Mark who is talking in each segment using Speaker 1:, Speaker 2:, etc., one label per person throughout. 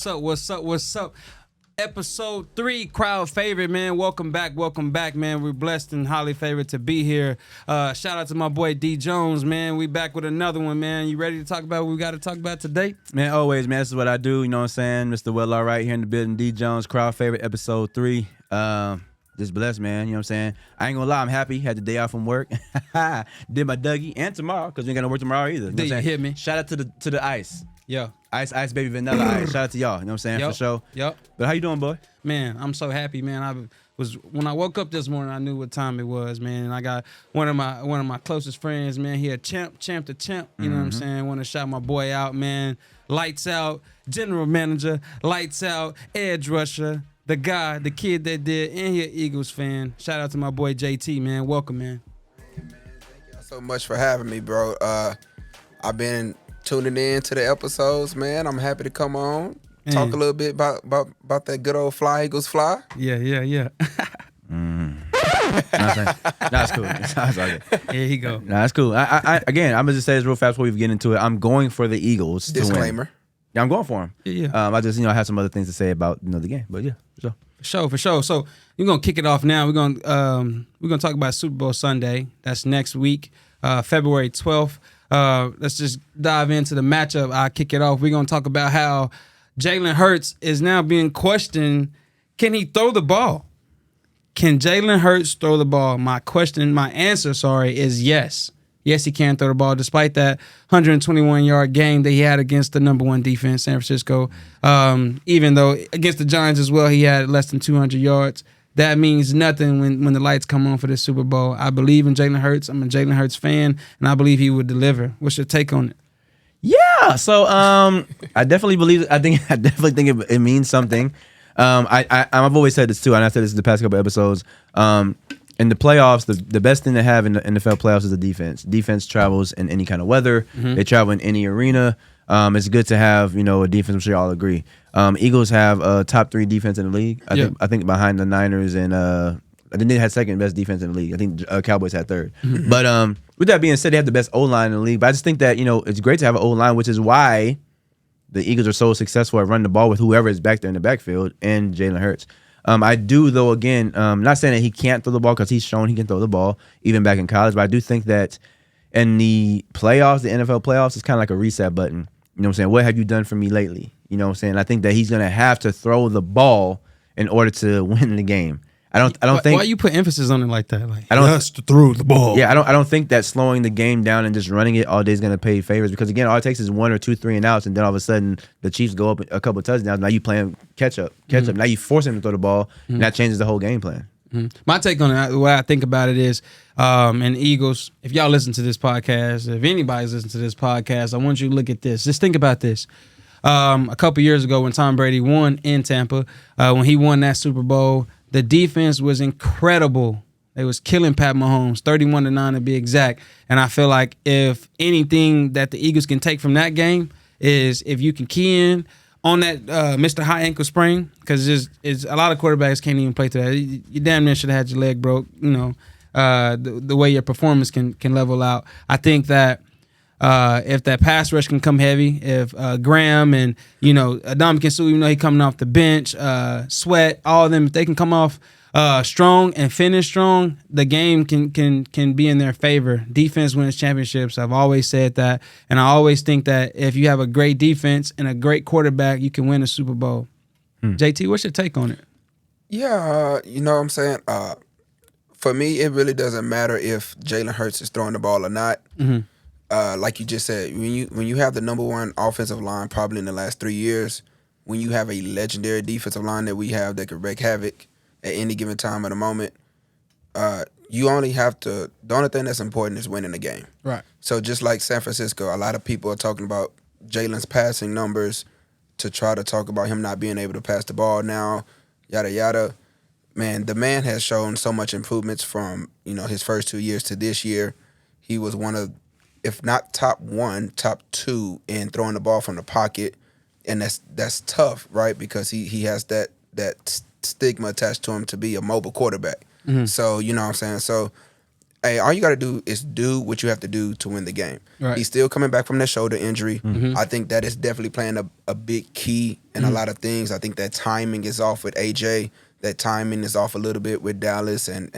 Speaker 1: What's up? Episode 3, crowd favorite, man. Welcome back, man. We're blessed and highly favored to be here. Shout out to my boy D Jones, man. We back with another one, man. You ready to talk about what we got to talk about today?
Speaker 2: Man, always, man. This is what I do. You know what I'm saying? Mr. Well, all right, here in the building. D Jones, crowd favorite, episode 3. Just blessed, man. You know what I'm saying? I ain't gonna lie, I'm happy. Had the day off from work. Did my Dougie and tomorrow, because we ain't gonna work tomorrow either.
Speaker 1: Did you hit me?
Speaker 2: Shout out to the ice.
Speaker 1: Yeah.
Speaker 2: Ice, baby, vanilla ice. Shout out to y'all. You know what I'm saying? For sure.
Speaker 1: Yep.
Speaker 2: But how you doing, boy?
Speaker 1: Man, I'm so happy, man. When I woke up this morning, I knew what time it was, man. And I got one of my closest friends, man. He a champ to champ. You know what I'm saying? Want to shout my boy out, man. Lights out, general manager. Lights out, edge rusher. The guy, the kid that did, and he an Eagles fan. Shout out to my boy JT, man. Welcome, man.
Speaker 3: Hey, man, thank y'all so much for having me, bro. I've been tuning in to the episodes, man. I'm happy to come on, talk a little bit about that good old Fly Eagles Fly.
Speaker 1: Yeah.
Speaker 2: That's cool. That's all good.
Speaker 1: Here he go.
Speaker 2: That's cool. Again, I'm gonna just say this real fast before we get into it. I'm going for the Eagles.
Speaker 3: Disclaimer.
Speaker 2: Yeah, I'm going for them.
Speaker 1: Yeah.
Speaker 2: I just, I have some other things to say about the game, but yeah, for sure.
Speaker 1: For sure. So we're gonna kick it off now. We're gonna talk about Super Bowl Sunday. That's next week, February 12th. Let's just dive into the matchup. I'll kick it off. We're gonna talk about how Jalen Hurts is now being questioned. Can he throw the ball? Can Jalen Hurts throw the ball? My answer, is yes. Yes, he can throw the ball, despite that 121-yard game that he had against the number 1 defense, San Francisco. Even though against the Giants as well, he had less than 200 yards. That means nothing when the lights come on for this Super Bowl. I believe in Jalen Hurts. I'm a Jalen Hurts fan, and I believe he would deliver. What's your take on it?
Speaker 2: Yeah, so I definitely believe. I definitely think it means something. I've always said this too, and I said this in the past couple episodes. In the playoffs, the best thing to have in the NFL playoffs is the defense. Defense travels in any kind of weather. They travel in any arena. It's good to have a defense. I'm sure y'all agree. Eagles have a top 3 defense in the league. I think behind the Niners, and I think they had second best defense in the league. I think Cowboys had third. But with that being said, they have the best O-line in the league. But I just think that it's great to have an O-line, which is why the Eagles are so successful at running the ball with whoever is back there in the backfield and Jalen Hurts. I do, though, again, not saying that he can't throw the ball, because he's shown he can throw the ball even back in college, but I do think that in the playoffs, the NFL playoffs, it's kind of like a reset button. You know what I'm saying? What have you done for me lately? You know what I'm saying? I think that he's going to have to throw the ball in order to win the game. I don't think.
Speaker 1: Why you put emphasis on it like that? Like,
Speaker 2: I don't
Speaker 1: has to throw the ball.
Speaker 2: Yeah, I don't think that slowing the game down and just running it all day is going to pay favors, because again, all it takes is 1 or 2 3 and outs, and then all of a sudden the Chiefs go up a couple of touchdowns. Now you playing catch up. Now you force him to throw the ball, and that changes the whole game plan.
Speaker 1: My take on it, what I think about it is, and Eagles, if y'all listen to this podcast, if anybody's listening to this podcast, I want you to look at this. Just think about this. A couple years ago when Tom Brady won in Tampa, when he won that Super Bowl, the defense was incredible. They was killing Pat Mahomes, 31-9 to be exact. And I feel like if anything that the Eagles can take from that game is if you can key in on that Mr. High ankle sprain, because it's a lot of quarterbacks can't even play to that. You damn near should have had your leg broke. The way your performance can level out. I think that if that pass rush can come heavy, if Graham and Ndamukong Suh, he coming off the bench, Sweat, all of them, if they can come off strong and finish strong, the game can be in their favor. Defense wins championships. I've always said that, and I always think that if you have a great defense and a great quarterback, you can win a Super Bowl. JT, what's your take on it?
Speaker 3: Yeah, you know what I'm saying? For me, it really doesn't matter if Jalen Hurts is throwing the ball or not. Like you just said, when you have the number 1 offensive line probably in the last 3 years, when you have a legendary defensive line that we have that could wreak havoc at any given time of the moment, you only have to. The only thing that's important is winning the game.
Speaker 1: Right.
Speaker 3: So just like San Francisco, a lot of people are talking about Jalen's passing numbers to try to talk about him not being able to pass the ball now, yada yada. Man, the man has shown so much improvements from his first 2 years to this year. He was one of, if not top 1, top 2 in throwing the ball from the pocket, and that's tough, right? Because he has that stigma attached to him to be a mobile quarterback. So you know what I'm saying. So hey, all you got to do is do what you have to do to win the game.
Speaker 1: Right.
Speaker 3: He's still coming back from that shoulder injury.
Speaker 1: Mm-hmm.
Speaker 3: I think that is definitely playing a big key in a lot of things. I think that timing is off with AJ. That timing is off a little bit with Dallas and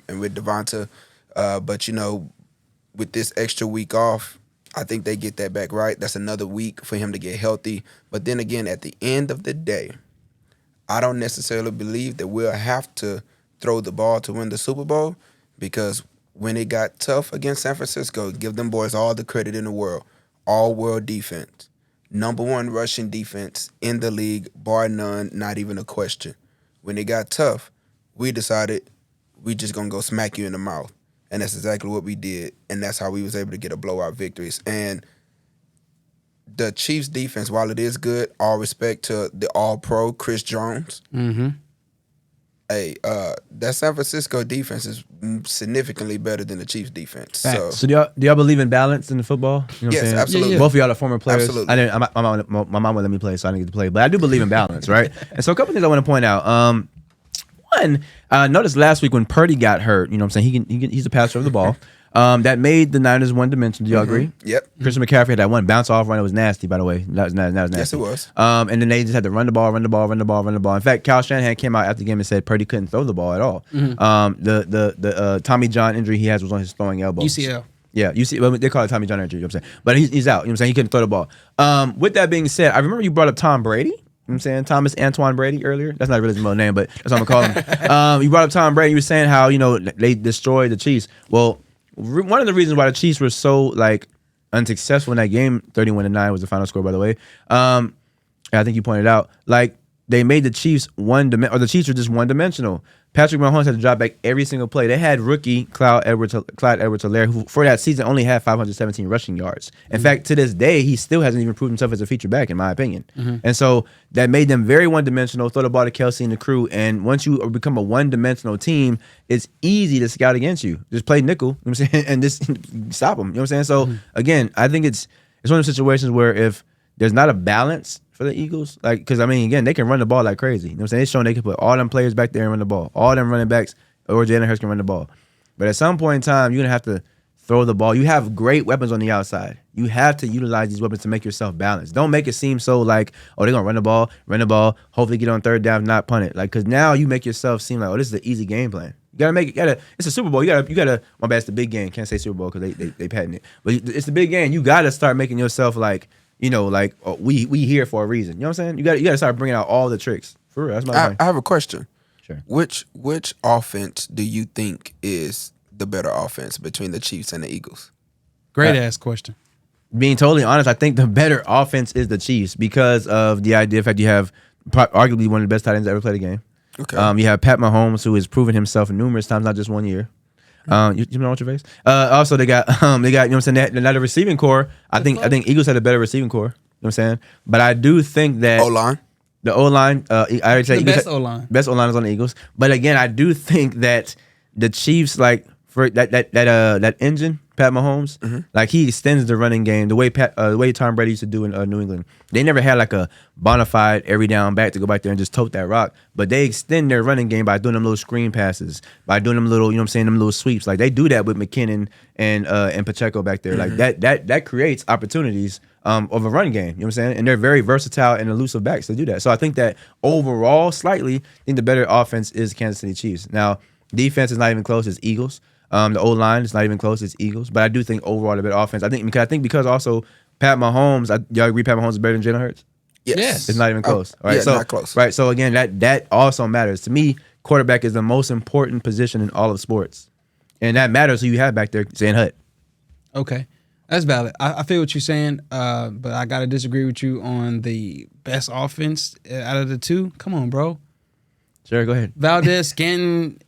Speaker 3: with Devonta. But, with this extra week off, I think they get that back right. That's another week for him to get healthy. But then again, at the end of the day, I don't necessarily believe that we'll have to throw the ball to win the Super Bowl, because when it got tough against San Francisco, give them boys all the credit in the world. All-world defense. Number 1 rushing defense in the league, bar none, not even a question. When it got tough, we decided we just going to go smack you in the mouth. And that's exactly what we did. And that's how we was able to get a blowout victories. And the Chiefs defense, while it is good, all respect to the all-pro Chris Jones.
Speaker 1: Mm-hmm.
Speaker 3: Hey, that San Francisco defense is significantly better than the Chiefs defense.
Speaker 2: So do y'all believe in balance in the football? You know what
Speaker 3: Yes,
Speaker 2: I'm saying?
Speaker 3: absolutely.
Speaker 1: Yeah.
Speaker 2: Both of y'all are former players.
Speaker 3: Absolutely.
Speaker 2: I didn't. My mom wouldn't let me play, so I didn't get to play. But I do believe in balance, right? And so a couple things I want to point out. One, noticed last week when Purdy got hurt. You know what I'm saying? He's a passer of the ball. That made the Niners one-dimensional. Do y'all agree?
Speaker 3: Yep.
Speaker 2: Christian McCaffrey had that one bounce-off run. It was nasty, by the way. That was nasty.
Speaker 3: Yes, it was.
Speaker 2: And then they just had to run the ball. In fact, Kyle Shanahan came out after the game and said Purdy couldn't throw the ball at all. The Tommy John injury he has was on his throwing elbow.
Speaker 1: UCL.
Speaker 2: Yeah, well, they call it Tommy John injury, you know what I'm saying? But he's out, you know what I'm saying? He couldn't throw the ball. With that being said, I remember you brought up Tom Brady. You know what I'm saying? Thomas Antoine Brady earlier. That's not really his real name, but that's what I'm going to call him. You brought up Tom Brady. You were saying how, they destroyed the Chiefs. Well, one of the reasons why the Chiefs were so, unsuccessful in that game, 31-9 was the final score, by the way. I think you pointed out, they made the Chiefs the Chiefs were just one-dimensional. Patrick Mahomes had to drop back every single play. They had rookie Clyde Edwards-Helaire, who for that season only had 517 rushing yards. In fact, to this day, he still hasn't even proved himself as a feature back, in my opinion. And so that made them very one-dimensional, throw the ball to Kelsey and the crew. And once you become a one-dimensional team, it's easy to scout against you. Just play nickel, you know what I'm saying, and just stop them. You know what I'm saying? So, again, I think it's one of those situations where if there's not a balance for the Eagles, because again, they can run the ball like crazy. You know what I'm saying? They're showing they can put all them players back there and run the ball. All them running backs or Jalen Hurts can run the ball. But at some point in time, you're gonna have to throw the ball. You have great weapons on the outside. You have to utilize these weapons to make yourself balanced. Don't make it seem so they're gonna run the ball, hopefully get on third down, not punt it. Because now you make yourself seem like, this is an easy game plan. You gotta make it. It's a Super Bowl. You gotta. My bad, it's the big game. Can't say Super Bowl because they patent it. But it's the big game. You gotta start making yourself we here for a reason. You know what I'm saying? You got to start bringing out all the tricks. For real, that's my point.
Speaker 3: I have a question.
Speaker 2: Sure.
Speaker 3: Which offense do you think is the better offense between the Chiefs and the Eagles?
Speaker 1: Great ass question.
Speaker 2: Being totally honest, I think the better offense is the Chiefs because of the idea. In fact, you have arguably one of the best tight ends that ever played the game.
Speaker 3: Okay.
Speaker 2: You have Pat Mahomes, who has proven himself numerous times, not just 1 year. You know what your face? Also, they got you know what I'm saying. They're not a receiving core. I think Eagles had a better receiving core. You know what I'm saying? But I do think that
Speaker 3: O-line.
Speaker 2: The O-line, I already said
Speaker 1: The
Speaker 2: Eagles
Speaker 1: best O-line.
Speaker 2: Best O-line is on the Eagles. But again, I do think that the Chiefs, for that engine, Pat Mahomes, he extends the running game the way Tom Brady used to do in New England. They never had a bona fide every down back to go back there and just tote that rock. But they extend their running game by doing them little screen passes, by doing them little, them little sweeps. They do that with McKinnon and Pacheco back there. That creates opportunities of a run game. You know what I'm saying? And they're very versatile and elusive backs to do that. So I think that overall, slightly, I think the better offense is Kansas City Chiefs. Now, defense is not even close. It's Eagles. The O-line is not even close. It's Eagles. But I do think overall the better offense. I think because also Pat Mahomes, y'all agree Pat Mahomes is better than Jalen Hurts?
Speaker 3: Yes.
Speaker 2: It's not even close. Right?
Speaker 3: Yeah, not close.
Speaker 2: Right. So again, that also matters. To me, quarterback is the most important position in all of sports. And that matters who you have back there saying Hut.
Speaker 1: Okay. That's valid. I feel what you're saying, but I got to disagree with you on the best offense out of the two. Come on, bro.
Speaker 2: Sure, go ahead.
Speaker 1: Valdez, Scanton,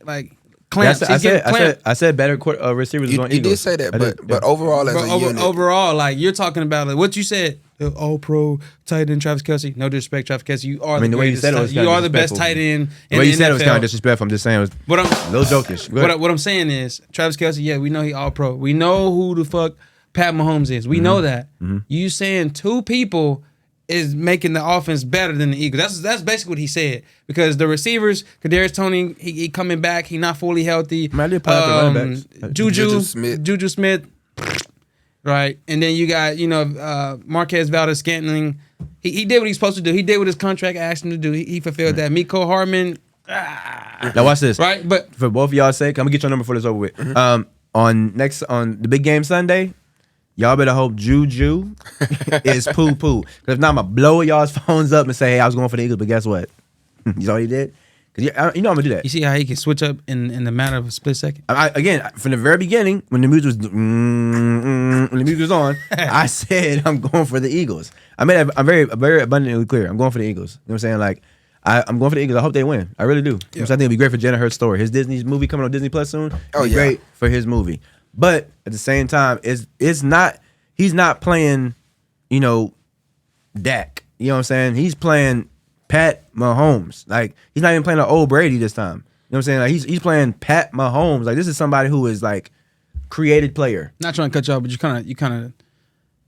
Speaker 1: clamps.
Speaker 2: I said better receivers
Speaker 3: You
Speaker 2: on Eagles.
Speaker 3: did say that, but overall as a unit.
Speaker 1: Overall, you're talking about what you said. All-pro tight end Travis Kelce. No disrespect, Travis Kelce. You are the greatest. You are the best tight end in
Speaker 2: the way you
Speaker 1: the
Speaker 2: said it was kind of
Speaker 1: NFL.
Speaker 2: disrespectful. I'm just saying it was a little jokish.
Speaker 1: What I'm saying is Travis Kelce. Yeah, we know he all-pro. We know who the fuck Pat Mahomes is. We know that. You saying two people is making the offense better than the Eagles. That's basically what he said. Because the receivers, Kadarius Toney, he coming back, he not fully healthy.
Speaker 2: Man, I did pull out the running backs.
Speaker 1: Juju Smith, right? And then you got Marquez Valdes-Scantling. He did what he's supposed to do. He did what his contract asked him to do. He fulfilled that. Mecole Hardman.
Speaker 2: Now watch this.
Speaker 1: Right, but
Speaker 2: for both of y'all's sake, I'm gonna get your number before this over with. On the big game Sunday, y'all better hope Juju is poo. Because if not, I'm gonna blow y'all's phones up and say, hey, I was going for the Eagles, but guess what? You saw what he did? Because I'm gonna do that.
Speaker 1: You see how he can switch up in the matter of a split second?
Speaker 2: Again, from the very beginning, when the music was on, I said I'm going for the Eagles. I'm very abundantly clear. I'm going for the Eagles. You know what I'm saying? Like, I'm going for the Eagles. I hope they win. I really do. Yeah. I think it'd be great for Jalen Hurts' story. His Disney's movie coming on Disney Plus soon. Great for his movie. But at the same time, it's not. He's not playing, Dak. You know what I'm saying? He's playing Pat Mahomes. Like, he's not even playing an old Brady this time. You know what I'm saying? Like, he's playing Pat Mahomes. Like, this is somebody who is like created player.
Speaker 1: Not trying to cut you off, but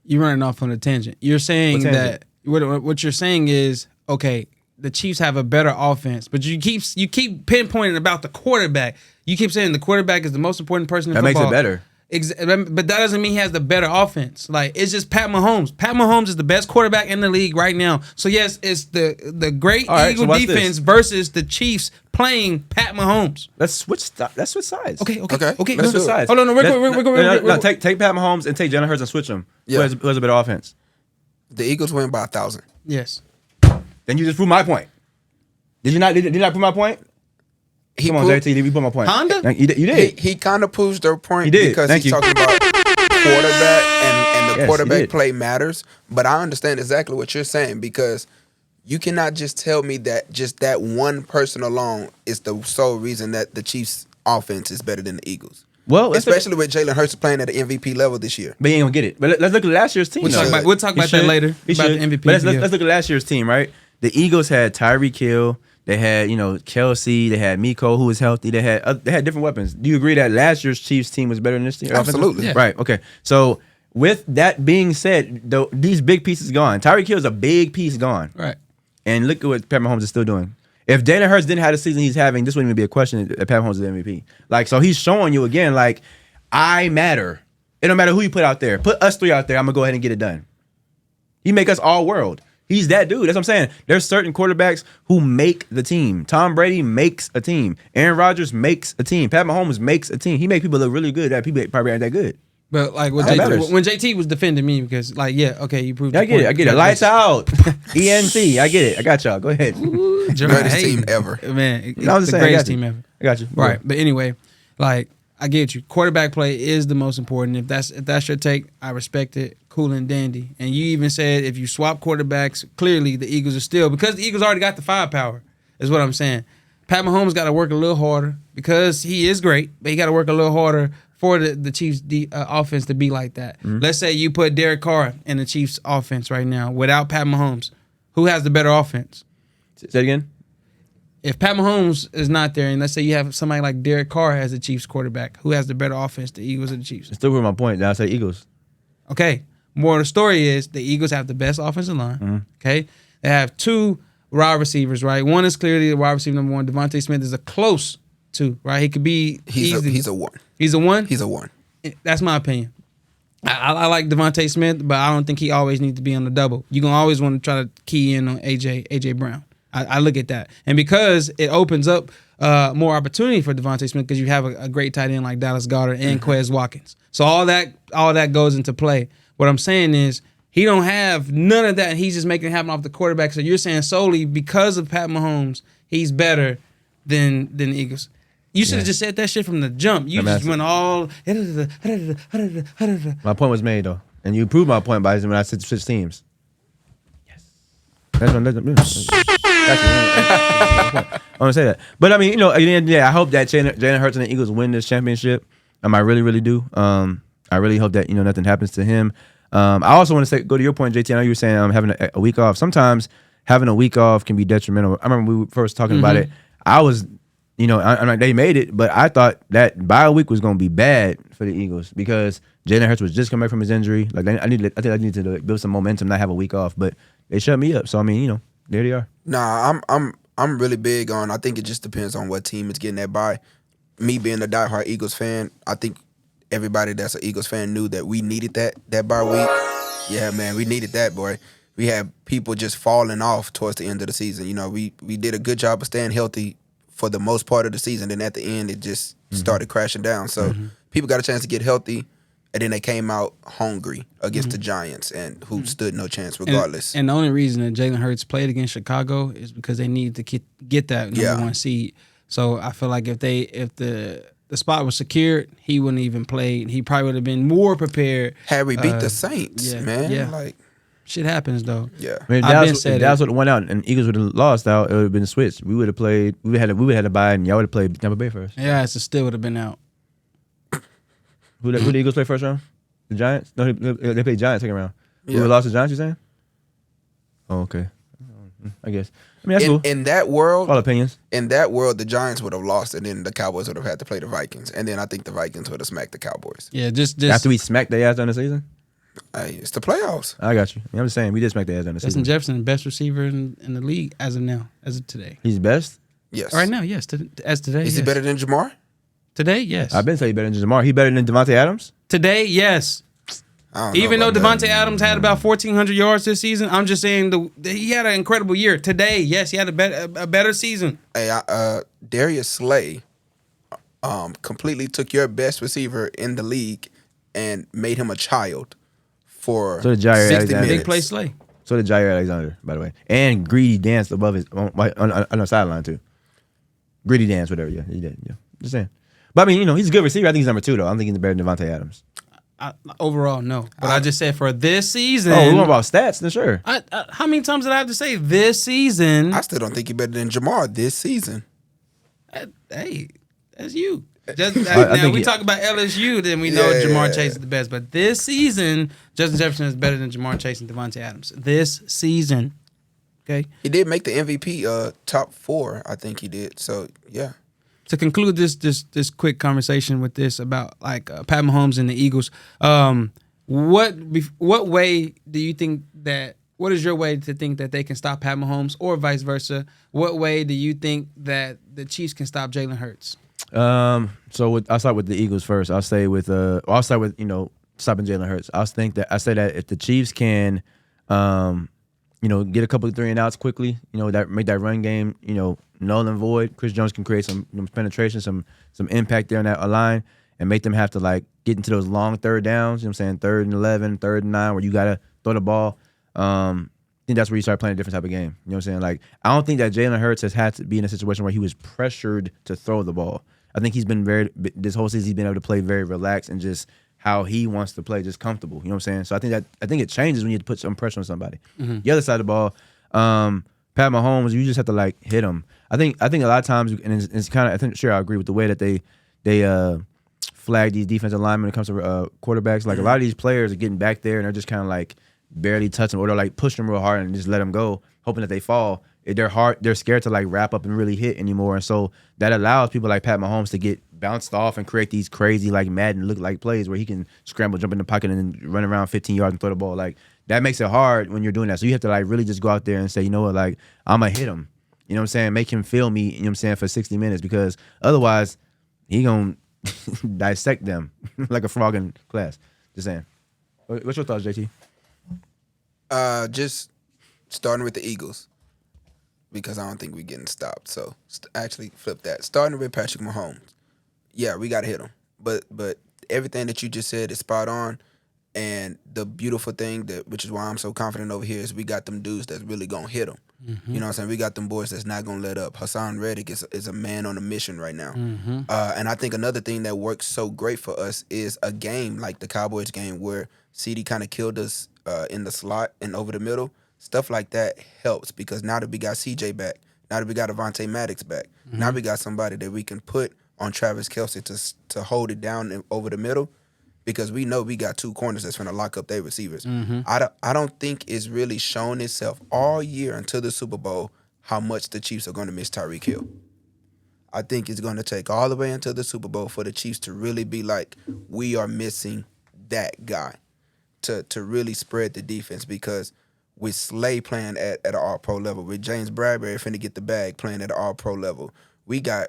Speaker 1: you're running off on a tangent. You're saying that what you're saying is, okay, the Chiefs have a better offense, but you keep pinpointing about the quarterback. You keep saying the quarterback is the most important person in football.
Speaker 2: That makes it better.
Speaker 1: But that doesn't mean he has the better offense. Like, it's just Pat Mahomes. Pat Mahomes is the best quarterback in the league right now. So yes, it's the great Eagle defense versus the Chiefs playing Pat Mahomes.
Speaker 2: Let's switch sides.
Speaker 1: Okay.
Speaker 2: Let's switch sides.
Speaker 1: Hold on,
Speaker 2: no, take Pat Mahomes and take Jalen Hurts and switch them.
Speaker 3: Yeah.
Speaker 2: Who has a better offense?
Speaker 3: The Eagles win by 1,000.
Speaker 1: Yes.
Speaker 2: Then you just proved my point. Did you not? Did you not prove my point? Come on, JT. Did you put my point?
Speaker 1: Honda?
Speaker 2: You did.
Speaker 3: He kind of proves their point.
Speaker 2: He did.
Speaker 3: Because he's talking about quarterback and the quarterback play matters. But I understand exactly what you're saying, because you cannot just tell me that just that one person alone is the sole reason that the Chiefs' offense is better than the Eagles.
Speaker 2: Well,
Speaker 3: especially with Jalen Hurts playing at an MVP level this year.
Speaker 2: But he ain't gonna get it. But let's look at last year's team.
Speaker 1: We'll talk about that later. About the MVP.
Speaker 2: But let's look at last year's team, right? The Eagles had Tyreek Hill. They had, Kelsey. They had Mecole, who was healthy. They had different weapons. Do you agree that last year's Chiefs team was better than this team?
Speaker 3: Absolutely.
Speaker 1: Yeah.
Speaker 2: Right. Okay. So with that being said, though, these big pieces gone. Tyreek Hill is a big piece gone.
Speaker 1: Right.
Speaker 2: And look at what Pat Mahomes is still doing. If Jalen Hurts didn't have the season he's having, this wouldn't even be a question that Pat Mahomes is the MVP. Like, so he's showing you again, like, I matter. It don't matter who you put out there. Put us three out there. I'm gonna go ahead and get it done. He make us all world. He's that dude. That's what I'm saying. There's certain quarterbacks who make the team. Tom Brady makes a team. Aaron Rodgers makes a team. Pat Mahomes makes a team. He make people look really good that people probably aren't that good.
Speaker 1: But like when JT was defending me, because like, you proved.
Speaker 2: I get it. Lights out. ENT. I get it. I got y'all. Go ahead.
Speaker 3: Greatest team ever.
Speaker 1: Man, it's the greatest team ever.
Speaker 2: I got you.
Speaker 1: Right. But anyway, like, I get you. Quarterback play is the most important. If that's your take, I respect it. Cool and dandy. And you even said if you swap quarterbacks, clearly the Eagles are still, because the Eagles already got the firepower, is what I'm saying. Pat Mahomes got to work a little harder, because he is great, but he got to work a little harder for the Chiefs' offense to be like that. Mm-hmm. Let's say you put Derek Carr in the Chiefs' offense right now without Pat Mahomes. Who has the better offense?
Speaker 2: Say it again.
Speaker 1: If Pat Mahomes is not there, and let's say you have somebody like Derek Carr as the Chiefs quarterback, who has the better offense, the Eagles or the Chiefs?
Speaker 2: Still with my point. Now I say Eagles.
Speaker 1: Okay. More of the story is the Eagles have the best offensive line. Mm-hmm. Okay. They have two wide receivers, right? One is clearly the wide receiver number one. Devontae Smith is a close two, right? He could be.
Speaker 3: He's a one.
Speaker 1: He's a one?
Speaker 3: He's a one.
Speaker 1: That's my opinion. I like Devontae Smith, but I don't think he always needs to be on the double. You're going to always want to try to key in on AJ Brown. I look at that. And because it opens up more opportunity for Devontae Smith, because you have a great tight end like Dallas Goedert and Quez Watkins. So all that goes into play. What I'm saying is he don't have none of that. He's just making it happen off the quarterback. So you're saying solely because of Pat Mahomes, he's better than the Eagles. You should have just said that shit from the jump. You just went all.
Speaker 2: My point was made, though. And you proved my point by when I said switch teams. Yes. I want to say that. But I mean, I hope that Jalen Hurts and the Eagles win this championship. I really, really do. I really hope that, nothing happens to him. I also want to go to your point, JT. I know you were saying having a week off. Sometimes having a week off can be detrimental. I remember we were first talking about it. I was, they made it, but I thought that bye week was going to be bad for the Eagles because Jalen Hurts was just coming back from his injury. Like I think I need to build some momentum, not have a week off. But they shut me up. So I mean, there they are.
Speaker 3: Nah, I'm really big on. I think it just depends on what team is getting that bye. Me being a diehard Eagles fan, I think everybody that's an Eagles fan knew that we needed that bye week. Yeah, man, we needed that, boy. We had people just falling off towards the end of the season. We did a good job of staying healthy for the most part of the season. Then at the end, it just started crashing down. So people got a chance to get healthy, and then they came out hungry against the Giants, and who stood no chance regardless.
Speaker 1: And the only reason that Jalen Hurts played against Chicago is because they needed to get that number one seed. So I feel like if the spot was secured, he wouldn't even play. He probably would have been more prepared.
Speaker 3: Had we beat the Saints, man.
Speaker 1: Yeah.
Speaker 3: Like,
Speaker 1: shit happens though.
Speaker 3: yeah.
Speaker 2: I mean, if Dallas would have went out and Eagles would have lost out, it would have been switched. We would have played. We would have had a bye, and y'all would have played Tampa Bay first.
Speaker 1: Yeah, it still would have been out.
Speaker 2: Who the Eagles play first round? The Giants? No, they played Giants second round.
Speaker 3: Yeah.
Speaker 2: Who lost the Giants? You saying? Oh, okay. I guess. I mean, that's cool.
Speaker 3: In that world,
Speaker 2: All opinions.
Speaker 3: in that world, the Giants would have lost, and then the Cowboys would have had to play the Vikings, and then I think the Vikings would have smacked the Cowboys.
Speaker 1: Yeah, just
Speaker 2: After we smacked their ass during the season?
Speaker 3: Hey, it's the playoffs.
Speaker 2: I got you. I'm just saying, we did smack their ass during the
Speaker 1: Justin
Speaker 2: season.
Speaker 1: Jefferson, best receiver in the league as of now, as of today.
Speaker 2: He's best?
Speaker 3: Yes.
Speaker 1: Right now, yes. As today,
Speaker 3: Is he
Speaker 1: yes.
Speaker 3: better than Jamar?
Speaker 1: Today, yes.
Speaker 2: I've been saying he better than Jamar. He better than Devontae Adams?
Speaker 1: Today, yes.
Speaker 3: I don't know
Speaker 1: Even though
Speaker 3: about that.
Speaker 1: Devontae Adams had about 1,400 yards this season, I'm just saying he had an incredible year. Today, yes, he had a better season.
Speaker 3: Hey, Darius Slay completely took your best receiver in the league and made him a child for
Speaker 2: So did Jair
Speaker 3: 60
Speaker 2: Alexander.
Speaker 3: minutes.
Speaker 1: Big play Slay.
Speaker 2: So did Jair Alexander, by the way. And Greedy danced above his on the sideline, too. Greedy dance, whatever. Yeah, he did. Yeah. Just saying. But I mean, he's a good receiver. I think he's number 2, though. I'm thinking he's better than Devontae Adams.
Speaker 1: Overall, no. But I just said for this season.
Speaker 2: Oh, we want about stats? Then sure.
Speaker 1: How many times did I have to say this season?
Speaker 3: I still don't think he's better than Jamar this season.
Speaker 1: Hey, that's you.
Speaker 2: I
Speaker 1: Now
Speaker 2: think
Speaker 1: we talk about LSU, then we know
Speaker 3: Yeah.
Speaker 1: Jamar Chase is the best. But this season, Justin Jefferson is better than Jamar Chase and Devontae Adams. This season, okay.
Speaker 3: He did make the MVP top 4, I think he did. So, yeah.
Speaker 1: To conclude this quick conversation with this about like Pat Mahomes and the Eagles, what way do you think that? What is your way to think that they can stop Pat Mahomes, or vice versa? What way do you think that the Chiefs can stop Jalen Hurts?
Speaker 2: So I'll start with the Eagles first. I'll start with stopping Jalen Hurts. I say that if the Chiefs can, get a couple of 3 and outs quickly, that make that run game, null and void. Chris Jones can create some penetration, some impact there on that line, and make them have to like get into those long third downs. You know what I'm saying? 3rd and 11, 3rd and 9, where you gotta throw the ball. I think that's where you start playing a different type of game. You know what I'm saying? Like, I don't think that Jalen Hurts has had to be in a situation where he was pressured to throw the ball. I think he's been this whole season he's been able to play very relaxed and just how he wants to play, just comfortable. You know what I'm saying? So I think it changes when you put some pressure on somebody.
Speaker 1: Mm-hmm.
Speaker 2: The other side of the ball, Pat Mahomes, you just have to like hit him. I think a lot of times, and it's kind of, I agree with the way that they flag these defensive linemen when it comes to quarterbacks. Like, a lot of these players are getting back there and they're just kind of like barely touch them, or they're like push them real hard and just let them go, hoping that they fall. They're scared to like wrap up and really hit anymore, and so that allows people like Pat Mahomes to get bounced off and create these crazy like Madden look like plays where he can scramble, jump in the pocket, and then run around 15 yards and throw the ball. Like, that makes it hard when you're doing that. So you have to like really just go out there and say, you know what, like, I'm gonna hit him. You know what I'm saying? Make him feel me. You know what I'm saying, for 60 minutes, because otherwise he gonna dissect them like a frog in class. Just saying. What's your thoughts, JT?
Speaker 3: Just starting with the Eagles, because I don't think we're getting stopped. So actually flip that. Starting with Patrick Mahomes. Yeah, we got to hit him. But everything that you just said is spot on. And the beautiful thing, which is why I'm so confident over here, is we got them dudes that's really going to hit them. Mm-hmm. You know what I'm saying? We got them boys that's not going to let up. Hassan Reddick is a man on a mission right now. Mm-hmm. And I think another thing that works so great for us is a game like the Cowboys game where CD kind of killed us in the slot and over the middle. Stuff like that helps, because now that we got CJ back, now that we got Avonte Maddox back, now we got somebody that we can put on Travis Kelce to hold it down and over the middle, because we know we got 2 corners that's going to lock up their receivers. Mm-hmm. I don't think it's really shown itself all year until the Super Bowl how much the Chiefs are going to miss Tyreek Hill. I think it's going to take all the way until the Super Bowl for the Chiefs to really be like, we are missing that guy to really spread the defense, because with Slay playing at an all-pro level, with James Bradbury finna get the bag playing at an all-pro level. We got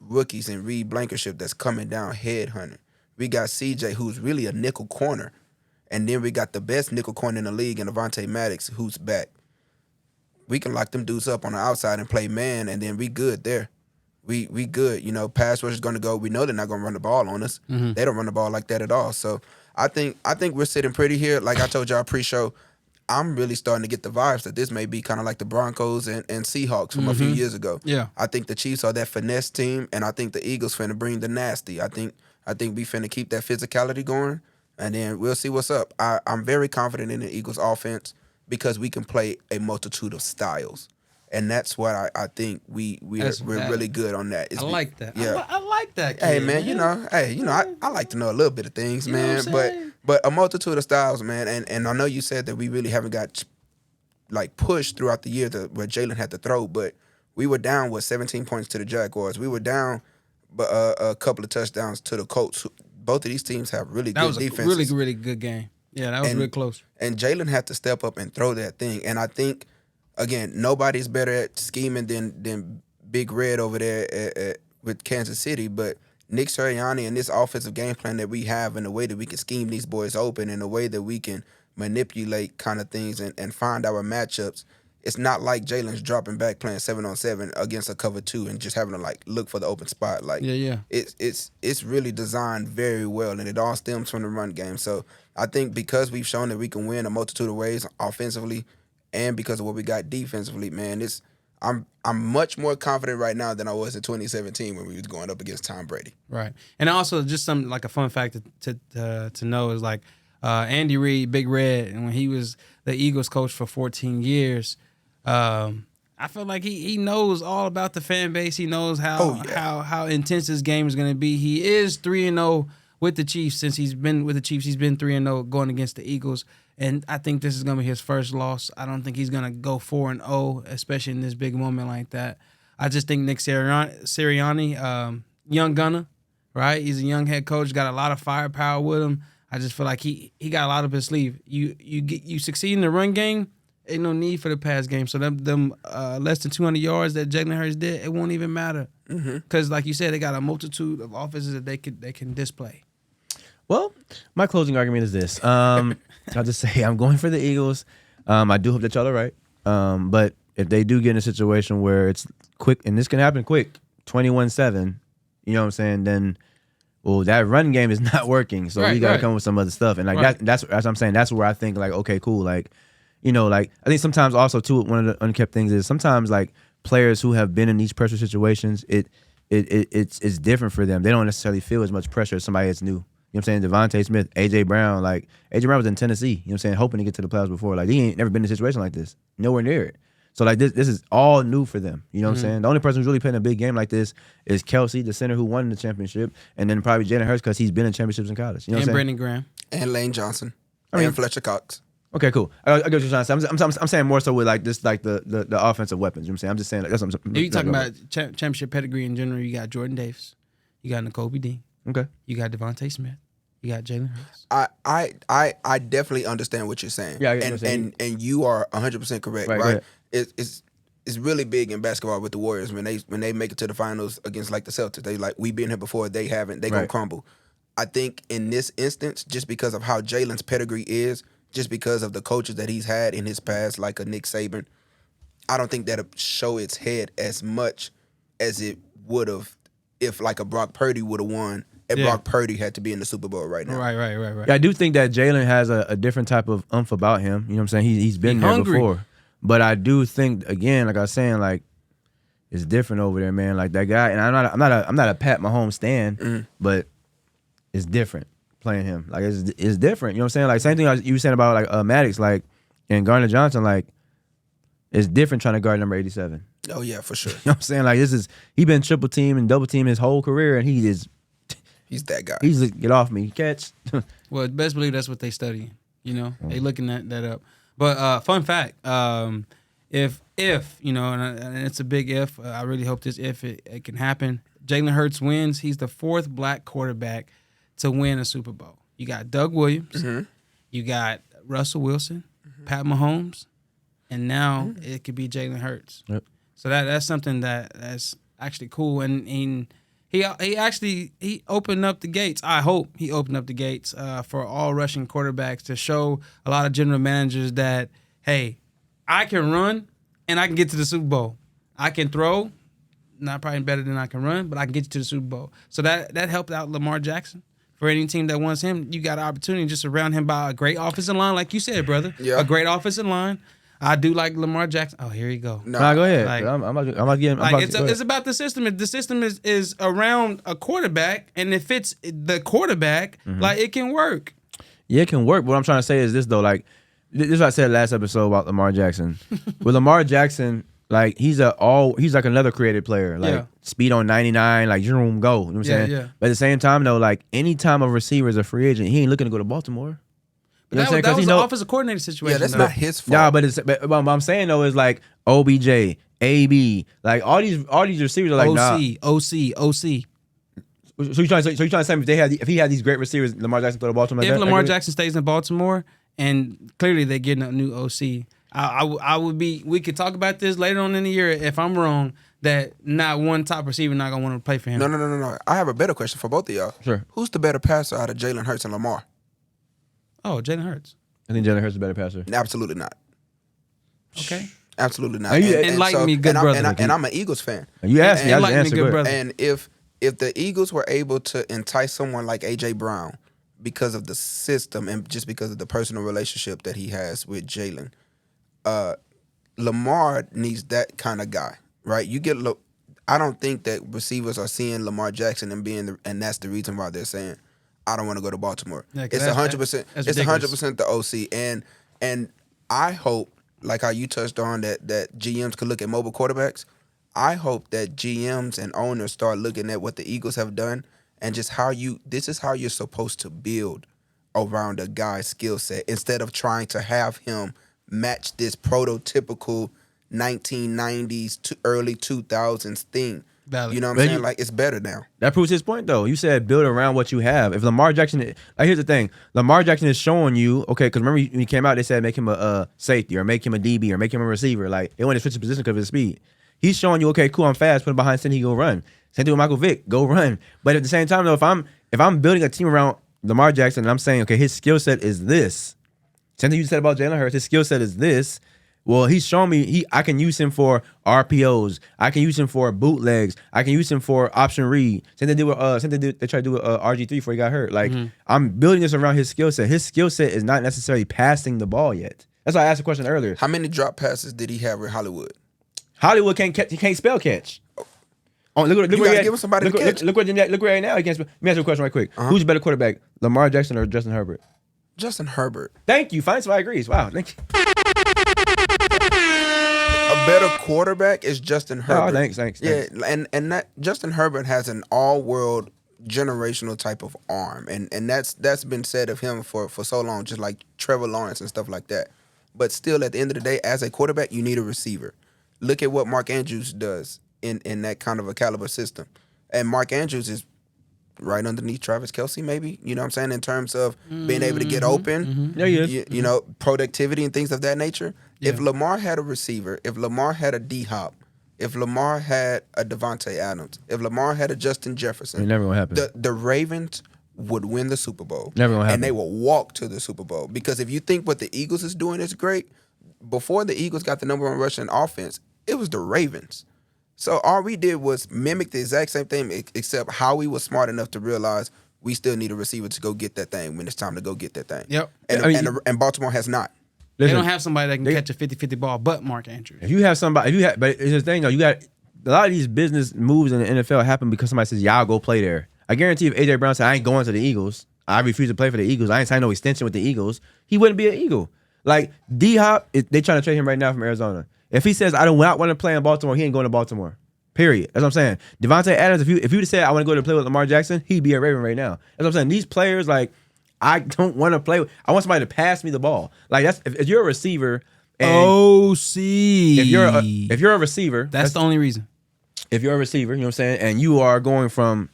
Speaker 3: rookies in Reed Blankenship that's coming down head hunting. We got CJ, who's really a nickel corner. And then we got the best nickel corner in the league in Avonte Maddox, who's back. We can lock them dudes up on the outside and play man, and then we good there. We good. Pass rush is going to go. We know they're not going to run the ball on us.
Speaker 1: Mm-hmm.
Speaker 3: They don't run the ball like that at all. So I think we're sitting pretty here. Like I told y'all pre-show, I'm really starting to get the vibes that this may be kind of like the Broncos and Seahawks from a few years ago.
Speaker 1: Yeah.
Speaker 3: I think the Chiefs are that finesse team, and I think the Eagles finna bring the nasty. I think we finna keep that physicality going, and then we'll see what's up. I'm very confident in the Eagles offense because we can play a multitude of styles. And that's what I think we're really good on that.
Speaker 1: I like that.
Speaker 3: Yeah.
Speaker 1: I like that. Kid,
Speaker 3: Hey man, I like to know a little bit of things,
Speaker 1: You know
Speaker 3: man.
Speaker 1: what I'm saying?
Speaker 3: But a multitude of styles, man. And I know you said that we really haven't got like pushed throughout the year where Jalen had to throw, but we were down 17 points to the Jaguars. We were down a couple of touchdowns to the Colts. Both of these teams have really good defenses.
Speaker 1: That was a really, really good game. Yeah, that was really close.
Speaker 3: And Jalen had to step up and throw that thing. And I think, again, nobody's better at scheming than Big Red over there with Kansas City. But Nick Sirianni and this offensive game plan that we have and the way that we can scheme these boys open and the way that we can manipulate kind of things and find our matchups, it's not like Jalen's dropping back playing 7-on-7 against a cover 2 and just having to like look for the open spot. Like it's really designed very well, and it all stems from the run game. So I think because we've shown that we can win a multitude of ways offensively, and because of what we got defensively, man, I'm much more confident right now than I was in 2017 when we was going up against Tom Brady.
Speaker 1: Right, and also just some like a fun fact to know is like Andy Reid, Big Red, and when he was the Eagles coach for 14 years. I feel like he knows all about the fan base. He knows how intense this game is going to be. He is 3-0 with the Chiefs. Since he's been with the Chiefs, he's been 3-0 going against the Eagles. And I think this is going to be his first loss. I don't think he's going to go 4-0, especially in this big moment like that. I just think Nick Sirianni, young gunner, right? He's a young head coach, got a lot of firepower with him. I just feel like he got a lot up his sleeve. You succeed in the run game, ain't no need for the pass game. So them less than 200 yards that Jalen Hurts did, it won't even matter. Because like you said, they got a multitude of offenses that they can display.
Speaker 2: Well, my closing argument is this. I'll just say I'm going for the Eagles. I do hope that y'all are right. But if they do get in a situation where it's quick, and this can happen quick, 21-7, you know what I'm saying, then that run game is not working. So we got to come up with some other stuff. And like that's as I'm saying, that's where I think like, okay, cool. Like, like I think sometimes also too, one of the unkept things is sometimes like players who have been in these pressure situations, it's different for them. They don't necessarily feel as much pressure as somebody that's new. You know what I'm saying? Devontae Smith, A.J. Brown. Like, A.J. Brown was in Tennessee, you know what I'm saying, hoping to get to the playoffs before. Like, he ain't never been in a situation like this. Nowhere near it. So, like, this is all new for them. You know what I'm saying? The only person who's really playing a big game like this is Kelsey, the center who won the championship, and then probably Jalen Hurts because he's been in championships in college. You know what I'm saying?
Speaker 1: And Brandon Graham.
Speaker 3: And Lane Johnson. And Fletcher Cox.
Speaker 2: Okay, cool. I get what you're trying to say. I'm saying more so with, like, this, like, the offensive weapons. You know what I'm saying? I'm just saying, like, that's what I'm
Speaker 1: If you're talking about championship pedigree in general, you got Jordan Davis. You got N'Kobe Dean.
Speaker 2: Okay.
Speaker 1: You got Devontae Smith. You got Jalen Hurts.
Speaker 3: I definitely understand what you're saying.
Speaker 2: Yeah, I get what you're saying.
Speaker 3: And you are 100% correct, right? It's really big in basketball with the Warriors when they make it to the finals against like the Celtics. They like, we've been here before, they haven't. They gonna crumble. I think in this instance, just because of how Jalen's pedigree is, just because of the coaches that he's had in his past, like a Nick Saban, I don't think that'll show its head as much as it would have if like a Brock Purdy would have won. Brock Purdy had to be in the Super Bowl right now.
Speaker 2: Right. Yeah, I do think that Jalen has a different type of umph about him. You know what I'm saying? He's been there hungry before. But I do think, again, like I was saying, like, it's different over there, man. Like that guy, and I'm not a Pat Mahomes stan, but it's different playing him. Like it's different. You know what I'm saying? Like same thing you were saying about like Maddox, like, and Gardner Johnson, like, it's different trying to guard number 87.
Speaker 3: Oh yeah, for sure.
Speaker 2: You know what I'm saying? Like he been triple team and double team his whole career, and he's that guy. He's like, get off me, catch.
Speaker 1: Well, best believe that's what they study. You know, they looking that up. But fun fact, if you know, and it's a big if. I really hope this if it can happen. Jalen Hurts wins. He's the 4th black quarterback to win a Super Bowl. You got Doug Williams. You got Russell Wilson, Pat Mahomes, and now it could be Jalen Hurts.
Speaker 2: Yep.
Speaker 1: So that's something that's actually cool, and he opened up the gates. I hope he opened up the gates for all rushing quarterbacks to show a lot of general managers that, hey, I can run and I can get to the Super Bowl. I can throw, not probably better than I can run, but I can get you to the Super Bowl. So that helped out Lamar Jackson. For any team that wants him, you got an opportunity just surround him by a great offensive line, like you said, brother.
Speaker 3: Yeah.
Speaker 1: A great offensive line. I do like Lamar Jackson. Oh, here you go.
Speaker 3: No,
Speaker 2: Nah, go ahead.
Speaker 1: Like-
Speaker 2: I'm not getting.
Speaker 1: It's about the system. If the system is around a quarterback and it fits the quarterback, like it can work.
Speaker 2: Yeah, it can work. But what I'm trying to say is this though, like this is what I said last episode about Lamar Jackson. With Lamar Jackson, like he's like another creative player. Like speed on 99, like Jerome go. You know what I'm saying?
Speaker 1: Yeah.
Speaker 2: But at the same time though, like anytime a receiver is a free agent, he ain't looking to go to Baltimore. You know what I'm saying?
Speaker 1: That
Speaker 2: 'Cause
Speaker 1: was
Speaker 2: he
Speaker 1: an
Speaker 2: know-
Speaker 1: offensive coordinator situation.
Speaker 3: yeah, that's
Speaker 1: though.
Speaker 3: not his fault.
Speaker 2: Nah, but what I'm saying though is like OBJ, AB, like all these receivers are like
Speaker 1: OC.
Speaker 2: So you trying to say if he had these great receivers, Lamar Jackson throw the ball to him like
Speaker 1: If
Speaker 2: that?
Speaker 1: Lamar Jackson stays in Baltimore, and clearly they're getting a new OC, I would be. We could talk about this later on in the year if I'm wrong. That not one top receiver not gonna want to play for him.
Speaker 3: No. I have a better question for both of y'all.
Speaker 2: Sure.
Speaker 3: Who's the better passer out of Jalen Hurts and Lamar?
Speaker 1: Oh, Jalen Hurts.
Speaker 2: I think Jalen Hurts is a better passer.
Speaker 3: Absolutely not.
Speaker 1: Okay.
Speaker 3: Absolutely not.
Speaker 1: Enlighten me, good brother.
Speaker 3: And I'm an Eagles fan.
Speaker 2: You asked me, I just
Speaker 1: Enlighten me,
Speaker 2: answered.
Speaker 1: good
Speaker 2: Go
Speaker 1: brother.
Speaker 2: ahead.
Speaker 3: And if the Eagles were able to entice someone like A.J. Brown because of the system and just because of the personal relationship that he has with Jalen, Lamar needs that kind of guy, right? I don't think that receivers are seeing Lamar Jackson and that's the reason why they're saying, I don't want to go to Baltimore.
Speaker 1: Yeah, 'cause
Speaker 3: It's 100%.
Speaker 1: that's
Speaker 3: It's
Speaker 1: ridiculous.
Speaker 3: 100% the OC, and I hope, like how you touched on that GMs could look at mobile quarterbacks. I hope that GMs and owners start looking at what the Eagles have done and just this is how you're supposed to build around a guy's skill set instead of trying to have him match this prototypical 1990s to early 2000s thing.
Speaker 1: Valid.
Speaker 3: You know what I'm
Speaker 2: But
Speaker 3: saying?
Speaker 2: you-
Speaker 3: Like, it's better now.
Speaker 2: That proves his point, though. You said build around what you have. If Lamar Jackson, like, here's the thing: Lamar Jackson is showing you, okay, because remember when he came out, they said make him a safety or make him a DB or make him a receiver. Like they want to switch his position because of his speed. He's showing you, okay, cool, I'm fast. Put him behind center, he go run. Same thing with Michael Vick, go run. But at the same time, though, if I'm building a team around Lamar Jackson and I'm saying, okay, his skill set is this. Same thing you said about Jalen Hurts, his skill set is this. Well, he's showing me I can use him for RPOs. I can use him for bootlegs. I can use him for option read. Same thing they tried to do with RG3 before he got hurt. Like I'm building this around his skill set. His skill set is not necessarily passing the ball yet. That's why I asked the question earlier.
Speaker 3: How many drop passes did he have with Hollywood?
Speaker 2: Hollywood can't catch. He can't spell catch. Oh, look
Speaker 3: You
Speaker 2: where
Speaker 3: gotta
Speaker 2: he
Speaker 3: give him somebody to catch.
Speaker 2: Look right now. He can't spell. Let me ask you a question right quick. Who's a better quarterback, Lamar Jackson or Justin Herbert?
Speaker 3: Justin Herbert.
Speaker 2: Thank you. Finally, somebody agrees. Wow, thank you.
Speaker 3: A better quarterback is Justin Herbert.
Speaker 2: Thanks.
Speaker 3: Yeah, and that Justin Herbert has an all-world generational type of arm, and that's been said of him for so long, just like Trevor Lawrence and stuff like that. But still, at the end of the day, as a quarterback, you need a receiver. Look at what Mark Andrews does in that kind of a caliber system, and Mark Andrews is right underneath Travis Kelce, maybe. You know what I'm saying? In terms of being able to get open,
Speaker 2: Yeah, he is.
Speaker 3: you know, productivity and things of that nature.
Speaker 1: Yeah.
Speaker 3: If Lamar had a receiver, if Lamar had a D-Hop, if Lamar had a Devontae Adams, if Lamar had a Justin Jefferson,
Speaker 2: It never gonna happen.
Speaker 3: the Ravens would win the Super Bowl.
Speaker 2: Never gonna happen.
Speaker 3: And they will walk to the Super Bowl. Because if you think what the Eagles is doing is great, before the Eagles got the number one rushing offense, it was the Ravens. So all we did was mimic the exact same thing, except Howie was smart enough to realize we still need a receiver to go get that thing when it's time to go get that thing.
Speaker 1: Yep.
Speaker 3: And Baltimore has not.
Speaker 1: They
Speaker 2: Listen,
Speaker 1: don't have somebody that can catch a 50-50 ball, but Mark Andrews.
Speaker 2: If you have somebody, but it's the thing though, you got a lot of these business moves in the NFL happen because somebody says, "Y'all go play there." I guarantee if AJ Brown said, "I ain't going to the Eagles. I refuse to play for the Eagles. I ain't signing no extension with the Eagles," he wouldn't be an Eagle. Like D-Hop, they trying to trade him right now from Arizona. If he says, "I don't want to play in Baltimore," he ain't going to Baltimore. Period. That's what I'm saying. Devontae Adams, if you'd say I want to go to play with Lamar Jackson, he'd be a Raven right now. That's what I'm saying. These players, like, I don't want to play with. I want somebody to pass me the ball. Like that's if you're a receiver. And
Speaker 1: OC.
Speaker 2: if you're a receiver,
Speaker 1: That's the only reason.
Speaker 2: if you're a receiver, you know what I'm saying, and you are going from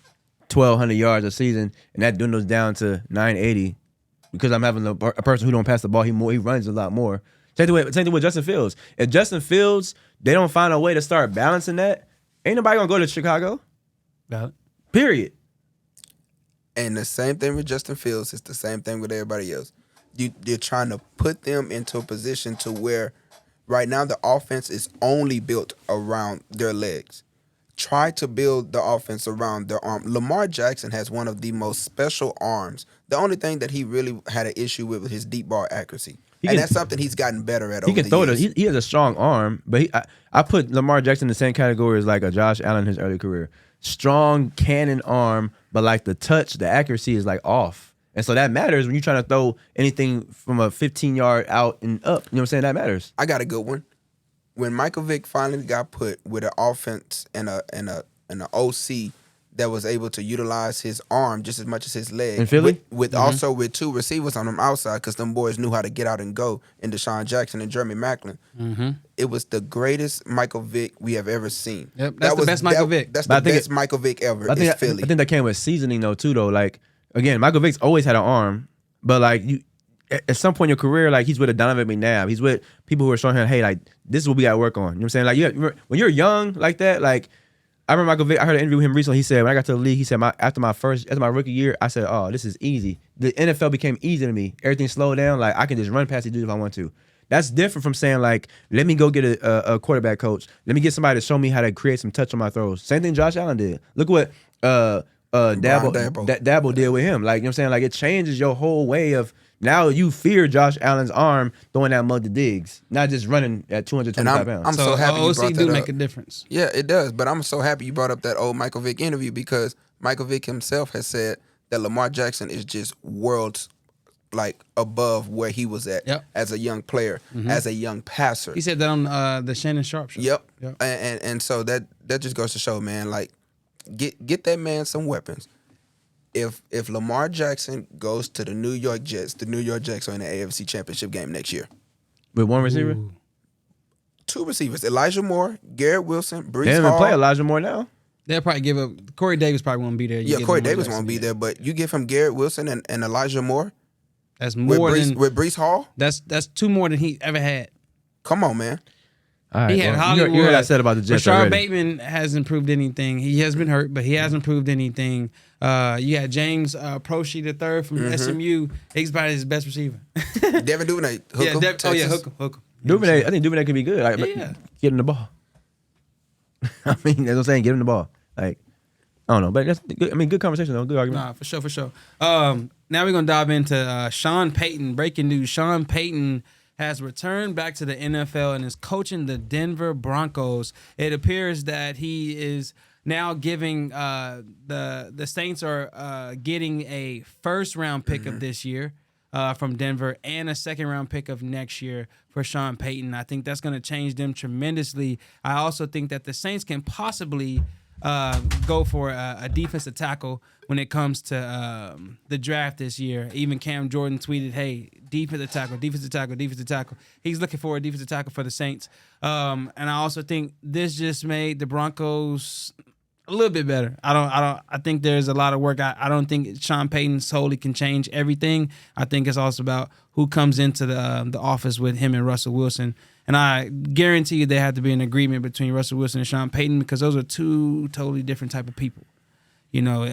Speaker 2: 1,200 yards a season, and that dwindles down to 980, because I'm having a person who don't pass the ball, he runs a lot more. Same thing with Justin Fields. If Justin Fields, they don't find a way to start balancing that, ain't nobody gonna go to Chicago.
Speaker 1: Valid.
Speaker 2: Period.
Speaker 3: And the same thing with Justin Fields. It's the same thing with everybody else. You're trying to put them into a position to where right now the offense is only built around their legs. Try to build the offense around their arm. Lamar Jackson has one of the most special arms. The only thing that he really had an issue with was his deep ball accuracy. That's something he's gotten better at over the years.
Speaker 2: He has a strong arm, but I put Lamar Jackson in the same category as like a Josh Allen in his early career. Strong cannon arm, but like the touch, the accuracy is like off. And so that matters when you're trying to throw anything from a 15-yard out and up. You know what I'm saying? That matters.
Speaker 3: I got a good one. When Michael Vick finally got put with an offense and an OC that was able to utilize his arm just as much as his leg.
Speaker 2: In Philly?
Speaker 3: With also with two receivers on them outside because them boys knew how to get out and go in Deshaun Jackson and Jeremy Maclin.
Speaker 1: Mm-hmm.
Speaker 3: It was the greatest Michael Vick we have ever seen.
Speaker 1: Yep, that's the best Michael Vick.
Speaker 3: That's the best Michael Vick ever.
Speaker 2: I think that came with seasoning though too though. Like again, Michael Vick's always had an arm, but like you at some point in your career, like he's with a Donovan McNabb. He's with people who are showing him, hey, like this is what we got to work on. You know what I'm saying? Like when you're young like that, like I remember Michael Vick. I heard an interview with him recently. He said when I got to the league, he said after my rookie year, I said, oh, this is easy. The NFL became easy to me. Everything slowed down. Like I can just run past these dudes if I want to. That's different from saying like, let me go get a quarterback coach. Let me get somebody to show me how to create some touch on my throws. Same thing Josh Allen did. Look what Dabo did with him. Like you know what I'm saying? Like it changes your whole way of. Now you fear Josh Allen's arm throwing that mug to Diggs, not just running at 225 pounds.
Speaker 3: I'm so happy you brought that up.
Speaker 1: Make a difference.
Speaker 3: Yeah, it does. But I'm so happy you brought up that old Michael Vick interview because Michael Vick himself has said that Lamar Jackson is just worlds like above where he was at as a young player, as a young passer.
Speaker 1: He said that on the Shannon Sharp show.
Speaker 3: Yep. And so that just goes to show, man, like get that man some weapons. If Lamar Jackson goes to the New York Jets are in the AFC Championship game next year.
Speaker 2: With one receiver?
Speaker 1: Ooh.
Speaker 3: Two receivers. Elijah Moore, Garrett Wilson, Brees Hall.
Speaker 2: They don't even play Elijah Moore now.
Speaker 1: They'll probably give up. Corey Davis probably won't be there.
Speaker 3: Corey Davis won't be there, but you give him Garrett Wilson and Elijah Moore.
Speaker 1: That's more
Speaker 3: with Brees Hall.
Speaker 1: That's two more than he ever had.
Speaker 3: Come on, man.
Speaker 2: All right,
Speaker 1: he had Hollywood.
Speaker 2: You heard what I said about the Jets
Speaker 1: Rashard
Speaker 2: already.
Speaker 1: Bateman hasn't proved anything. He has been hurt, but he hasn't proved anything. You had James Proshi III from SMU. He's probably his best receiver.
Speaker 3: Devin Duvernay.
Speaker 1: Hooker.
Speaker 2: Duvernay, I think Duvernay could be good. Like, get him the ball. I mean, that's what I'm saying. Get him the ball. Like, I don't know, but that's good. I mean, good conversation though. Good argument.
Speaker 1: Nah, for sure. Now we're gonna dive into Sean Payton. Breaking news: Sean Payton has returned back to the NFL and is coaching the Denver Broncos. It appears that he is now giving the Saints are getting a first-round pick of this year from Denver and a second-round pick of next year for Sean Payton. I think that's going to change them tremendously. I also think that the Saints can possibly go for a defensive tackle when it comes to the draft this year. Even Cam Jordan tweeted, hey, defensive tackle. He's looking for a defensive tackle for the Saints. And I also think this just made the Broncos a little bit better. I think there's a lot of work. I don't think Sean Payton solely can change everything. I think it's also about who comes into the office with him and Russell Wilson. And I guarantee you there had to be an agreement between Russell Wilson and Sean Payton because those are two totally different type of people. You know,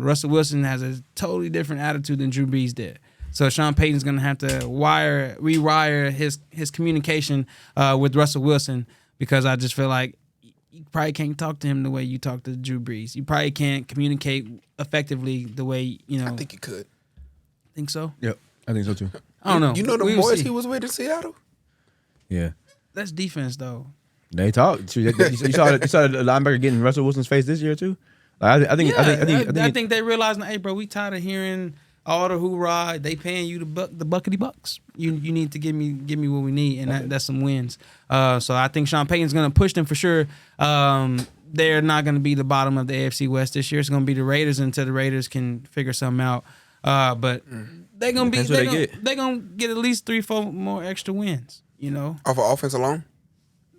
Speaker 1: Russell Wilson has a totally different attitude than Drew Brees did. So Sean Payton's going to have to rewire his communication with Russell Wilson because I just feel like you probably can't talk to him the way you talk to Drew Brees. You probably can't communicate effectively the way, you know.
Speaker 3: I think you could.
Speaker 1: Think so?
Speaker 2: Yep, I think so too.
Speaker 1: I don't know.
Speaker 3: You know the boys he was with in Seattle?
Speaker 2: Yeah.
Speaker 1: That's defense, though.
Speaker 2: They talk. You saw the linebacker getting Russell Wilson's face this year too. I
Speaker 1: think they realized, hey, bro, we tired of hearing all the hoorah. They paying you the buckety bucks. You need to give me what we need, and that's some wins. So I think Sean Payton's gonna push them for sure. They're not gonna be the bottom of the AFC West this year. It's gonna be the Raiders until the Raiders can figure something out. But they're gonna get at least 3-4 more extra wins. You know,
Speaker 3: off of offense alone.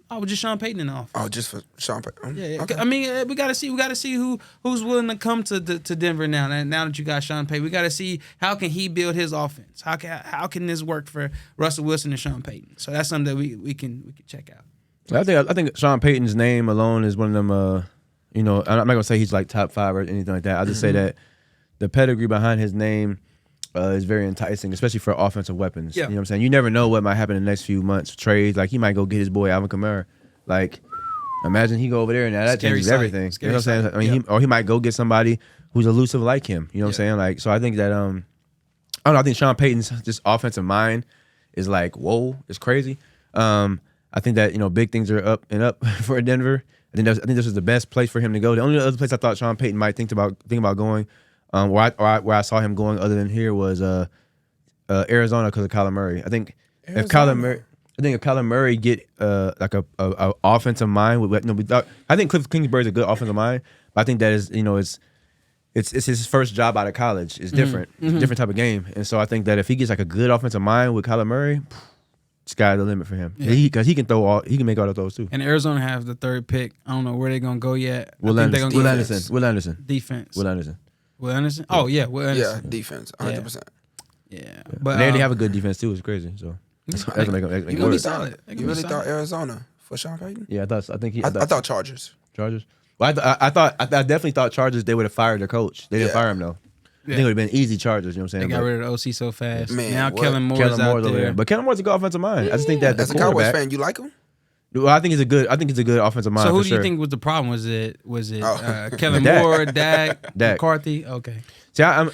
Speaker 1: Oh, just Sean Payton in the offense.
Speaker 3: Oh, just for Sean Payton.
Speaker 1: Yeah,
Speaker 3: Okay.
Speaker 1: I mean, we gotta see who's willing to come to Denver now. And now that you got Sean Payton, we gotta see how can he build his offense. How can this work for Russell Wilson and Sean Payton? So that's something that we can check out.
Speaker 2: I think Sean Payton's name alone is one of them. I'm not gonna say he's like top 5 or anything like that. I'll just say that the pedigree behind his name is very enticing, especially for offensive weapons.
Speaker 1: Yeah.
Speaker 2: You know what I'm saying? You never know what might happen in the next few months. Trades, like he might go get his boy Alvin Kamara. Like, imagine he go over there and now that
Speaker 1: Scary
Speaker 2: changes
Speaker 1: sight.
Speaker 2: everything.
Speaker 1: Scary
Speaker 2: you know what I'm saying?
Speaker 1: sight.
Speaker 2: I mean,
Speaker 1: Yeah.
Speaker 2: he might go get somebody who's elusive like him. You know what I'm saying? Like, so I think that I don't know. I think Sean Payton's just offensive mind is like, whoa, it's crazy. I think that big things are up and up for Denver. I think this is the best place for him to go. The only other place I thought Sean Payton might think about going, where I saw him going other than here was Arizona because of Kyler Murray. I think if Kyler Murray get like a offensive mind I think Cliff Kingsbury's a good offensive mind, but I think that is it's his first job out of college. It's different, It's a different type of game, and so I think that if he gets like a good offensive mind with Kyler Murray, sky's the limit for him. Because he can make all the throws too.
Speaker 1: And Arizona has the 3rd pick. I don't know where they're gonna go yet.
Speaker 2: Will Anderson.
Speaker 1: Defense.
Speaker 2: Will Anderson.
Speaker 1: Will Anderson. Oh yeah, Will Anderson.
Speaker 3: Yeah, defense, 100%.
Speaker 1: Yeah,
Speaker 2: But they already have a good defense too. It's crazy. So that's gonna make it
Speaker 3: You really
Speaker 2: worse.
Speaker 1: solid.
Speaker 3: thought, you really thought Arizona for Sean Payton?
Speaker 2: Yeah, I
Speaker 3: thought Chargers.
Speaker 2: Chargers. Well, I definitely thought Chargers. They would have fired their coach. They didn't fire him though. I think it would have been easy Chargers. You know what I'm saying?
Speaker 1: They got rid of the OC so fast.
Speaker 3: Man,
Speaker 1: now
Speaker 3: what?
Speaker 1: Kellen Moore's out
Speaker 2: Moore's over
Speaker 1: there.
Speaker 2: there. But Kellen Moore's a good offensive mind. I just think that the
Speaker 3: As a Cowboys
Speaker 2: quarterback.
Speaker 3: fan, you like him?
Speaker 2: Well, I think he's a good offensive mind.
Speaker 1: So who
Speaker 2: for
Speaker 1: do you
Speaker 2: sure.
Speaker 1: think was the problem? Was it
Speaker 3: Oh.
Speaker 1: Kellen
Speaker 2: Dak.
Speaker 1: Moore, Dak,
Speaker 2: Dak.
Speaker 1: McCarthy? Okay.
Speaker 2: See, I'll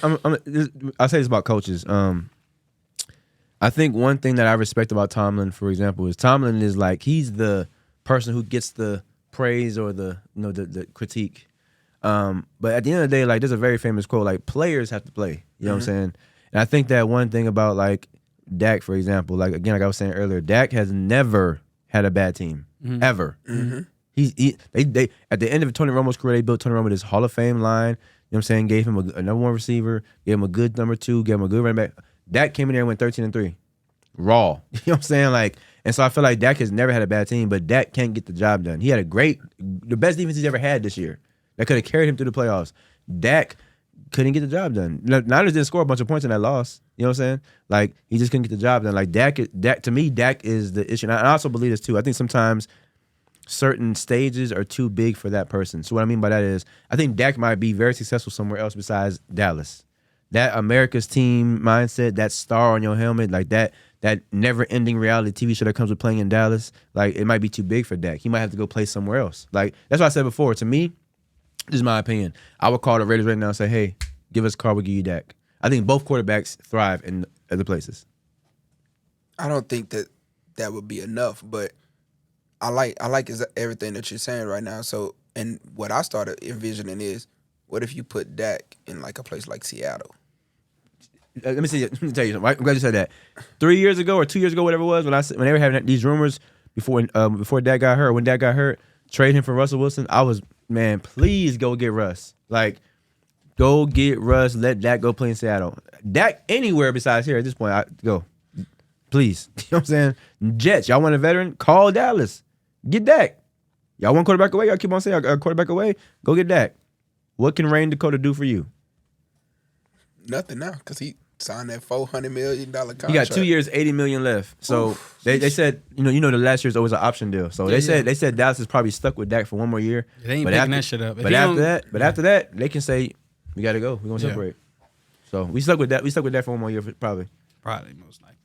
Speaker 2: say this about coaches. I think one thing that I respect about Tomlin, for example, is Tomlin is like he's the person who gets the praise or the critique. But at the end of the day, like there's a very famous quote, like players have to play. You know what I'm saying? And I think that one thing about like Dak, for example, like again, like I was saying earlier, Dak has never had a bad team ever. They at the end of Tony Romo's career, they built Tony Romo with his Hall of Fame line. You know what I'm saying? Gave him a number 1 receiver, gave him a good number 2, gave him a good running back. Dak came in there and went 13-3, raw. You know what I'm saying? Like, and so I feel like Dak has never had a bad team, but Dak can't get the job done. He had the best defense he's ever had this year. That could have carried him through the playoffs. Dak couldn't get the job done. Niners didn't score a bunch of points in that loss. You know what I'm saying? Like, he just couldn't get the job done. Like, Dak to me, Dak is the issue. And I also believe this too. I think sometimes certain stages are too big for that person. So what I mean by that is, I think Dak might be very successful somewhere else besides Dallas. That America's team mindset, that star on your helmet, like that never-ending reality TV show that comes with playing in Dallas, like it might be too big for Dak. He might have to go play somewhere else. Like that's what I said before. To me, this is my opinion. I would call the Raiders right now and say, "Hey, give us a call, we'll give you Dak." I think both quarterbacks thrive in other places.
Speaker 3: I don't think that would be enough, but I like everything that you're saying right now. So, and what I started envisioning is, what if you put Dak in like a place like Seattle?
Speaker 2: Let me tell you something. I'm glad you said that. 3 years ago or 2 years ago, whatever it was, when they were having these rumors before Dak got hurt, when Dak got hurt, trade him for Russell Wilson, I was, man, please go get Russ. Like, go get Russ. Let Dak go play in Seattle. Dak anywhere besides here at this point, go. Please. You know what I'm saying? Jets, y'all want a veteran? Call Dallas. Get Dak. Y'all want quarterback away? Y'all keep on saying a quarterback away? Go get Dak. What can Rain Dakota do for you?
Speaker 3: Nothing now, because he signed that $400 million contract.
Speaker 2: He got 2 years, $80 million left. So they said, the last year's always an option deal. So they said Dallas is probably stuck with Dak for one more year.
Speaker 1: They ain't picking that shit up.
Speaker 2: But after that, they can say, we got to go. We're gonna separate. So we stuck with that. We stuck with that for one more year, probably.
Speaker 1: Probably, most likely.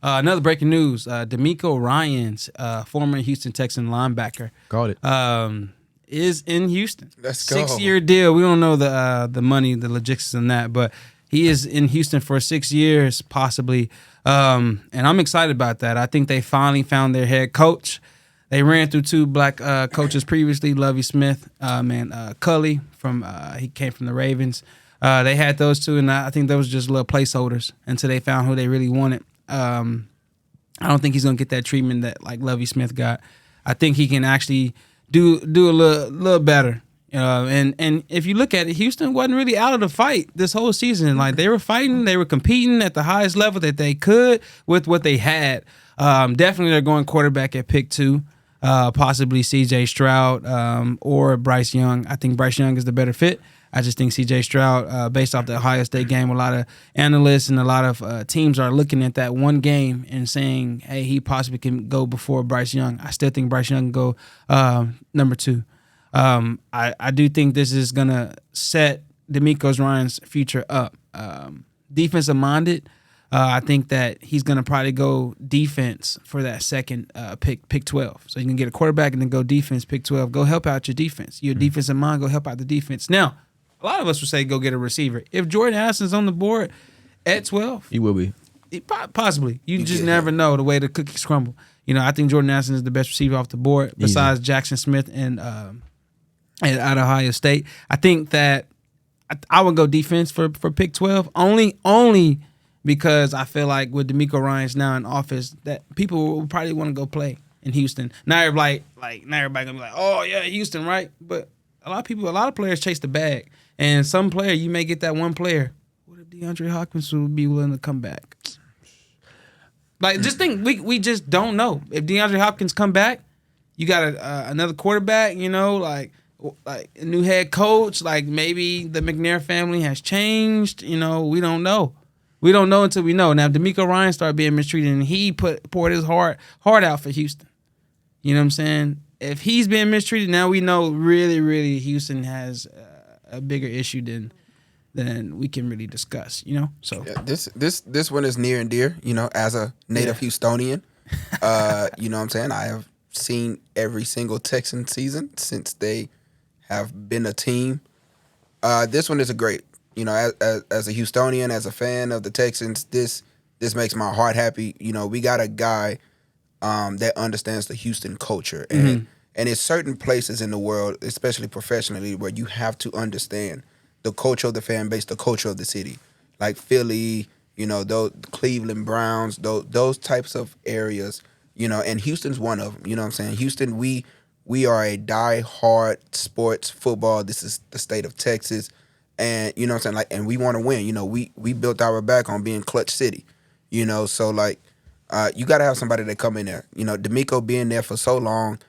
Speaker 1: Another breaking news: Demeco Ryans, former Houston Texan linebacker,
Speaker 2: Called it.
Speaker 1: Is in Houston.
Speaker 3: Let's go.
Speaker 1: 6-year deal. We don't know the money, the logistics in that, but he is in Houston for 6 years, possibly. And I'm excited about that. I think they finally found their head coach. They ran through 2 black coaches previously, Lovie Smith, Cully he came from the Ravens. They had those 2, and I think those were just little placeholders until they found who they really wanted. I don't think he's gonna get that treatment that like Lovie Smith got. I think he can actually do a little better. And if you look at it, Houston wasn't really out of the fight this whole season. Like they were fighting, they were competing at the highest level that they could with what they had. Definitely they're going quarterback at pick 2. possibly C.J. Stroud or Bryce Young. I think Bryce Young is the better fit. I just think C.J. Stroud, based off the Ohio State game, a lot of analysts and a lot of teams are looking at that one game and saying, hey, he possibly can go before Bryce Young. I still think Bryce Young can go number 2. I do think this is going to set Demeco Ryans' future up. Defensive minded, I think that he's going to probably go defense for that second pick 12. So you can get a quarterback and then go defense, pick 12. Go help out your defense. Your defensive mind, go help out the defense. Now, a lot of us would say go get a receiver. If Jordan Addison's on the board at 12,
Speaker 2: He will be.
Speaker 1: possibly. You just never know the way the cookies crumble. I think Jordan Addison is the best receiver off the board besides Jackson Smith and out of Ohio State. I think that I would go defense for pick 12 only because I feel like with Demeco Ryans now in office that people will probably want to go play in Houston. Now everybody gonna be like, oh yeah, Houston, right? But a lot of players chase the bag. And some player, you may get that one player. What if DeAndre Hopkins would be willing to come back? Like, just think, we just don't know. If DeAndre Hopkins come back, you got another quarterback, like a new head coach. Like, maybe the McNair family has changed. We don't know. We don't know until we know. Now, if Demeco Ryan started being mistreated and he poured his heart out for Houston. You know what I'm saying? If he's being mistreated, now we know really, really Houston has a bigger issue than we can really discuss, So
Speaker 3: yeah, this one is near and dear, as a native Houstonian. You know what I'm saying? I have seen every single Texan season since they have been a team. This one is a great, as a Houstonian, as a fan of the Texans, this makes my heart happy. We got a guy that understands the Houston culture. And it's certain places in the world, especially professionally, where you have to understand the culture of the fan base, the culture of the city. Like Philly, those Cleveland Browns, those types of areas, and Houston's one of them. You know what I'm saying? Houston, we are a die-hard sports football. This is the state of Texas. And, you know what I'm saying? And we want to win. We built our back on being clutch city. So, you got to have somebody that come in there. Demeco being there for so long,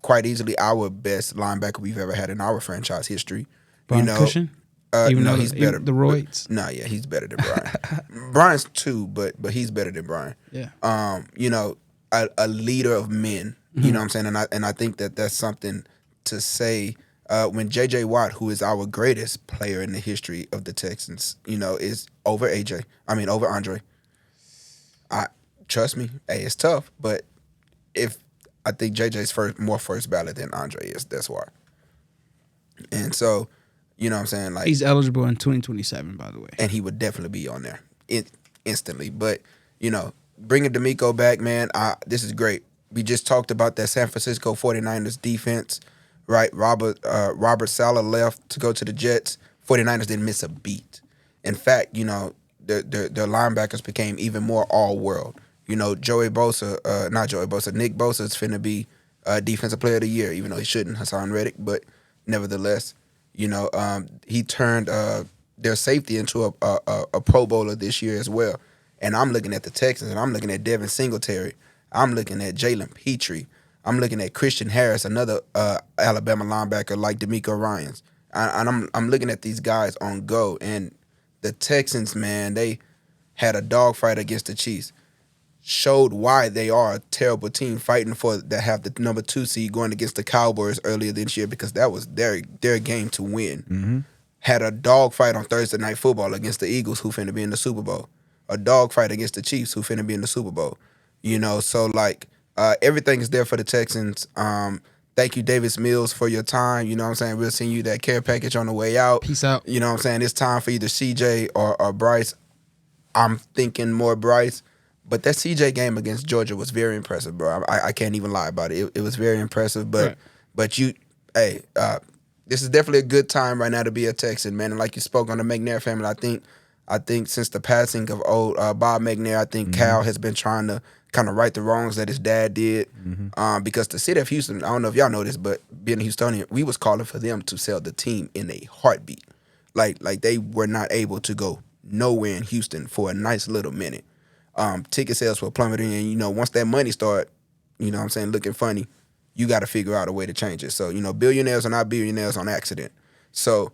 Speaker 3: quite easily our best linebacker we've ever had in our franchise history.
Speaker 1: Brian Cushion? Even though
Speaker 3: he's better.
Speaker 1: The Roids?
Speaker 3: He's better than Brian. Brian's 2, but he's better than Brian.
Speaker 1: Yeah.
Speaker 3: A leader of men. You know what I'm saying? And I think that's something to say when J.J. Watt, who is our greatest player in the history of the Texans, is over over Andre. Trust me, it's tough, but I think JJ's more first ballot than Andre is. That's why. And so, you know what I'm saying? Like,
Speaker 1: he's eligible in 2027, by the way.
Speaker 3: And he would definitely be on there instantly. But, bringing Demeco back, man, this is great. We just talked about that San Francisco 49ers defense, right? Robert Saleh left to go to the Jets. 49ers didn't miss a beat. In fact, their linebackers became even more all-world. Nick Bosa is finna be Defensive Player of the Year, even though he shouldn't, Hassan Reddick. But nevertheless, he turned their safety into a Pro Bowler this year as well. And I'm looking at the Texans, and I'm looking at Devin Singletary. I'm looking at Jalen Petrie. I'm looking at Christian Harris, another Alabama linebacker like Demeco Ryans. And I'm looking at these guys on go. And the Texans, man, they had a dogfight against the Chiefs. Showed why they are a terrible team fighting that have the number 2 seed going against the Cowboys earlier this year because that was their game to win.
Speaker 2: Mm-hmm.
Speaker 3: Had a dogfight on Thursday Night Football against the Eagles who finna be in the Super Bowl. A dogfight against the Chiefs who finna be in the Super Bowl. So everything is there for the Texans. Thank you, Davis Mills, for your time. You know what I'm saying? We'll send you that care package on the way out.
Speaker 1: Peace out.
Speaker 3: You know what I'm saying? It's time for either CJ or Bryce. I'm thinking more Bryce. But that CJ game against Georgia was very impressive, bro. I can't even lie about it. It was very impressive. But this is definitely a good time right now to be a Texan, man. And like you spoke on the McNair family, I think since the passing of old Bob McNair, I think Cal has been trying to kind of right the wrongs that his dad did. Because the city of Houston, I don't know if y'all know this, but being a Houstonian, we was calling for them to sell the team in a heartbeat. Like they were not able to go nowhere in Houston for a nice little minute. Ticket sales were plummeting, and once that money started you know what I'm saying, looking funny, you got to figure out a way to change it. So, billionaires are not billionaires on accident. So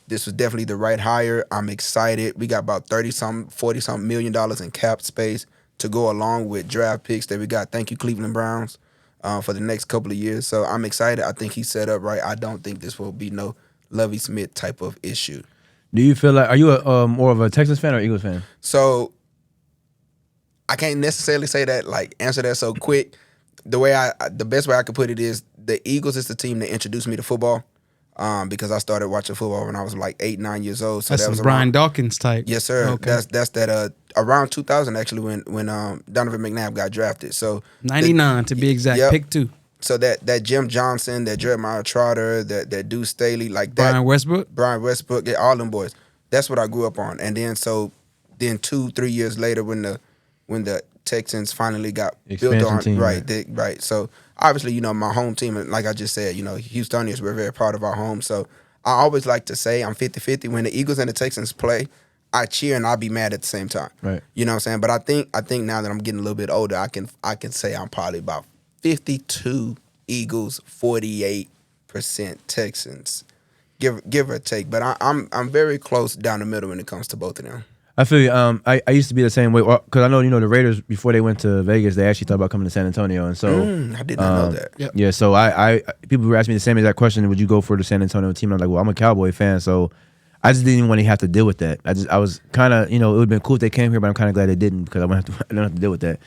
Speaker 3: this was definitely the right hire. I'm excited. We got about 30-something, 40-something $million in cap space to go along with draft picks that we got. Thank you, Cleveland Browns, for the next couple of years. So I'm excited. I think he's set up right. I don't think this will be no Lovie Smith type of issue.
Speaker 2: Do you feel like, are you more of a Texans fan or Eagles fan?
Speaker 3: So I can't necessarily say that, answer that so quick. The best way I could put it is the Eagles is the team that introduced me to football. Because I started watching football when I was 8, 9 years old. So
Speaker 1: that's
Speaker 3: that was
Speaker 1: Brian Dawkins type.
Speaker 3: Yes, sir.
Speaker 1: Okay.
Speaker 3: That's that around 2000 actually when Donovan McNabb got drafted. So
Speaker 1: 99 to be exact.
Speaker 3: Yep.
Speaker 1: Pick 2.
Speaker 3: So that Jim Johnson, that Jeremiah Trotter, that Deuce Staley, like that. Brian Westbrook, yeah, all them boys. That's what I grew up on. And then 2-3 years later when the Texans finally got
Speaker 2: Expansion
Speaker 3: built on,
Speaker 2: team,
Speaker 3: right. So obviously, my home team, and like I just said, Houstonians, we're very proud of our home. So I always like to say I'm 50-50. When the Eagles and the Texans play, I cheer and I'll be mad at the same time.
Speaker 2: Right.
Speaker 3: You know what I'm saying? But I think now that I'm getting a little bit older, I can say I'm probably about 52 Eagles, 48% Texans, give or take. But I'm very close down the middle when it comes to both of them.
Speaker 2: I feel you. I used to be the same way because I know the Raiders before they went to Vegas, they actually thought about coming to San Antonio, and so
Speaker 3: I did not know that.
Speaker 1: Yep.
Speaker 2: Yeah, so I people were asking me the same exact question: would you go for the San Antonio team? I'm like, well, I'm a Cowboy fan, so I just didn't want to have to deal with that. I was kind of it would have been cool if they came here, but I'm kind of glad they didn't because I don't have to deal with that.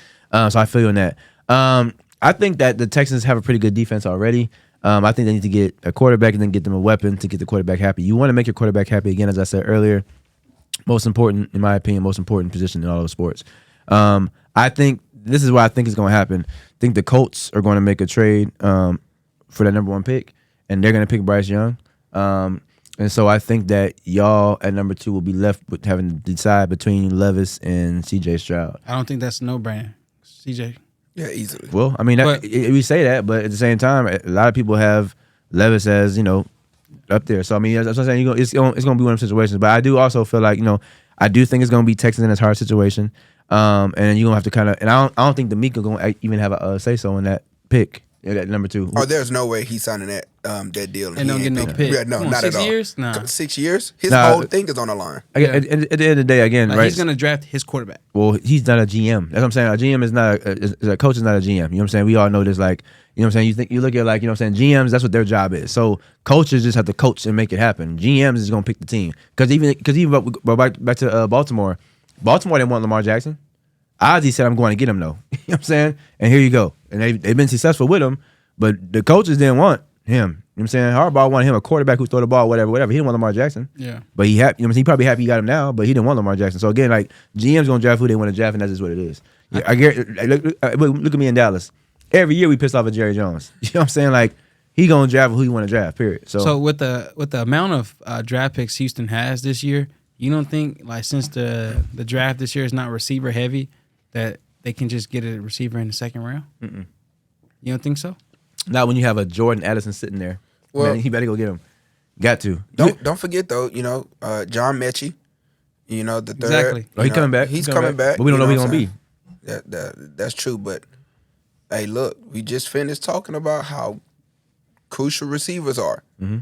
Speaker 2: So I feel you on that. I think that the Texans have a pretty good defense already. I think they need to get a quarterback and then get them a weapon to get the quarterback happy. You want to make your quarterback happy again, as I said earlier. Most important, in my opinion, most important position in all of sports. I think this is what I think is going to happen. I think the Colts are going to make a trade for that number 1 pick, and they're going to pick Bryce Young. And so I think that y'all at number 2 will be left with having to decide between Levis and C.J. Stroud.
Speaker 1: I don't think that's a no-brainer. CJ.
Speaker 3: Yeah, easily.
Speaker 2: Well, I mean, we say that, but at the same time, a lot of people have Levis as, up there. So I mean, that's what I'm saying. It's going to be one of those situations. But I do also feel like I do think it's going to be Texans in this hard situation. And you're going to have to kind of, and I don't think Demeco going to even have a say so in that pick at number 2.
Speaker 3: Oh, there's no way he's signing that deal.
Speaker 1: And don't get no pick.
Speaker 3: Yeah, no, not at all.
Speaker 1: 6 years? Nah.
Speaker 3: 6 years? His whole thing is on the line.
Speaker 2: At the end of the day, again, right?
Speaker 1: He's going to draft his quarterback.
Speaker 2: Well, he's not a GM. That's what I'm saying. A GM is not a coach is not a GM. You know what I'm saying? We all know this. You know what I'm saying? You look at you know what I'm saying? GMs, that's what their job is. So coaches just have to coach and make it happen. GMs is going to pick the team. Because even back to Baltimore didn't want Lamar Jackson. Ozzie said, I'm going to get him though. You know what I'm saying? And here you go. And they've been successful with him, but the coaches didn't want him. You know what I'm saying? Harbaugh wanted him, a quarterback who throw the ball, whatever. He didn't want Lamar Jackson.
Speaker 1: Yeah.
Speaker 2: But he probably happy he got him now, but he didn't want Lamar Jackson. So again, GM's going to draft who they want to draft, and that's just what it is. Yeah, I get. Look at me in Dallas. Every year we piss off at Jerry Jones. You know what I'm saying? He gonna draft who you want to draft. Period. So
Speaker 1: with the amount of draft picks Houston has this year, you don't think since the draft this year is not receiver heavy that they can just get a receiver in the second round?
Speaker 2: Mm-mm.
Speaker 1: You don't think so?
Speaker 2: Not when you have a Jordan Addison sitting there. Well, he better go get him. Got to.
Speaker 3: Don't forget though. John Mechie. The third.
Speaker 1: Exactly.
Speaker 2: He's coming back.
Speaker 3: He's coming back.
Speaker 2: But we don't know who he's gonna be.
Speaker 3: That's true, but. Hey, look, we just finished talking about how crucial receivers are.
Speaker 2: Mm-hmm.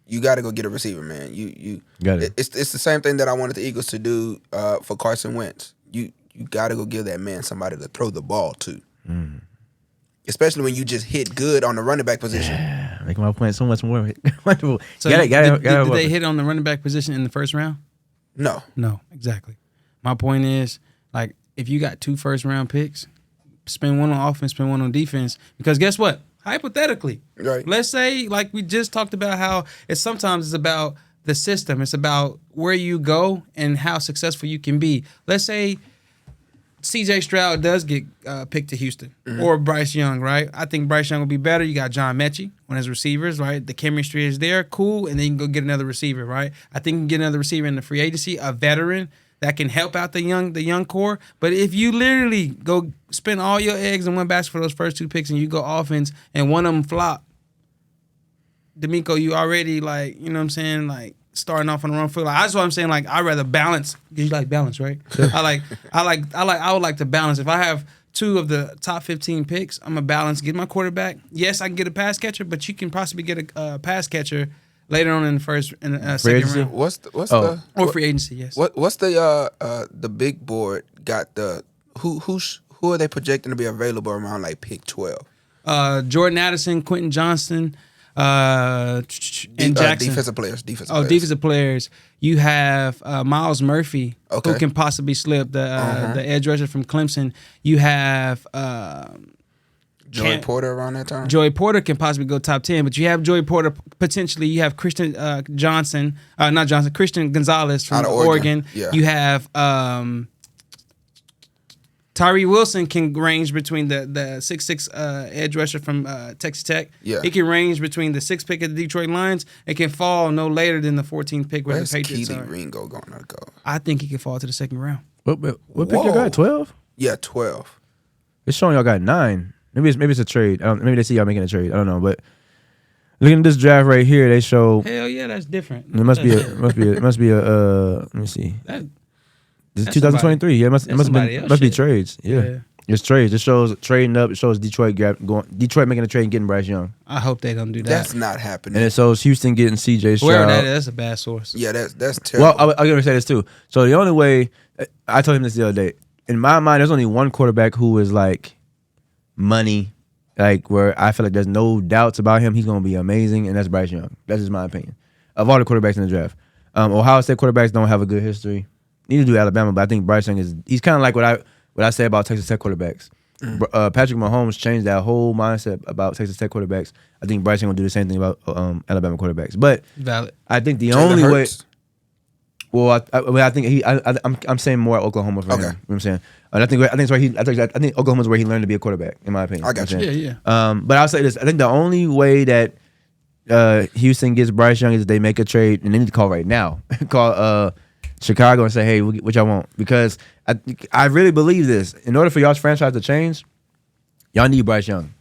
Speaker 3: You got to go get a receiver, man. You
Speaker 2: got it.
Speaker 3: It's the same thing that I wanted the Eagles to do for Carson Wentz. You got to go give that man somebody to throw the ball to.
Speaker 2: Mm.
Speaker 3: Especially when you just hit good on the running back position.
Speaker 2: Yeah, making my point so much more wonderful.
Speaker 1: So did they hit on the running back position in the first round?
Speaker 3: No.
Speaker 1: No, exactly. My point is, if you got 2 first-round picks, spend one on offense, spend one on defense. Because guess what? Hypothetically,
Speaker 3: right.
Speaker 1: Let's say, we just talked about how sometimes it's about the system. It's about where you go and how successful you can be. Let's say C.J. Stroud does get picked to Houston or Bryce Young, right? I think Bryce Young will be better. You got John Mechie on his receivers, right? The chemistry is there, cool, and then you can go get another receiver, right? I think you can get another receiver in the free agency, a veteran that can help out the young core. But if you literally go spend all your eggs in one basket for those first 2 picks and you go offense and one of them flop, Demeco, you already you know what I'm saying, starting off on the wrong foot. That's what I'm saying. I'd rather balance because you like balance, right? I would like to balance. If I have 2 of the top 15 picks, I'm gonna balance get my quarterback. Yes, I can get a pass catcher, but you can possibly get a pass catcher later on in the second
Speaker 2: agency?
Speaker 1: round
Speaker 3: What's
Speaker 2: Oh.
Speaker 3: the
Speaker 1: or free agency. Yes.
Speaker 3: what's the big board got the who are they projecting to be available around like pick 12?
Speaker 1: Jordan Addison, Quentin Johnston, and Jackson.
Speaker 3: Defensive players.
Speaker 1: Defensive players. You have Miles Murphy,
Speaker 3: Okay.
Speaker 1: who can possibly slip the edge rusher from Clemson. You have
Speaker 3: Joey Porter around that time.
Speaker 1: Joey Porter can possibly go top 10, but you have Joey Porter potentially. You have Christian Christian Gonzalez from
Speaker 3: Out of
Speaker 1: Oregon.
Speaker 3: Yeah.
Speaker 1: You have Tyree Wilson can range between the 6'6" edge rusher from Texas Tech.
Speaker 3: Yeah.
Speaker 1: He can range between the 6th pick of the Detroit Lions. It can fall no later than the 14th pick where
Speaker 3: Where's
Speaker 1: the Patriots
Speaker 3: Keely
Speaker 1: are.
Speaker 3: Ringo going to go?
Speaker 1: I think he can fall to the second round.
Speaker 2: What pick you
Speaker 3: Whoa.
Speaker 2: got? 12?
Speaker 3: Yeah, 12.
Speaker 2: It's showing y'all got 9. Maybe it's a trade. Maybe they see y'all making a trade. I don't know, but looking at this draft right here, they show
Speaker 1: Hell yeah, that's different.
Speaker 2: it must be a let me see.
Speaker 1: That,
Speaker 2: This is
Speaker 1: that's
Speaker 2: 2023. Yeah, it must
Speaker 1: somebody
Speaker 2: be
Speaker 1: else
Speaker 2: must be
Speaker 1: shit.
Speaker 2: trades. Yeah. It's trades. It shows trading up. It shows Detroit making a trade and getting Bryce Young.
Speaker 1: I hope they don't do that.
Speaker 3: That's not happening.
Speaker 2: And it shows Houston getting CJ Stroud.
Speaker 1: Whoever that is, that's a bad source.
Speaker 3: Yeah, that's terrible.
Speaker 2: Well, I'm gonna say this too. So the only way I told him this the other day. In my mind, there's only one quarterback who is like money, like where I feel like there's no doubts about him. He's gonna be amazing, and that's Bryce Young. That's just my opinion. Of all the quarterbacks in the draft, Ohio State quarterbacks don't have a good history. Neither do Alabama, but I think Bryce Young he's kind of like what I say about Texas Tech quarterbacks. Patrick Mahomes changed that whole mindset about Texas Tech quarterbacks. I think Bryce Young will do the same thing about Alabama quarterbacks. But
Speaker 1: Valid.
Speaker 2: I think the
Speaker 3: Jalen
Speaker 2: only way.
Speaker 3: Hurts?
Speaker 2: Well, I think I'm saying more Oklahoma for him. You know what I'm saying? And I think Oklahoma's where he learned to be a quarterback, in my opinion.
Speaker 3: I got you.
Speaker 1: Yeah, yeah.
Speaker 2: But I'll say this: I think the only way that Houston gets Bryce Young is they make a trade, and they need to call right now. Call Chicago and say, "Hey, what y'all want?" Because I really believe this. In order for y'all's franchise to change, y'all need Bryce Young.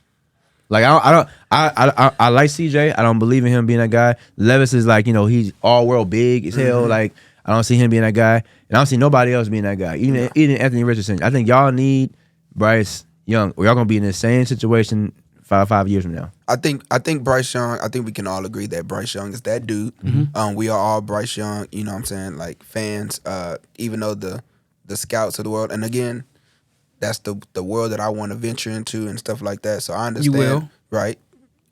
Speaker 2: Like I like CJ. I don't believe in him being that guy. Levis is like, he's all world big as hell. Like I don't see him being that guy, and I don't see nobody else being that guy. Even Anthony Richardson. I think y'all need Bryce Young, or y'all gonna be in the same situation 5 years from now.
Speaker 3: I think Bryce Young, I think we can all agree that Bryce Young is that dude. We are all Bryce Young, you know what I'm saying, like fans, even though the scouts of the world, and again, that's the world that I want to venture into and stuff like that. So I understand.
Speaker 1: You will.
Speaker 3: Right?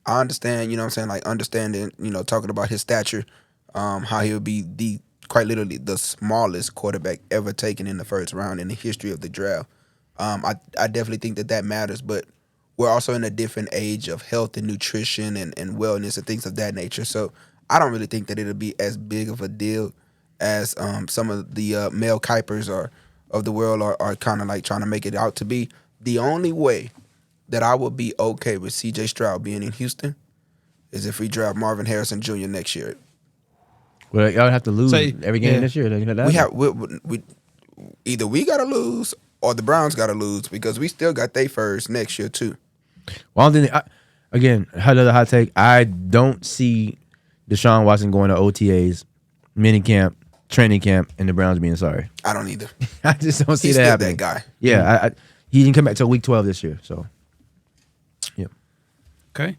Speaker 3: I understand, you know what I'm saying, like understanding, talking about his stature, how he'll be quite literally the smallest quarterback ever taken in the first round in the history of the draft. I definitely think that matters, but we're also in a different age of health and nutrition and wellness and things of that nature. So I don't really think that it'll be as big of a deal as some of the Mel Kipers of the world are kind of like trying to make it out to be. The only way that I would be okay with CJ Stroud being in Houston is if we draft Marvin Harrison Jr. next year.
Speaker 2: Well, y'all have to lose every game this year.
Speaker 3: We either we gotta lose or the Browns gotta lose because we still got they first next year too.
Speaker 2: Well, another hot take. I don't see Deshaun Watson going to OTAs, mini camp, training camp, and the Browns being sorry.
Speaker 3: I don't either.
Speaker 2: I just don't see
Speaker 3: He's
Speaker 2: that
Speaker 3: still
Speaker 2: happening.
Speaker 3: that guy.
Speaker 2: Yeah, he didn't come back till week 12 this year. So, yeah.
Speaker 1: Okay.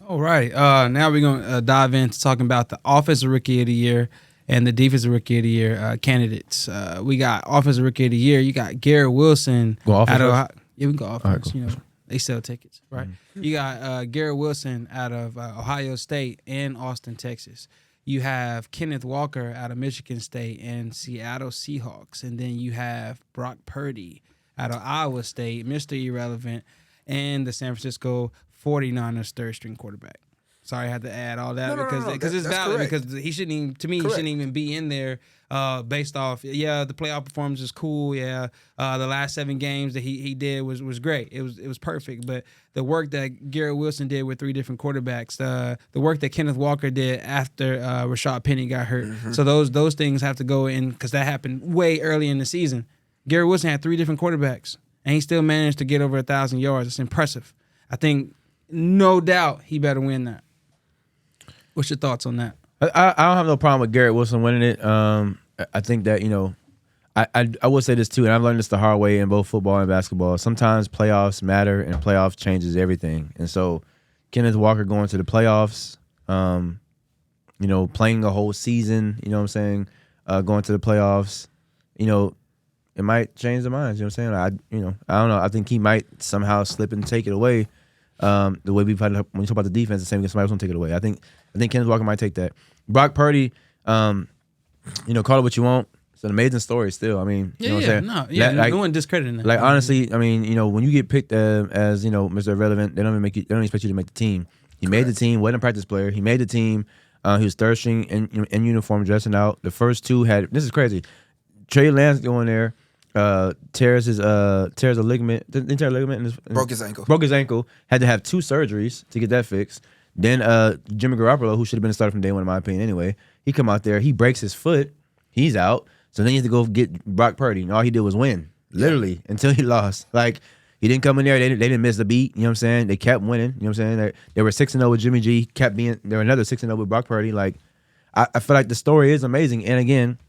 Speaker 1: All right. Now we're going to dive into talking about the Offensive Rookie of the Year and the Defensive Rookie of the Year candidates. We got Offensive Rookie of the Year. You got Garrett Wilson.
Speaker 2: Go offense first?
Speaker 1: Yeah, we can go offense.
Speaker 2: All right, cool.
Speaker 1: They sell tickets, right? You got Garrett Wilson out of Ohio State and Austin, Texas. You have Kenneth Walker out of Michigan State and Seattle Seahawks. And then you have Brock Purdy out of Iowa State, Mr. Irrelevant, and the San Francisco 49ers third-string quarterback. Sorry, I had to add all that because it's valid.
Speaker 3: Correct.
Speaker 1: Because he shouldn't even, to me, he shouldn't even be in there based off. Yeah, the playoff performance is cool. Yeah, the last 7 games that he did was great. It was perfect. But the work that Garrett Wilson did with 3 different quarterbacks, the work that Kenneth Walker did after Rashad Penny got hurt. So those things have to go in because that happened way early in the season. Garrett Wilson had 3 different quarterbacks, and he still managed to get over 1,000 yards. It's impressive. I think, no doubt, he better win that. What's your thoughts on that?
Speaker 2: I don't have no problem with Garrett Wilson winning it. I think that, I will say this too, and I've learned this the hard way in both football and basketball. Sometimes playoffs matter, and playoffs changes everything. And so, Kenneth Walker going to the playoffs, playing a whole season, you know what I'm saying, going to the playoffs, it might change the minds. You know what I'm saying? I don't know. I think he might somehow slip and take it away. The way we when you talk about the defense, the same thing. Somebody else gonna take it away. I think Kenneth Walker might take that. Brock Purdy, call it what you want. It's an amazing story still. I mean, you know what I'm saying?
Speaker 1: No one discrediting that.
Speaker 2: Like honestly, I mean, when you get picked as Mr. Irrelevant, they don't expect you to make the team. He made the team, wasn't a practice player. He made the team. He was third string in uniform, dressing out. The first two this is crazy. Trey Lance going there, tears a ligament, the entire ligament in his,
Speaker 3: broke his ankle.
Speaker 2: Broke his ankle. Had to have 2 surgeries to get that fixed. Then Jimmy Garoppolo, who should have been a starter from day one, in my opinion, anyway, he come out there, he breaks his foot, he's out. So then you have to go get Brock Purdy, and all he did was win, literally, until he lost. Like, he didn't come in there, they didn't miss a beat, you know what I'm saying? They kept winning, you know what I'm saying? They were 6-0 with Jimmy G, they were another 6-0 with Brock Purdy. Like, I feel like the story is amazing, and again,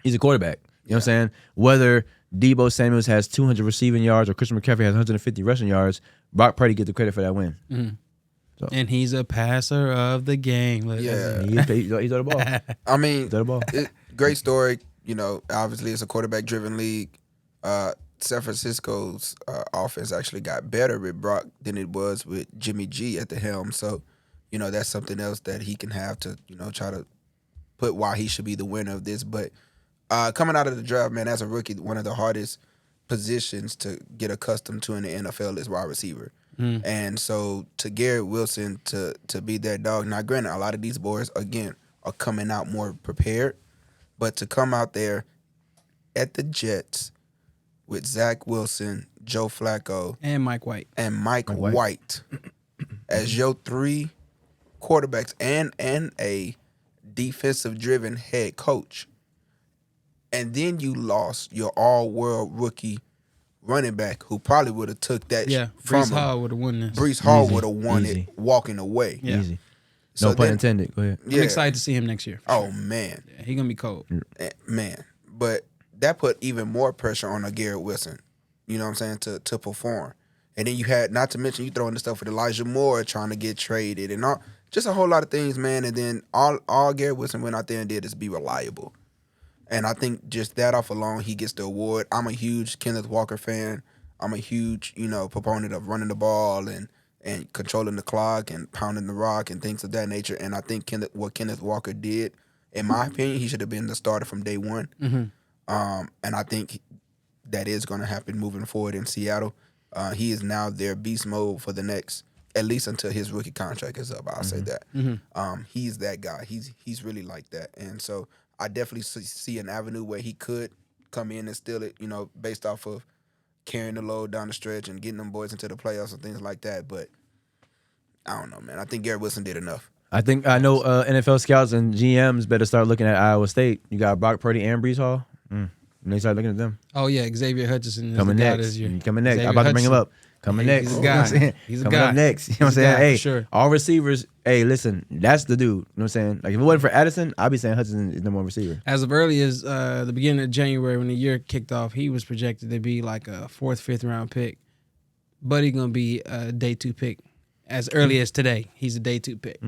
Speaker 2: he's a quarterback, you know what I'm saying? Whether Deebo Samuels has 200 receiving yards or Christian McCaffrey has 150 rushing yards, Brock Purdy gets the credit for that win.
Speaker 1: Mm-hmm. So. And he's a passer of the game.
Speaker 2: Yeah, he's on the ball.
Speaker 3: I mean,
Speaker 2: he's on the ball.
Speaker 3: Great story. Obviously it's a quarterback-driven league. San Francisco's offense actually got better with Brock than it was with Jimmy G at the helm. So, that's something else that he can have to, try to put why he should be the winner of this. But coming out of the draft, man, as a rookie, one of the hardest positions to get accustomed to in the NFL is wide receiver. And so to Garrett Wilson to be that dog. Now, granted, a lot of these boys, again, are coming out more prepared. But to come out there at the Jets with Zach Wilson, Joe Flacco,
Speaker 1: and Mike White,
Speaker 3: as your 3 quarterbacks and a defensive-driven head coach, and then you lost your all-world rookie running back who probably would have took that from him.
Speaker 1: Breece Hall would have won this.
Speaker 3: Breece Hall would have won it walking away.
Speaker 1: Yeah.
Speaker 2: Easy. No pun intended. Go ahead.
Speaker 1: I'm excited to see him next year.
Speaker 3: Oh, man.
Speaker 1: Yeah, he's going to be cold.
Speaker 3: Man. But that put even more pressure on a Garrett Wilson, you know what I'm saying, to perform. And then you had, not to mention, you throwing the stuff with Elijah Moore trying to get traded and all, just a whole lot of things, man. And then all Garrett Wilson went out there and did is be reliable. And I think just that off alone, he gets the award. I'm a huge Kenneth Walker fan. I'm a huge, proponent of running the ball and controlling the clock and pounding the rock and things of that nature. And I think what Kenneth Walker did, in my opinion, he should have been the starter from day one.
Speaker 1: Mm-hmm.
Speaker 3: And I think that is going to happen moving forward in Seattle. He is now their beast mode for the next, at least until his rookie contract is up. I'll say that.
Speaker 1: Mm-hmm.
Speaker 3: He's that guy. He's really like that. And so I definitely see an avenue where he could come in and steal it, based off of carrying the load down the stretch and getting them boys into the playoffs and things like that. But I don't know, man. I think Garrett Wilson did enough.
Speaker 2: I know NFL scouts and GMs better start looking at Iowa State. You got Brock Purdy and Breece Hall. And they start looking at them.
Speaker 1: Oh, yeah. Xavier Hutchinson is
Speaker 2: coming
Speaker 1: the guy
Speaker 2: next.
Speaker 1: this year.
Speaker 2: Coming next. I'm about to bring him up. Coming next.
Speaker 1: He's a guy. He's a
Speaker 2: coming
Speaker 1: guy.
Speaker 2: up next. You know what I'm saying? Hey,
Speaker 1: sure.
Speaker 2: All receivers, hey, listen, that's the dude. You know what I'm saying? Like, if it wasn't for Addison, I'd be saying Hutchinson is the number 1 receiver.
Speaker 1: As of early as the beginning of January, when the year kicked off, he was projected to be like a 4th, 5th round pick. But he's going to be a day 2 pick. As early as today, he's a day 2 pick.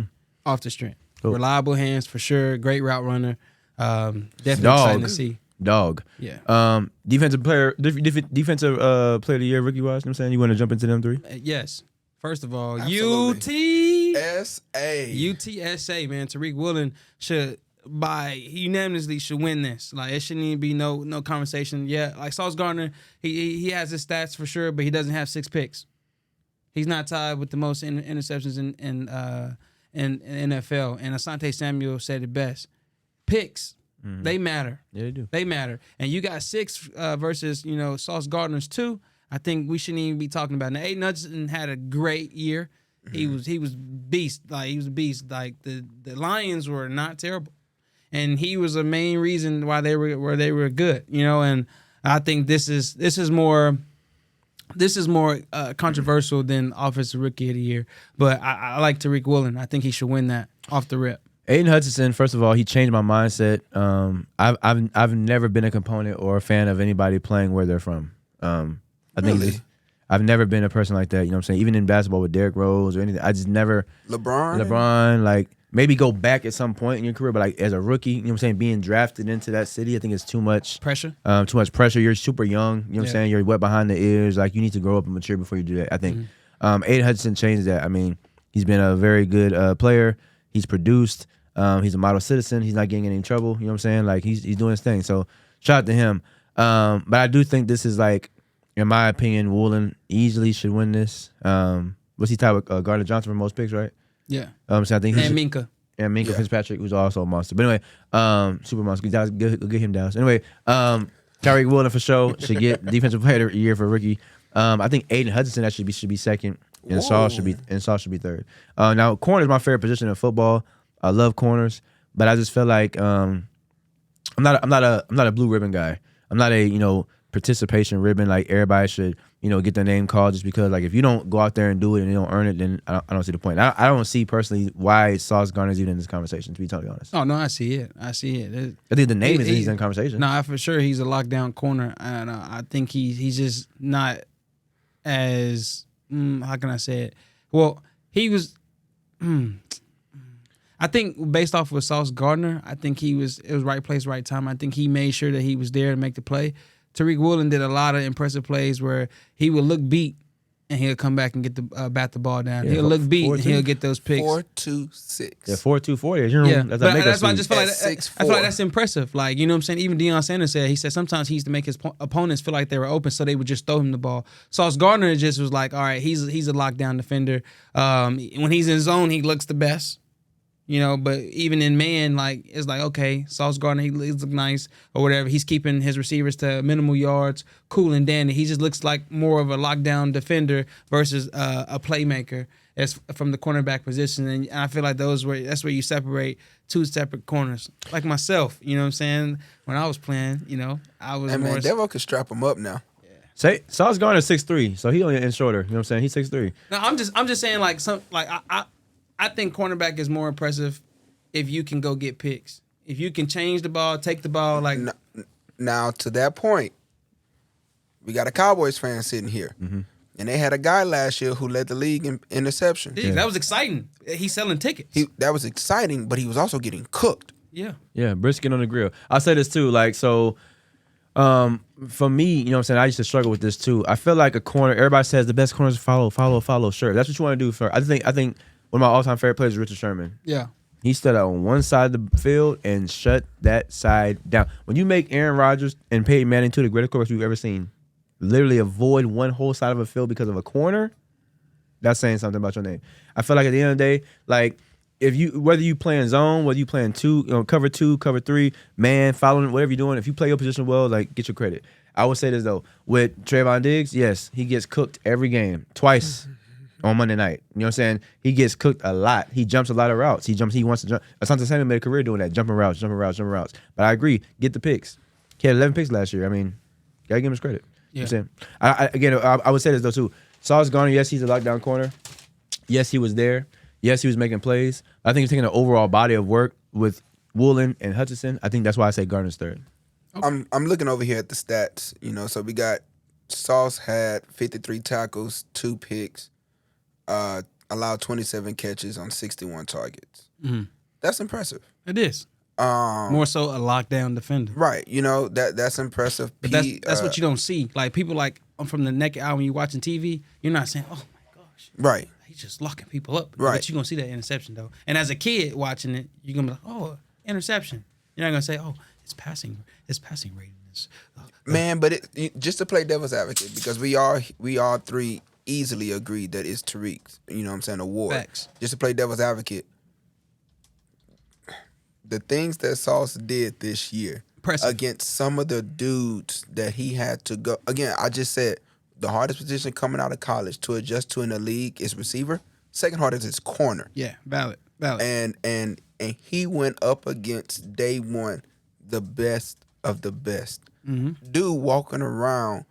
Speaker 1: Off the strength. Cool. Reliable hands for sure. Great route runner. Definitely exciting to see.
Speaker 2: Dog.
Speaker 1: Yeah.
Speaker 2: Defensive player of the year, rookie wise. You know what I'm saying? You want to jump into them 3?
Speaker 1: Yes. First of all,
Speaker 3: Absolutely.
Speaker 1: UTSA, man. Tariq Woolen unanimously should win this. Like, it shouldn't even be no conversation. Yeah, like Sauce Gardner, he has his stats for sure, but he doesn't have 6 picks. He's not tied with the most interceptions in NFL. And Asante Samuel said it best. Picks. Mm-hmm. They matter.
Speaker 2: Yeah, they do.
Speaker 1: They matter. And you got 6 versus, Sauce Gardner's 2. I think we shouldn't even be talking about it. Now, Aiden Hutchinson had a great year. Mm-hmm. He was beast. Like, he was a beast. Like, the Lions were not terrible. And he was a main reason why they were good, and I think this is more controversial than Offensive Rookie of the Year. But I like Tariq Woolen. I think he should win that off the rip.
Speaker 2: Aiden Hutchinson, first of all, he changed my mindset. I've never been a component or a fan of anybody playing where they're from. I think I've never been a person like that. You know what I'm saying? Even in basketball with Derrick Rose or anything, I just never. LeBron, like maybe go back at some point in your career, but like as a rookie, you know what I'm saying? Being drafted into that city, I think it's too much
Speaker 1: pressure.
Speaker 2: Too much pressure. You're super young. You know what I'm saying? You're wet behind the ears. Like you need to grow up and mature before you do that. I think Aiden Hutchinson changed that. I mean, he's been a very good player. He's produced. He's a model citizen. He's not getting in any trouble. You know what I'm saying? Like he's doing his thing. So shout out to him. But I do think this is like, in my opinion, Woolen easily should win this. What's he tied with Gardner Johnson for most picks, right?
Speaker 1: Yeah.
Speaker 2: So I think
Speaker 1: and Minka.
Speaker 2: And Minka Fitzpatrick, who's also a monster. But anyway, super monster. Get him down. Anyway, Tyreek Woolen for sure should get defensive player of the year for rookie. I think Aiden Hutchinson actually should be second, and Saul should be third. Now corner is my favorite position in football. I love corners, but I just feel like I'm not a blue ribbon guy. I'm not a participation ribbon. Like everybody should get their name called just because like if you don't go out there and do it and you don't earn it, then I don't see the point. I don't see personally why Sauce Gardner's even in this conversation. To be totally honest.
Speaker 1: Oh no, I see it. I
Speaker 2: think the name is he's in conversation.
Speaker 1: No, for sure he's a lockdown corner, and I think he's just not as how can I say it? Well, he was. I think based off of Sauce Gardner, I think it was right place, right time. I think he made sure that he was there to make the play. Tariq Woolen did a lot of impressive plays where he would look beat and he'll come back and get the bat the ball down. He'll look beat and he'll get those picks.
Speaker 3: 4.26.
Speaker 2: Yeah, 4.24.
Speaker 1: That's why I just feel like I feel like that's impressive. Like, you know what I'm saying? Even Deion Sanders said sometimes he used to make his opponents feel like they were open, so they would just throw him the ball. Sauce Gardner just was like, all right, he's a lockdown defender. When he's in zone, he looks the best. But even in man, like it's like, okay, Sauce Gardner, he looks nice or whatever. He's keeping his receivers to minimal yards, cool and dandy. He just looks like more of a lockdown defender versus a playmaker as from the cornerback position. And I feel like that's where you separate two separate corners. Like myself, you know what I'm saying? When I was playing, I was
Speaker 3: and
Speaker 1: more.
Speaker 3: Man, Devo could strap him up now.
Speaker 2: Say Sauce Gardner 6'3", so he only in shorter. You know what I'm saying? He's 6'3".
Speaker 1: No, I'm just saying like I think cornerback is more impressive if you can go get picks. If you can change the ball, take the ball. Like
Speaker 3: now to that point, we got a Cowboys fan sitting here. Mm-hmm. And they had a guy last year who led the league in interception.
Speaker 1: Yeah. That was exciting. He's selling tickets.
Speaker 3: That was exciting, but he was also getting cooked.
Speaker 1: Yeah.
Speaker 2: Yeah, brisket on the grill. I'll say this too, like, so for me, you know what I'm saying, I used to struggle with this too. I feel like a corner, everybody says the best corners follow. Sure. That's what you want to do. I think one of my all-time favorite players is Richard Sherman.
Speaker 1: Yeah.
Speaker 2: He stood out on one side of the field and shut that side down. When you make Aaron Rodgers and Peyton Manning two of the greatest quarterbacks you've ever seen, literally avoid one whole side of a field because of a corner, that's saying something about your name. I feel like at the end of the day, like whether you playing zone, whether you playing cover 2, cover 3, man, following, whatever you're doing, if you play your position well, like get your credit. I would say this though, with Trayvon Diggs, yes, he gets cooked every game, twice. On Monday night. You know what I'm saying? He gets cooked a lot. He jumps a lot of routes. He wants to jump. Asante Samuel made a career doing that, jumping routes. But I agree, get the picks. He had 11 picks last year. I mean, gotta give him his credit. Yeah. You know what I'm saying? I would say this though too. Sauce Gardner, yes, he's a lockdown corner. Yes, he was there. Yes, he was making plays. I think he's taking an overall body of work with Woolen and Hutchinson. I think that's why I say Gardner's third.
Speaker 3: Okay. I'm looking over here at the stats. So we got Sauce had 53 tackles, 2 picks. Allowed 27 catches on 61 targets. Mm-hmm. That's impressive.
Speaker 1: It is. More so a lockdown defender.
Speaker 3: Right. That's impressive.
Speaker 1: But that's what you don't see. Like people like from the naked eye when you're watching TV, you're not saying, oh my gosh.
Speaker 3: Right.
Speaker 1: He's just locking people up.
Speaker 3: Right.
Speaker 1: But you're going to see that interception though. And as a kid watching it, you're going to be like, oh, interception. You're not going to say, oh, it's passing rating.
Speaker 3: Man, but just to play devil's advocate, because we all three easily agreed that it's Tariq's, award.
Speaker 1: Facts.
Speaker 3: Just to play devil's advocate, the things that Sauce did this year against some of the dudes that he had to go. Again, I just said the hardest position coming out of college to adjust to in the league is receiver. Second hardest is corner.
Speaker 1: Yeah, valid.
Speaker 3: And he went up against day one the best of the best. Mm-hmm. Dude walking around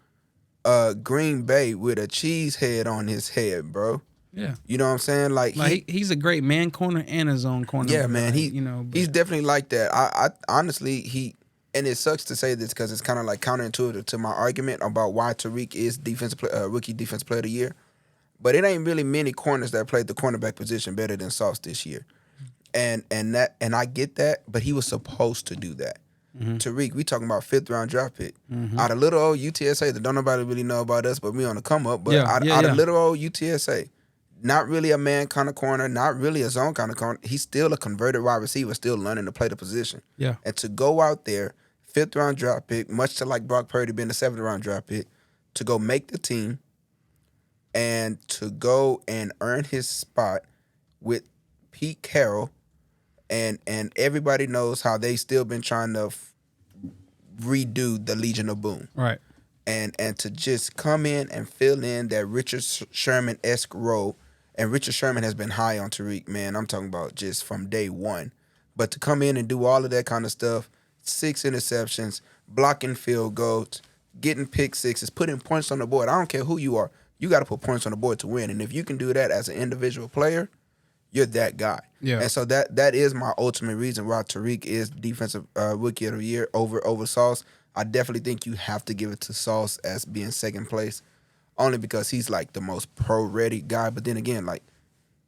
Speaker 3: Green Bay with a cheese head on his head, bro.
Speaker 1: Yeah.
Speaker 3: You know what I'm saying? Like
Speaker 1: he's a great man corner and a zone corner.
Speaker 3: yeah, man.
Speaker 1: He's
Speaker 3: definitely like that. I honestly and it sucks to say this because it's kind of like counterintuitive to my argument about why Tariq is rookie defensive player of the year. But it ain't really many corners that played the cornerback position better than Sauce this year. And I get that, but he was supposed to do that. Mm-hmm. Tariq, we talking about 5th round draft pick. Mm-hmm. Out of little old UTSA that don't nobody really know about us, but we on the come up. But out of little old UTSA, not really a man kind of corner, not really a zone kind of corner. He's still a converted wide receiver, still learning to play the position.
Speaker 1: Yeah.
Speaker 3: And to go out there, 5th round draft pick, much to like Brock Purdy being the 7th round draft pick, to go make the team and to go and earn his spot with Pete Carroll, and everybody knows how they still been trying to redo the Legion of Boom.
Speaker 1: Right.
Speaker 3: And to just come in and fill in that Richard Sherman-esque role. And Richard Sherman has been high on Tariq, man. I'm talking about just from day one. But to come in and do all of that kind of stuff, 6 interceptions, blocking field goals, getting pick sixes, putting points on the board. I don't care who you are. You got to put points on the board to win. And if you can do that as an individual player, you're that guy.
Speaker 1: Yeah.
Speaker 3: And so that is my ultimate reason why Tariq is defensive rookie of the year over Sauce. I definitely think you have to give it to Sauce as being second place, only because he's like the most pro-ready guy. But then again, like,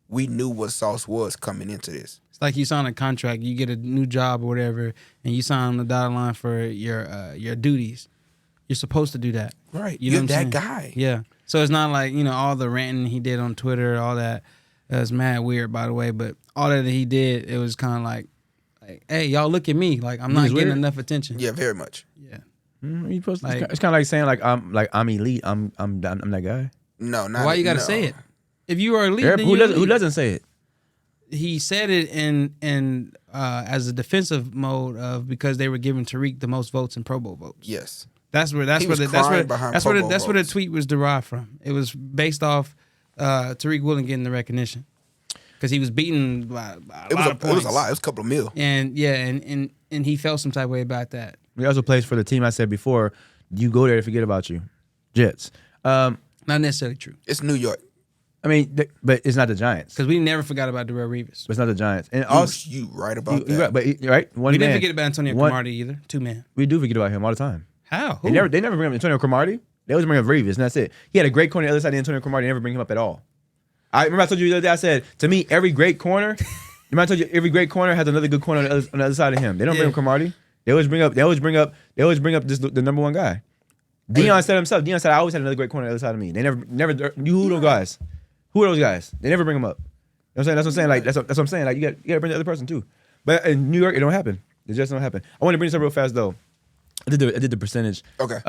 Speaker 3: we knew what Sauce was coming into this.
Speaker 1: It's like you sign a contract, you get a new job or whatever, and you sign on the dotted line for your duties. You're supposed to do that.
Speaker 3: Right.
Speaker 1: You know
Speaker 3: You're
Speaker 1: what I'm
Speaker 3: that
Speaker 1: saying?
Speaker 3: guy.
Speaker 1: Yeah. So it's not like, all the ranting he did on Twitter, all that. That's mad weird, by the way. But all that he did, it was kind of like, hey, y'all look at me. Like, I'm not getting
Speaker 2: weird.
Speaker 1: enough attention.
Speaker 3: Yeah, very much.
Speaker 1: Yeah.
Speaker 2: You supposed to, it's kind of like saying I'm elite. I'm that guy.
Speaker 3: No, not
Speaker 1: why you got to say it? If you are elite, then
Speaker 2: who doesn't say it?
Speaker 1: He said it in as a defensive mode of because they were giving Tariq the most votes in Pro Bowl votes.
Speaker 3: Yes.
Speaker 1: That's where the tweet was derived from. It was based off Tariq Woolen getting the recognition because he was beaten by a lot of points.
Speaker 3: It was a lot. It was a couple of mil.
Speaker 1: And and he felt some type of way about that.
Speaker 2: He also plays for the team I said before. You go there to forget about you, Jets.
Speaker 1: Not necessarily true.
Speaker 3: It's New York.
Speaker 2: I mean, but it's not the Giants
Speaker 1: because we never forgot about Darrell Reeves.
Speaker 2: But it's not the Giants. And also,
Speaker 3: you right about that.
Speaker 2: You're right, but right, one
Speaker 1: we
Speaker 2: man.
Speaker 1: didn't forget about Antonio Cromartie either. 2 man.
Speaker 2: We do forget about him all the time.
Speaker 1: How? Who?
Speaker 2: They never bring up Antonio Cromartie. They always bring up Reeves, and that's it. He had a great corner on the other side of Antonio Cromartie. They never bring him up at all. I remember I told you the other day. I said to me, every great corner. Remember I told you every great corner has another good corner on the other side of him. They don't bring up Cromartie. They always bring up just the number one guy. Deion said himself. Deion said I always had another great corner on the other side of me. They never knew who those guys. Who are those guys? They never bring them up. You know what I'm saying? That's what I'm saying. Like that's what I'm saying. Like you got to bring the other person too. But in New York, it don't happen. It just don't happen. I want to bring this up real fast though. I did the percentage.
Speaker 3: Okay.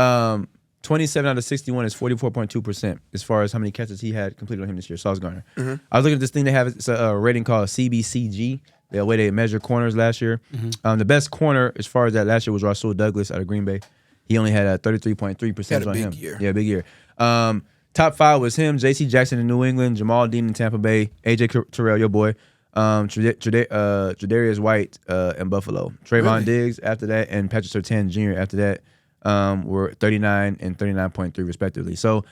Speaker 2: 27 out of 61 is 44.2% as far as how many catches he had completed on him this year. Sauce Gardner.
Speaker 3: Mm-hmm.
Speaker 2: I was looking at this thing they have. It's a rating called CBCG. The way they measure corners last year.
Speaker 1: Mm-hmm.
Speaker 2: The best corner as far as that last year was Rasul Douglas out of Green Bay. He only had a 33.3% on him.
Speaker 3: Year.
Speaker 2: Yeah, big year. Top 5 was him, J.C. Jackson in New England, Jamal Dean in Tampa Bay, A.J. Terrell, your boy, Tre'Davious White in Buffalo. Trayvon Diggs after that, and Patrick Surtain Jr. after that were 39 and 39.3 respectively. So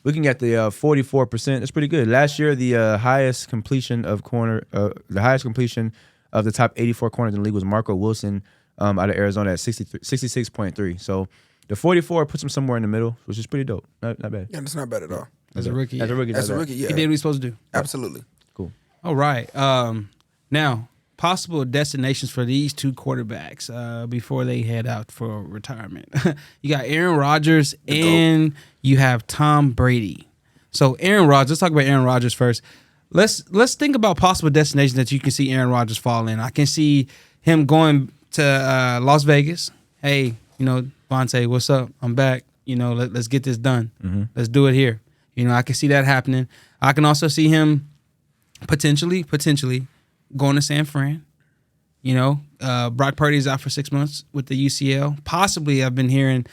Speaker 2: looking at the 44%, it's pretty good. Last year, the highest completion of the top 84 corners in the league was Marco Wilson out of Arizona at 66.3. So the 44 puts him somewhere in the middle, which is pretty dope. Not bad.
Speaker 3: Yeah, that's not bad at all.
Speaker 1: As a rookie.
Speaker 2: As a rookie,
Speaker 3: yeah.
Speaker 1: He did what he's supposed to do.
Speaker 3: Absolutely.
Speaker 2: Cool.
Speaker 1: All right. Now, possible destinations for these two quarterbacks before they head out for retirement. You got Aaron Rodgers and you have Tom Brady. So Aaron Rodgers, let's talk about Aaron Rodgers first. Let's think about possible destinations that you can see Aaron Rodgers fall in. I can see him going to Las Vegas. Hey, Vontae, what's up? I'm back. Let's get this done.
Speaker 2: Mm-hmm.
Speaker 1: Let's do it here. I can see that happening. I can also see him potentially going to San Fran. Brock Purdy is out for 6 months with the UCL. Possibly, I've been hearing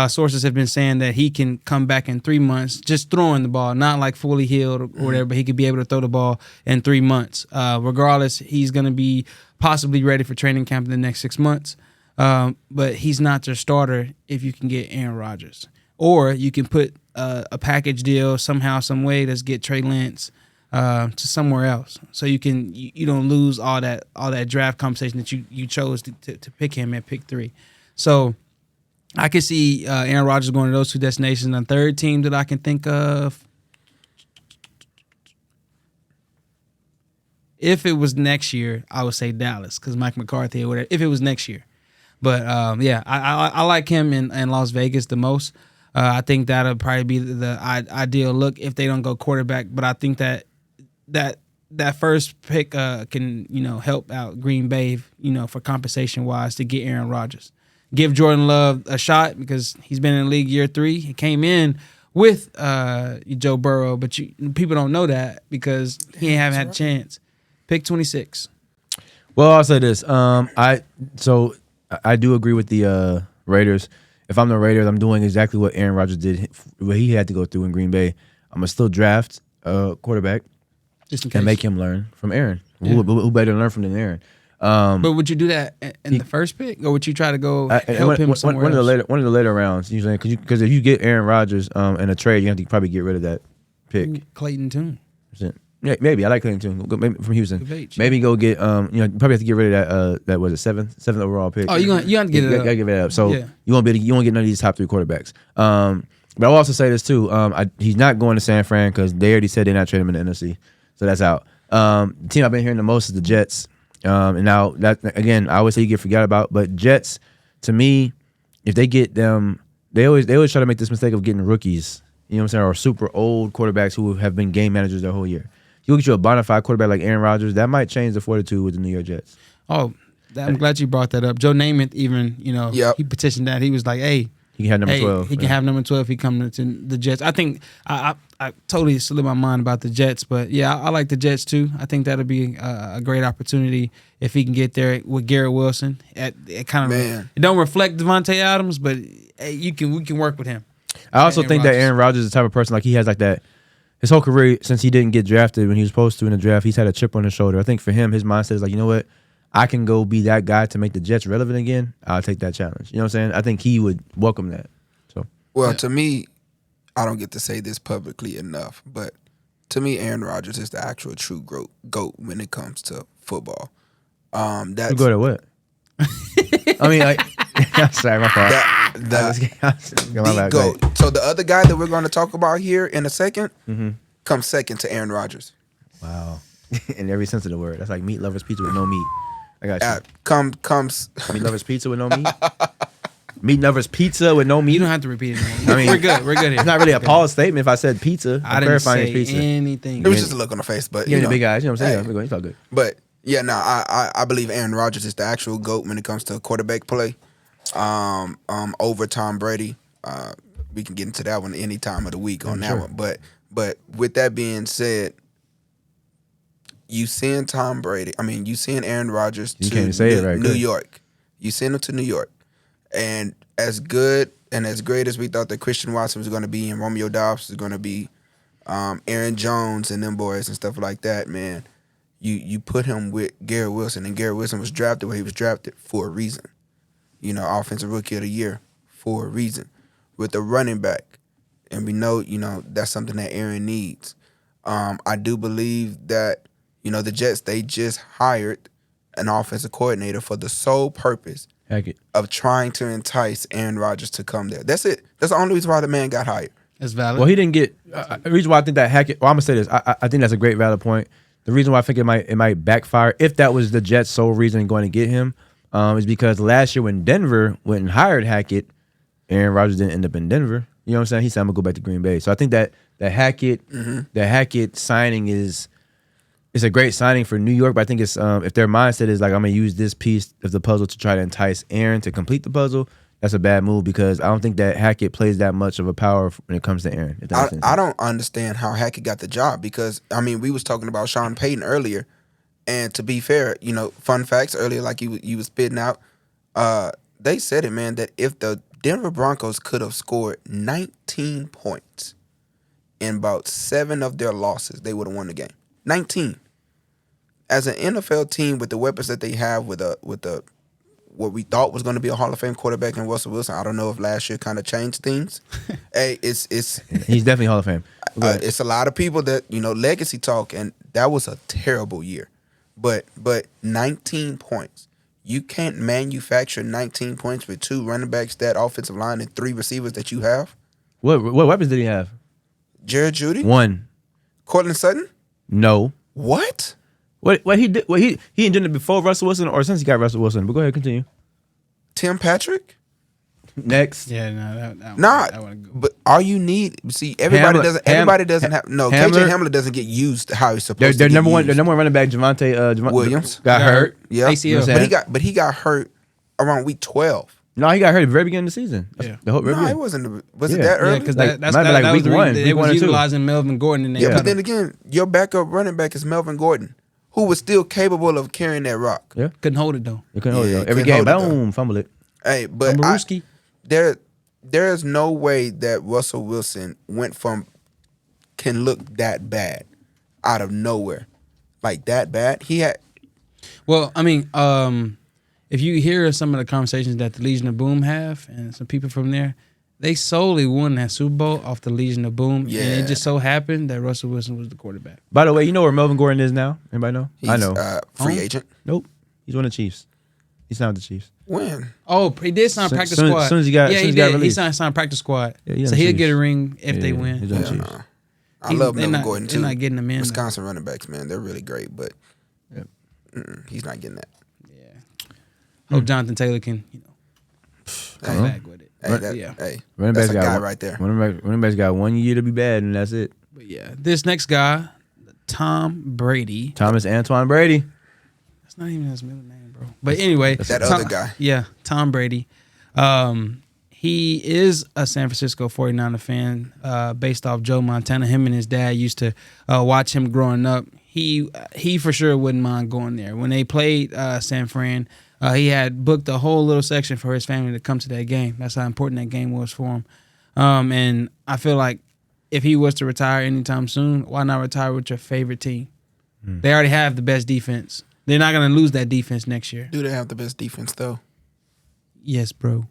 Speaker 1: sources have been saying that he can come back in 3 months, just throwing the ball, not like fully healed or whatever, but he could be able to throw the ball in 3 months. Regardless, he's going to be possibly ready for training camp in the next 6 months. But he's not their starter if you can get Aaron Rodgers. Or you can put a package deal somehow, some way. Let's get Trey Lance, to somewhere else, so you don't lose all that draft conversation that you chose to pick him at pick 3. So I can see Aaron Rodgers going to those 2 destinations. And a third team that I can think of, if it was next year, I would say Dallas because Mike McCarthy or whatever. If it was next year, but I like him in Las Vegas the most. I think that'll probably be the ideal look if they don't go quarterback. But I think that first pick can help out Green Bay for compensation wise to get Aaron Rodgers. Give Jordan Love a shot because he's been in the league year 3. He came in with Joe Burrow, but people don't know that because he haven't had a chance. Pick 26.
Speaker 2: Well, I'll say this. I do agree with the Raiders. If I'm the Raiders, I'm doing exactly what Aaron Rodgers did, what he had to go through in Green Bay. I'm gonna still draft a quarterback
Speaker 1: just in case,
Speaker 2: and make him learn from Aaron. Yeah. Who better to learn from than Aaron?
Speaker 1: But would you do that in the first pick, or would you try to go help him somewhere else?
Speaker 2: One of the later rounds, usually, because if you get Aaron Rodgers in a trade, you have to probably get rid of that pick.
Speaker 1: Clayton Tune.
Speaker 2: Yeah, maybe I like Clayton Tune. Maybe from Houston. Maybe go get probably have to get rid of that was it seventh overall pick.
Speaker 1: Oh, you have to get it up.
Speaker 2: Gotta give it up. So you won't get none of these top 3 quarterbacks. But I'll also say this too. He's not going to San Fran because they already said they're not trading him in the NFC, so that's out. The team I've been hearing the most is the Jets. And now that again, I always say you get forgot about, but Jets to me, if they get them, they always try to make this mistake of getting rookies. You know what I'm saying, or super old quarterbacks who have been game managers their whole year. You get you a bona fide quarterback like Aaron Rodgers, that might change the fortitude with the New York Jets.
Speaker 1: Oh, I'm glad you brought that up. Joe Namath even, he petitioned that. He was like, hey,
Speaker 2: he can have number 12.
Speaker 1: He can have number 12 if he comes to the Jets. I think I totally slipped my mind about the Jets, but yeah, I like the Jets too. I think that'll be a great opportunity if he can get there with Garrett Wilson. It don't reflect Devontae Adams, but we can work with him.
Speaker 2: I also think that Aaron Rodgers is the type of person like he has like that. His whole career, since he didn't get drafted when he was supposed to in the draft, he's had a chip on his shoulder. I think for him, his mindset is like, you know what? I can go be that guy to make the Jets relevant again. I'll take that challenge. You know what I'm saying? I think he would welcome that.
Speaker 3: Well, to me, I don't get to say this publicly enough, but to me, Aaron Rodgers is the actual true GOAT when it comes to football. That's
Speaker 2: GOAT at what? I mean, sorry, my fault.
Speaker 3: The GOAT. So the other guy that we're going to talk about here in a second comes second to Aaron Rodgers.
Speaker 2: Wow. In every sense of the word. That's like meat lovers pizza with no meat. I got you.
Speaker 3: Comes
Speaker 2: meat lovers pizza with no meat? Meat lovers pizza with no meat?
Speaker 1: You don't have to repeat it. I mean, we're good here.
Speaker 2: It's not really a pause statement if I said pizza.
Speaker 1: I didn't say anything.
Speaker 3: It was just a look on the face, but
Speaker 2: you're the big guys. You know what I'm saying? Hey. It's all good.
Speaker 3: But yeah, no, I believe Aaron Rodgers is the actual GOAT when it comes to quarterback play. Over Tom Brady. We can get into that one any time of the week on that one. But with that being said, you seeing Tom Brady. I mean, you seeing Aaron Rodgers to New York. You send him to New York. And as good and as great as we thought that Christian Watson was going to be and Romeo Dobbs was going to be, Aaron Jones and them boys and stuff like that, man, you put him with Garrett Wilson. And Garrett Wilson was drafted where he was drafted for a reason. Offensive Rookie of the Year for a reason. With the running back. And we know, that's something that Aaron needs. I do believe that, the Jets, they just hired an offensive coordinator for the sole purpose of trying to entice Aaron Rodgers to come there. That's it. That's the only reason why the man got hired.
Speaker 1: That's valid.
Speaker 2: Well, he didn't get the reason why I think that Hackett. Well, I'm gonna say this. I think that's a great valid point. The reason why I think it might backfire if that was the Jets' sole reason going to get him is because last year when Denver went and hired Hackett, Aaron Rodgers didn't end up in Denver. You know what I'm saying? He said I'm gonna go back to Green Bay. So I think that the Hackett signing is. It's a great signing for New York, but I think it's if their mindset is like I'm gonna use this piece of the puzzle to try to entice Aaron to complete the puzzle, that's a bad move because I don't think that Hackett plays that much of a power when it comes to Aaron.
Speaker 3: I don't understand how Hackett got the job because we was talking about Sean Payton earlier, and to be fair, fun facts earlier like you was spitting out, they said it, man, that if the Denver Broncos could have scored 19 points in about 7 of their losses, they would have won the game. 19. As an NFL team with the weapons that they have, with what we thought was going to be a Hall of Fame quarterback in Russell Wilson. I don't know if last year kind of changed things. Hey, it's
Speaker 2: He's definitely Hall of Fame.
Speaker 3: it's a lot of people that legacy talk, and that was a terrible year. But 19 points. You can't manufacture 19 points with 2 running backs, that offensive line, and 3 receivers that you have.
Speaker 2: What weapons did he have?
Speaker 3: Jared Judy,
Speaker 2: 1.
Speaker 3: Cortland Sutton.
Speaker 2: No.
Speaker 3: What?
Speaker 2: What he did? What he didn't do it before Russell Wilson or since he got Russell Wilson? But go ahead, continue.
Speaker 3: Tim Patrick.
Speaker 2: Next.
Speaker 1: Yeah, no,
Speaker 3: Nah, but all you need, see, everybody doesn't have. No, KJ Hamler doesn't get used how he's supposed
Speaker 2: Their
Speaker 3: to.
Speaker 2: number one running back, Javonte
Speaker 3: Williams
Speaker 2: got hurt.
Speaker 3: Yeah,
Speaker 1: ACL.
Speaker 3: but he got hurt around week 12.
Speaker 2: No, he got hurt at the very beginning of the season.
Speaker 1: Yeah.
Speaker 2: The whole
Speaker 3: No,
Speaker 2: beginning.
Speaker 3: it wasn't. Was it that
Speaker 1: Yeah,
Speaker 3: early?
Speaker 1: because
Speaker 2: Like,
Speaker 1: that
Speaker 2: might be like
Speaker 1: was
Speaker 2: week
Speaker 1: the
Speaker 2: one,
Speaker 1: reason
Speaker 2: week
Speaker 1: they
Speaker 2: one
Speaker 1: was
Speaker 2: or two.
Speaker 1: utilizing Melvin Gordon and they
Speaker 3: Yeah,
Speaker 1: cut
Speaker 3: but then
Speaker 1: him.
Speaker 3: again, your backup running back is Melvin Gordon, who was still capable of carrying that rock.
Speaker 2: Yeah.
Speaker 1: Couldn't hold it though.
Speaker 2: You couldn't hold it
Speaker 3: Yeah,
Speaker 2: though. Every
Speaker 3: couldn't
Speaker 2: game,
Speaker 3: hold it,
Speaker 2: boom, fumble it.
Speaker 3: Hey, but
Speaker 1: Brewski.
Speaker 3: there is no way that Russell Wilson can look that bad out of nowhere, like that bad. He had.
Speaker 1: Well, I mean, if you hear some of the conversations that the Legion of Boom have and some people from there, they solely won that Super Bowl off the Legion of Boom.
Speaker 3: Yeah.
Speaker 1: And it just so happened that Russell Wilson was the quarterback.
Speaker 2: By the way, you know where Melvin Gordon is now? Anybody know?
Speaker 3: He's,
Speaker 2: I know.
Speaker 3: Free
Speaker 1: Home?
Speaker 3: agent.
Speaker 2: Nope. He's one of the Chiefs. He's not with the Chiefs.
Speaker 3: When?
Speaker 1: Oh, he did sign practice
Speaker 2: soon-
Speaker 1: squad.
Speaker 2: soon as he got-
Speaker 1: yeah,
Speaker 2: soon
Speaker 1: he
Speaker 2: as he got
Speaker 1: did. He
Speaker 2: released.
Speaker 1: signed practice squad.
Speaker 2: Yeah, he on
Speaker 1: so
Speaker 2: the
Speaker 1: he'll
Speaker 2: Chiefs.
Speaker 1: get a ring if they
Speaker 2: Yeah,
Speaker 1: win.
Speaker 2: he's on the
Speaker 3: Yeah,
Speaker 2: Chiefs.
Speaker 3: nah. I love
Speaker 1: They're
Speaker 3: Melvin
Speaker 1: not-
Speaker 3: Gordon
Speaker 1: they're
Speaker 3: too.
Speaker 1: not getting him in, though.
Speaker 3: Wisconsin running backs, man, they're really great, but
Speaker 2: Yep.
Speaker 3: he's not getting that.
Speaker 1: Yeah. Hope Jonathan Taylor can, come
Speaker 3: Hey,
Speaker 1: back with it.
Speaker 3: hey,
Speaker 1: Yeah.
Speaker 2: Running
Speaker 3: that's
Speaker 2: backs
Speaker 3: a
Speaker 2: got
Speaker 3: guy
Speaker 2: one-
Speaker 3: right there.
Speaker 2: Running backs got 1 year to be bad, and that's it.
Speaker 1: But yeah, this next guy, Tom Brady.
Speaker 2: Thomas Antoine Brady.
Speaker 1: That's not even his middle name, bro. But anyway,
Speaker 3: That
Speaker 1: Tom-
Speaker 3: other guy.
Speaker 1: Yeah, Tom Brady. He is a San Francisco 49er fan based off Joe Montana. Him and his dad used to watch him growing up. He for sure wouldn't mind going there. When they played San Fran, he had booked a whole little section for his family to come to that game. That's how important that game was for him. And I feel like if he was to retire anytime soon, why not retire with your favorite team? They already have the best defense. They're not going to lose that defense next year.
Speaker 3: Do they have the best defense though?
Speaker 1: Yes, bro.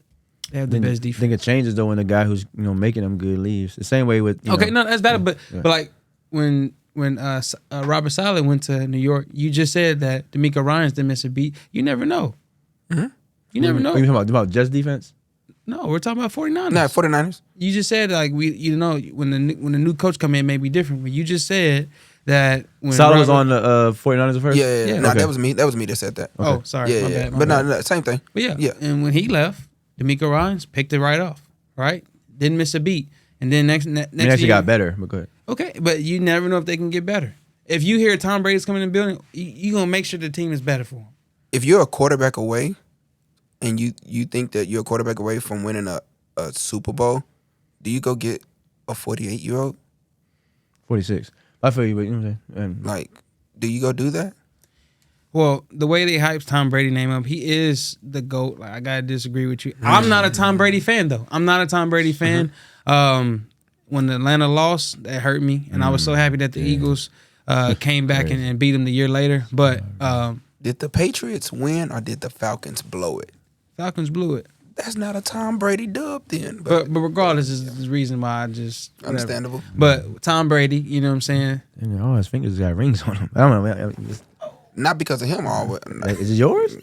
Speaker 1: They have the best
Speaker 2: I
Speaker 1: defense.
Speaker 2: think it changes though when the guy who's making them good leaves. The same way with
Speaker 1: Okay,
Speaker 2: know,
Speaker 1: no, that's better. But
Speaker 2: yeah.
Speaker 1: but like when Robert Saleh went to New York, you just said that Demeco Ryans didn't miss a beat. You never know.
Speaker 3: Mm-hmm.
Speaker 1: You never know.
Speaker 2: What are you talking about just defense?
Speaker 1: No, we're talking about 49ers.
Speaker 3: Nah, 49ers.
Speaker 1: You just said like when the new coach come in, it may be different. But you just said that when
Speaker 2: Saleh was
Speaker 1: Robert-
Speaker 2: on the 49ers at first?
Speaker 3: Yeah. Nah,
Speaker 2: Okay.
Speaker 3: that was me. That was me that said that.
Speaker 1: Oh, sorry,
Speaker 3: Yeah,
Speaker 1: my
Speaker 3: yeah.
Speaker 1: bad. my
Speaker 3: But
Speaker 1: bad.
Speaker 3: no, same thing.
Speaker 1: But yeah,
Speaker 3: Yeah.
Speaker 1: And when he left, Demeco Ryans picked it right off. Right, didn't miss a beat. And then next
Speaker 2: I mean,
Speaker 1: year,
Speaker 2: actually got better, but go ahead.
Speaker 1: Okay, but you never know if they can get better. If you hear Tom Brady's coming in the building, you gonna make sure the team is better for him.
Speaker 3: If you're a quarterback away, and you think that you're a quarterback away from winning a Super Bowl, do you go get a 48-year-old?
Speaker 2: 46. I feel you, but you know what I'm saying? And
Speaker 3: Like, do you go do that?
Speaker 1: Well, the way they hype Tom Brady name up, he is the GOAT. Like, I gotta disagree with you. I'm not a Tom Brady fan though. I'm not a Tom Brady fan. When Atlanta lost, that hurt me, and I was so happy that the Eagles came back and beat them the year later. But
Speaker 3: Did the Patriots win or did the Falcons blow it?
Speaker 1: Falcons blew it.
Speaker 3: That's not a Tom Brady dub then. But
Speaker 1: But regardless, is the reason why I just whatever.
Speaker 3: understandable.
Speaker 1: But Tom Brady, you know what I'm saying?
Speaker 2: and all his fingers got rings on them. I don't know.
Speaker 3: Not because of him, all.
Speaker 2: Like, is it yours?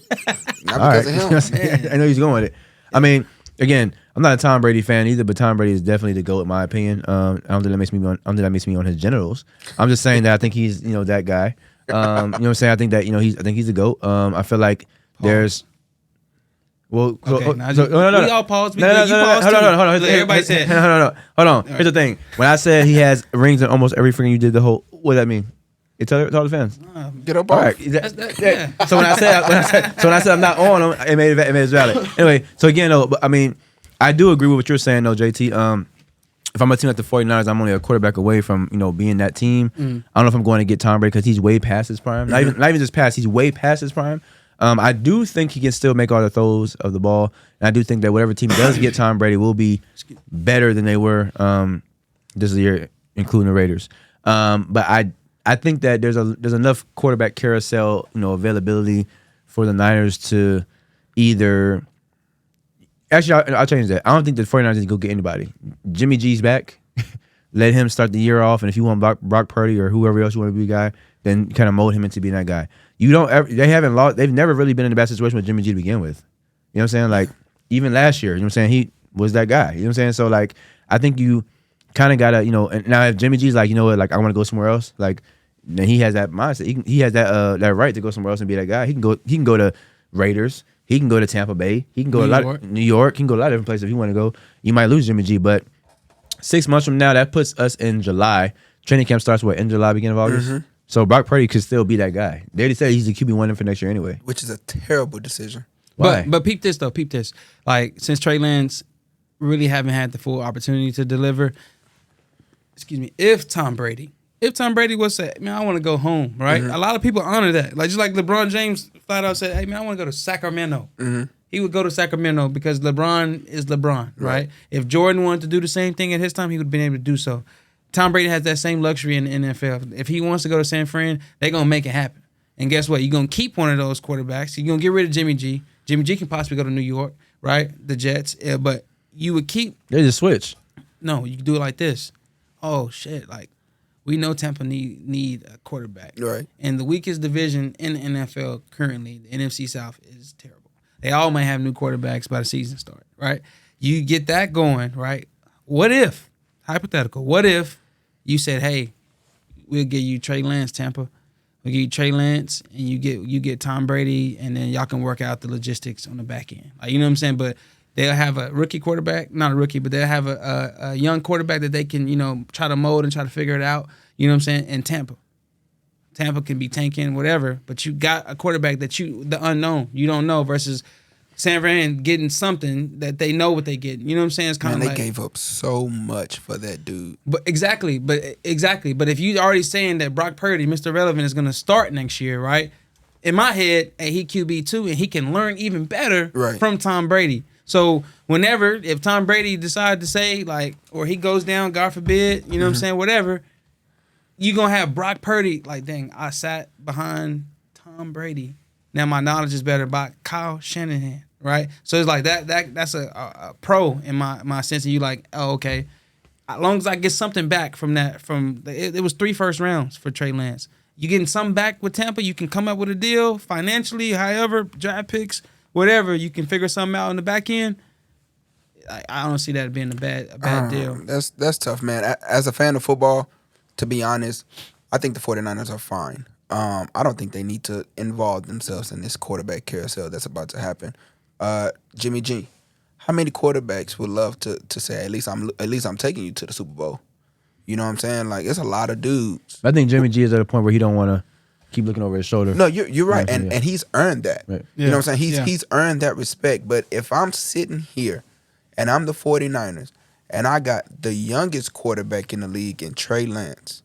Speaker 3: Not
Speaker 2: All
Speaker 3: because
Speaker 2: right.
Speaker 3: of him.
Speaker 2: I know he's going with it. I mean, again, I'm not a Tom Brady fan either, but Tom Brady is definitely the GOAT in my opinion. I don't think that makes me on his genitals. I'm just saying that I think he's that guy. You know what I'm saying? I think that I think he's the GOAT. I feel like there's. Well,
Speaker 1: Okay, now we all pause.
Speaker 2: No,
Speaker 1: You pause
Speaker 2: hold
Speaker 1: too.
Speaker 2: on.
Speaker 1: Look, everybody said.
Speaker 2: No. Hold on. Here's the thing. When I said he has rings in almost every freaking you did the whole. What does that mean? Tell the fans.
Speaker 3: Get up
Speaker 2: All
Speaker 3: off.
Speaker 2: right.
Speaker 1: yeah.
Speaker 2: So when I said I'm not on them, it made it valid. Anyway, so again, though, but I mean, I do agree with what you're saying, though, JT. If I'm a team like the 49ers, I'm only a quarterback away from being that team. I don't know if I'm going to get Tom Brady because he's way past his prime. Not even just past. He's way past his prime. I do think he can still make all the throws of the ball, and I do think that whatever team does get Tom Brady will be better than they were this year, including the Raiders. But I think that there's enough quarterback carousel availability for the Niners to either. Actually, I'll change that. I don't think the 49ers can go get anybody. Jimmy G's back. Let him start the year off, and if you want Brock Purdy or whoever else you want to be a guy, then kind of mold him into being that guy. You don't ever. They haven't lost. They've never really been in a bad situation with Jimmy G to begin with. You know what I'm saying? Like even last year, you know what I'm saying? He was that guy. You know what I'm saying? So like, I think you kind of gotta, and now if Jimmy G's like, you know what, like I want to go somewhere else, like then he has that mindset. He has that right to go somewhere else and be that guy. He can go to Raiders. He can go to Tampa Bay. He can go New York. He can go a lot of different places if he want to go. You might lose Jimmy G, but 6 months from now, that puts us in July. Training camp starts in July, beginning of August. Mm-hmm. So Brock Purdy could still be that guy. They already said he's the QB1 for next year anyway.
Speaker 3: Which is a terrible decision.
Speaker 2: Why?
Speaker 1: But peep this though. Peep this. Like since Trey Lance really haven't had the full opportunity to deliver. Excuse me. If Tom Brady was say, man, I want to go home, right? Mm-hmm. A lot of people honor that. Like just like LeBron James flat out said, hey man, I want to go to Sacramento. Mm-hmm. He would go to Sacramento because LeBron is LeBron, right? If Jordan wanted to do the same thing at his time, he would have been able to do so. Tom Brady has that same luxury in the NFL. If he wants to go to San Fran, they're going to make it happen. And guess what? You're going to keep one of those quarterbacks. You're going to get rid of Jimmy G. Jimmy G can possibly go to New York, right? The Jets. But you would keep...
Speaker 2: They just switch.
Speaker 1: No, you can do it like this. Oh, shit. Like, we know Tampa need a quarterback.
Speaker 3: Right.
Speaker 1: And the weakest division in the NFL currently, the NFC South, is terrible. They all might have new quarterbacks by the season start, right? You get that going, right? What if, hypothetical, what if you said, hey, we'll give you Trey Lance, Tampa. We'll give you Trey Lance, and you get Tom Brady, and then y'all can work out the logistics on the back end. Like, you know what I'm saying? But they'll have a rookie quarterback, not a rookie, but they'll have a young quarterback that they can, try to mold and try to figure it out. You know what I'm saying? And Tampa can be tanking, whatever, but you got a quarterback that the unknown, you don't know, versus San Fran getting something that they know what they get. You know what I'm saying? It's kind of
Speaker 3: like, they gave up so much for that dude.
Speaker 1: But exactly. But if you already saying that Brock Purdy, Mr. Relevant, is going to start next year, right? In my head, he QB2 and he can learn even better from Tom Brady. So if Tom Brady decides to say like, or he goes down, God forbid, you know what I'm saying, whatever. You're going to have Brock Purdy, like, dang, I sat behind Tom Brady. Now my knowledge is better about Kyle Shanahan, right? So it's like that's a pro in my sense. And you like, oh, okay. As long as I get something back from that, it was 3 first rounds for Trey Lance. You getting something back with Tampa, you can come up with a deal financially, however, draft picks, whatever. You can figure something out in the back end. I don't see that being a bad deal.
Speaker 3: That's tough, man. As a fan of football, to be honest, I think the 49ers are fine. I don't think they need to involve themselves in this quarterback carousel that's about to happen. Jimmy G, how many quarterbacks would love to say, at least I'm taking you to the Super Bowl? You know what I'm saying? Like, it's a lot of dudes.
Speaker 2: I think Jimmy G is at a point where he don't want to keep looking over his shoulder.
Speaker 3: No, you're right, and he's earned that.
Speaker 2: Right.
Speaker 3: You know what I'm saying? He's earned that respect. But if I'm sitting here and I'm the 49ers and I got the youngest quarterback in the league in Trey Lance,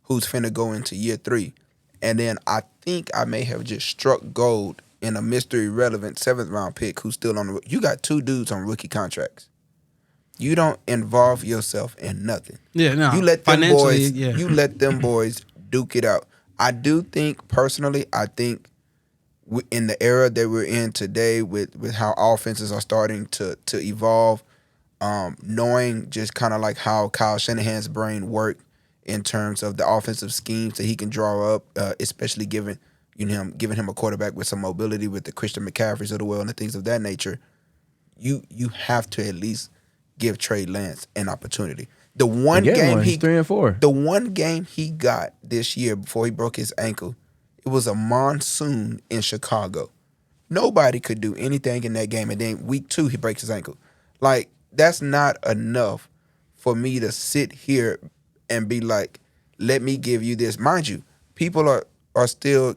Speaker 3: who's finna go into year 3, and then I think I may have just struck gold in a mystery relevant 7th round pick who's still on the. You got 2 dudes on rookie contracts. You don't involve yourself in nothing.
Speaker 1: Yeah, no.
Speaker 3: You let them boys. Yeah. You let them boys duke it out. I do think personally. I think in the era that we're in today, with how offenses are starting to evolve, knowing just kind of like how Kyle Shanahan's brain worked in terms of the offensive schemes that he can draw up, especially giving him a quarterback with some mobility, with the Christian McCaffreys of the world and things of that nature. You have to at least give Trey Lance an opportunity. The one game
Speaker 2: he's 3-4.
Speaker 3: The one game he got this year before he broke his ankle, it was a monsoon in Chicago. Nobody could do anything in that game, and then week 2 he breaks his ankle. Like, that's not enough for me to sit here and be like, let me give you this. Mind you, people are still,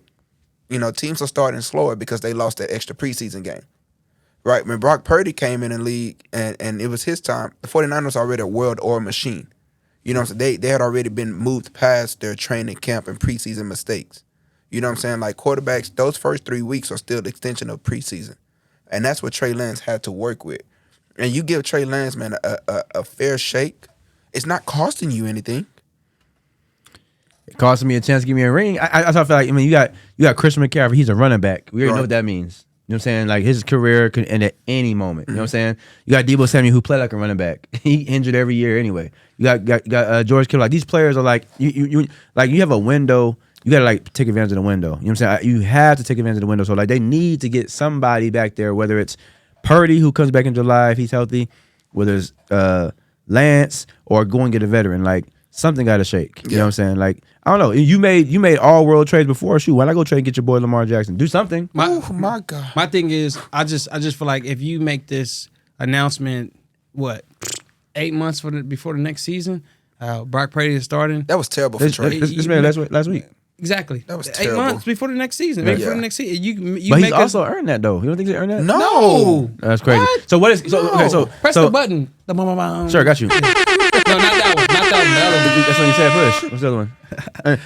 Speaker 3: teams are starting slower because they lost that extra preseason game. Right? When Brock Purdy came in the league and it was his time, the 49ers already a world or machine. So they had already been moved past their training camp and preseason mistakes. You know what I'm saying? Like, quarterbacks, those first 3 weeks are still the extension of preseason. And that's what Trey Lance had to work with. And you give Trey Lance, man, a fair shake, it's not costing you anything.
Speaker 2: It costing me a chance to give me a ring. I feel like, you got Christian McCaffrey. He's a running back. We already know what that means. You know what I'm saying? Like his career could end at any moment. You know what I'm saying? You got Deebo Samuel who played like a running back. He injured every year anyway. You got George Kittle. Like these players are like you have a window. You gotta like take advantage of the window. You know what I'm saying? You have to take advantage of the window. So like they need to get somebody back there, whether it's Purdy who comes back in July if he's healthy, whether it's Lance or go and get a veteran. Like something got to shake. You know what I'm saying? Like I don't know. You made all world trades before. Shoot, why not go trade and get your boy Lamar Jackson? Do something.
Speaker 3: Oh my God.
Speaker 1: My thing is, I just feel like if you make this announcement, 8 months before the next season, Brock Purdy is starting.
Speaker 3: That was terrible for Trey.
Speaker 2: This man last week.
Speaker 1: Exactly.
Speaker 3: That was
Speaker 1: 8
Speaker 3: terrible.
Speaker 1: months before the next season.
Speaker 3: Yeah.
Speaker 1: Before the next season, you
Speaker 2: But
Speaker 1: make
Speaker 2: he's also earned that though. You don't think he earned that?
Speaker 3: No.
Speaker 2: That's crazy.
Speaker 1: What?
Speaker 2: So what is so
Speaker 1: press the button.
Speaker 2: Sure, got you.
Speaker 1: No, not that one. Not that one. The other one.
Speaker 2: That's when you said push. What's the other one?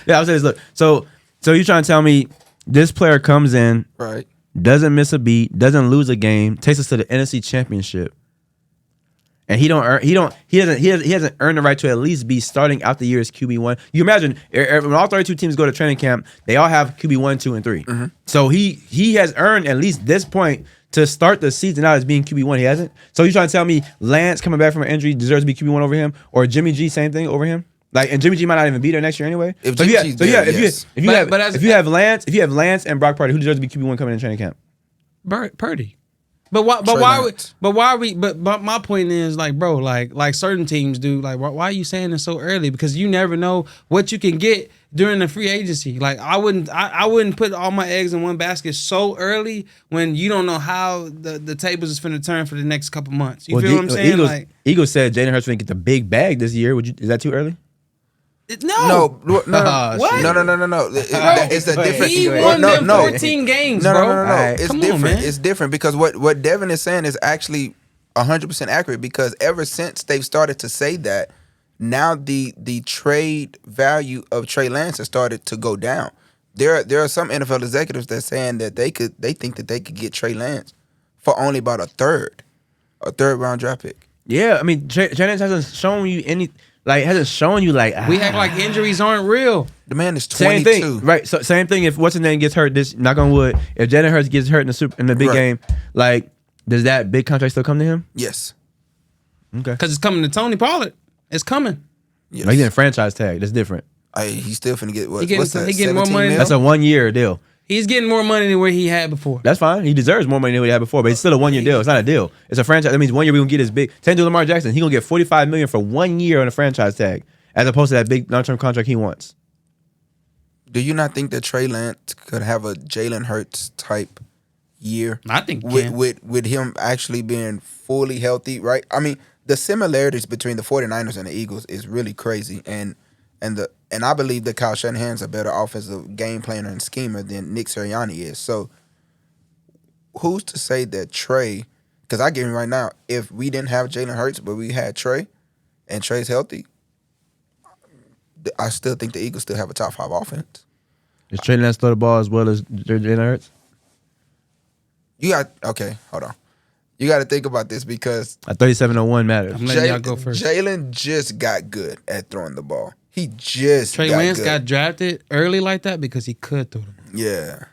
Speaker 2: Yeah, I was saying this. Look, so you trying to tell me this player comes in,
Speaker 3: Right.
Speaker 2: doesn't miss a beat, doesn't lose a game, takes us to the NFC Championship, and he hasn't earned the right to at least be starting out the year as QB1. You imagine when all 32 teams go to training camp, they all have QB1, 2, and 3. Mm-hmm. So he has earned at least this point to start the season out as being QB1. He hasn't. So you trying to tell me Lance coming back from an injury deserves to be QB1 over him, or Jimmy G same thing over him? Like, and Jimmy G might not even be there next year anyway.
Speaker 3: If
Speaker 2: you have Lance and Brock Purdy, who deserves to be QB1 coming in training camp?
Speaker 1: Purdy. But my point is, like, bro, like certain teams do. Like, why are you saying it so early? Because you never know what you can get during the free agency. Like, I wouldn't put all my eggs in one basket so early when you don't know how the tables is finna turn for the next couple months. You feel what I'm saying?
Speaker 2: Eagles said Jalen Hurts finna get the big bag this year. Is that too early?
Speaker 1: No.
Speaker 3: What? No. It's a different.
Speaker 1: He won them 14 games, bro.
Speaker 3: No.
Speaker 2: Right.
Speaker 3: It's
Speaker 1: Come
Speaker 3: different.
Speaker 1: on, man.
Speaker 3: It's different because what Devin is saying is actually 100% accurate, because ever since they've started to say that, now the trade value of Trey Lance has started to go down. There are some NFL executives that saying that they think that they could get Trey Lance for only about a third round draft pick.
Speaker 2: Yeah, I mean, Trey Lance hasn't shown you any. Like, hasn't shown you like
Speaker 1: We act like injuries aren't real.
Speaker 3: The man is 22.
Speaker 2: Same thing, right? So same thing. If what's his name gets hurt, this knock on wood. If Jalen Hurts gets hurt in the big game, like, does that big contract still come to him?
Speaker 3: Yes.
Speaker 2: Okay.
Speaker 1: Because it's coming to Tony Pollard. It's coming.
Speaker 3: Yes.
Speaker 2: Like, he's getting franchise tag. That's different.
Speaker 3: He's still finna get what?
Speaker 1: He getting more
Speaker 3: 17
Speaker 1: money.
Speaker 3: mil?
Speaker 2: That's a 1 year deal.
Speaker 1: He's getting more money than what he had before.
Speaker 2: That's fine. He deserves more money than what he had before, but it's still a 1 year deal. It's not a deal. It's a franchise. That means 1 year we're gonna get his big. Same to Lamar Jackson. He's gonna get $45 million for 1 year on a franchise tag, as opposed to that big long-term contract he wants.
Speaker 3: Do you not think that Trey Lance could have a Jalen Hurts type year?
Speaker 1: I think he can.
Speaker 3: with him actually being fully healthy, right? I mean, the similarities between the 49ers and the Eagles is really crazy, and I believe that Kyle Shanahan's a better offensive game planner and schemer than Nick Sirianni is. So who's to say that Trey, because I give him right now, if we didn't have Jalen Hurts but we had Trey and Trey's healthy, I still think the Eagles still have a top 5 offense.
Speaker 2: Is Trey Lance throw the ball as well as Jalen Hurts?
Speaker 3: Hold on. You got to think about this because
Speaker 2: A 37-01 matters.
Speaker 1: I'm letting y'all go first.
Speaker 3: Jalen just got good at throwing the ball. He just
Speaker 1: Trey Lance got drafted early like that because he could throw the ball.
Speaker 3: Yeah.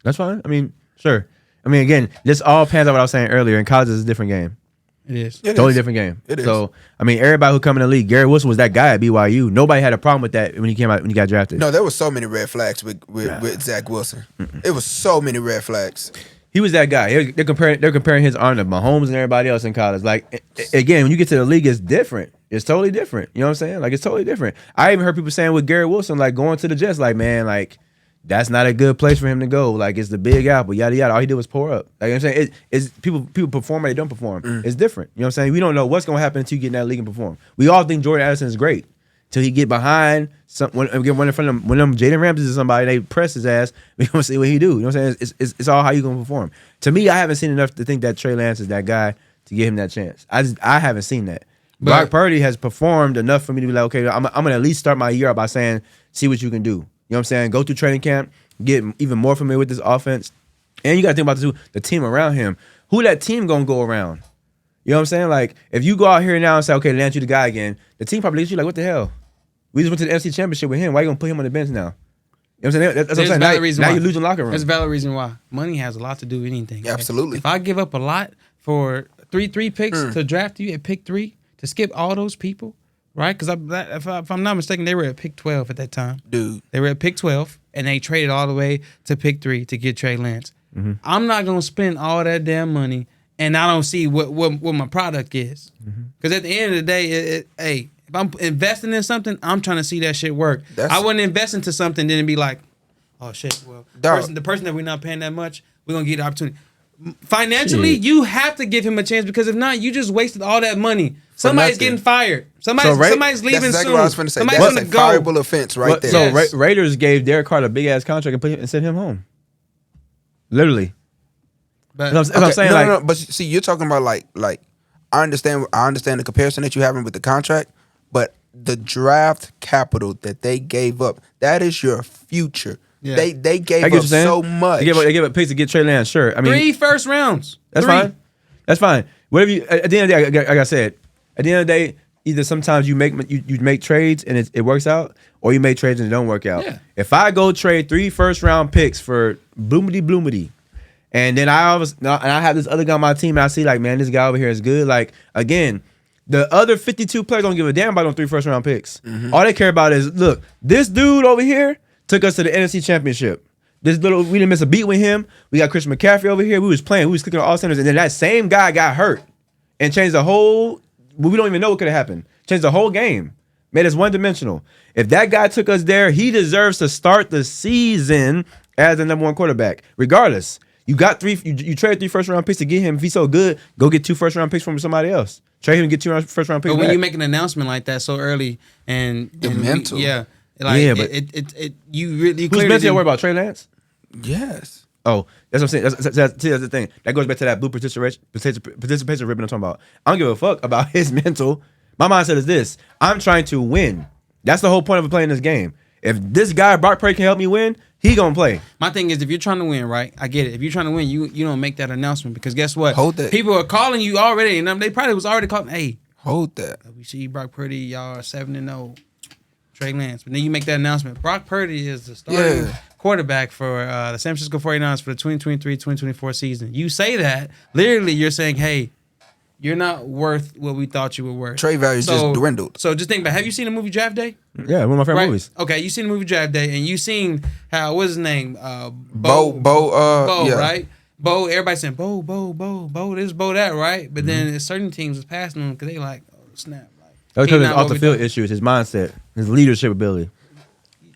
Speaker 2: That's fine. I mean, sure. I mean, again, this all pans out what I was saying earlier. In college, it's a different game.
Speaker 1: It is.
Speaker 2: Totally different game.
Speaker 3: It is.
Speaker 2: So, I mean, everybody who come in the league, Garrett Wilson was that guy at BYU. Nobody had a problem with that when he got drafted.
Speaker 3: No, there was so many red flags with Zach Wilson. It was so many red flags.
Speaker 2: He was that guy. They're comparing his arm to Mahomes and everybody else in college. Like, again, when you get to the league, it's different. It's totally different. You know what I'm saying? Like, it's totally different. I even heard people saying with Garrett Wilson, like, going to the Jets, like, man, like, that's not a good place for him to go. Like, it's the Big Apple, yada yada. All he did was pour up. Like, you know what I'm saying, it's people perform or they don't perform. It's different. You know what I'm saying? We don't know what's gonna happen until you get in that league and perform. We all think Jordan Addison is great till he get behind when in front of them Jaden Ramsey or somebody, they press his ass. We gonna see what he do. You know what I'm saying? It's all how you gonna perform. To me, I haven't seen enough to think that Trey Lance is that guy to give him that chance. I haven't seen that. Brock Purdy has performed enough for me to be like, okay, I'm gonna at least start my year out by saying, see what you can do. You know what I'm saying? Go through training camp, get even more familiar with this offense. And you got to think about the team around him. Who that team going to go around? You know what I'm saying? Like, if you go out here now and say, okay, Lance, you the guy again, the team probably looks at you like, what the hell? We just went to the NFC Championship with him. Why you going to put him on the bench now? You know what I'm saying? That's what I'm saying. Now you're losing locker room.
Speaker 1: There's a valid reason why. Money has a lot to do with anything.
Speaker 3: Yeah, absolutely.
Speaker 1: If I give up a lot for three picks to draft you at pick 3 to skip all those people, right? Because if I'm not mistaken, they were at pick 12 at that time.
Speaker 3: Dude.
Speaker 1: They were at pick 12, and they traded all the way to pick 3 to get Trey Lance. Mm-hmm. I'm not going to spend all that damn money, and I don't see what my product is. Because at the end of the day, hey, if I'm investing in something, I'm trying to see that shit work. I wouldn't invest into something then be like, oh shit, well, the person that we're not paying that much, we're going to get the opportunity. Financially, you have to give him a chance because if not, you just wasted all that money. Somebody's getting fired. Somebody's leaving
Speaker 3: that's exactly
Speaker 1: soon.
Speaker 3: What I was going to say.
Speaker 1: Somebody's
Speaker 3: That's
Speaker 1: gonna
Speaker 3: a
Speaker 1: go.
Speaker 3: fireable offense right there.
Speaker 2: So Raiders gave Derek Carr a big ass contract and sent him home. Literally.
Speaker 1: But
Speaker 2: that's what I'm saying.
Speaker 3: No. But see, you're talking about like I understand the comparison that you're having with the contract, but the draft capital that they gave up, that is your future. Yeah. They gave up so much.
Speaker 2: They gave up picks to get Trey Lance. Sure, I mean
Speaker 1: 3 first rounds.
Speaker 2: That's fine. That's fine. Whatever you. At the end of the day, like I said, at the end of the day, either sometimes you make trades and it works out, or you make trades and it don't work out.
Speaker 1: Yeah.
Speaker 2: If I go trade 3 first round picks for bloomity, and then I have this other guy on my team, and I see like, man, this guy over here is good. Like again, the other 52 players don't give a damn about them 3 first round picks. Mm-hmm. All they care about is look, this dude over here took us to the NFC Championship. We didn't miss a beat with him. We got Christian McCaffrey over here. We was clicking on all centers, and then that same guy got hurt and changed the whole. We don't even know what could have happened. Changed the whole game. Made us one-dimensional. If that guy took us there, he deserves to start the season as the number 1 quarterback. Regardless, you got 3. You traded 3 first-round picks to get him. If he's so good, go get 2 first-round picks from somebody else. Trade him and get 2 first-round picks.
Speaker 1: But when
Speaker 2: back.
Speaker 1: you make an announcement like that so early and
Speaker 3: mental,
Speaker 1: but you
Speaker 2: who's mentally worried about Trey Lance?
Speaker 3: Yes.
Speaker 2: Oh, that's what I'm saying. That's the thing. That goes back to that blue participation ribbon I'm talking about. I don't give a fuck about his mental. My mindset is this. I'm trying to win. That's the whole point of playing this game. If this guy, Brock Purdy, can help me win, he gonna play.
Speaker 1: My thing is, if you're trying to win, right? I get it. If you're trying to win, you don't make that announcement because guess what?
Speaker 3: Hold that.
Speaker 1: People are calling you already, and they probably was already calling, hey.
Speaker 3: Hold that.
Speaker 1: We see Brock Purdy, y'all are 7-0. Trey Lance. But then you make that announcement. Brock Purdy is the starting quarterback for the San Francisco 49ers for the 2023-2024 season. You say that, literally you're saying, hey, you're not worth what we thought you were worth.
Speaker 3: Trade value just dwindled.
Speaker 1: So just think about, have you seen the movie Draft Day?
Speaker 2: Yeah, one of my favorite movies.
Speaker 1: Okay, you seen the movie Draft Day, and you seen how, what's his name?
Speaker 3: Bo,
Speaker 1: right? Bo, everybody saying, Bo, this, Bo, that, right? But then certain teams was passing him because they like, oh, snap.
Speaker 2: That's because his off the field issues, his mindset, his leadership ability.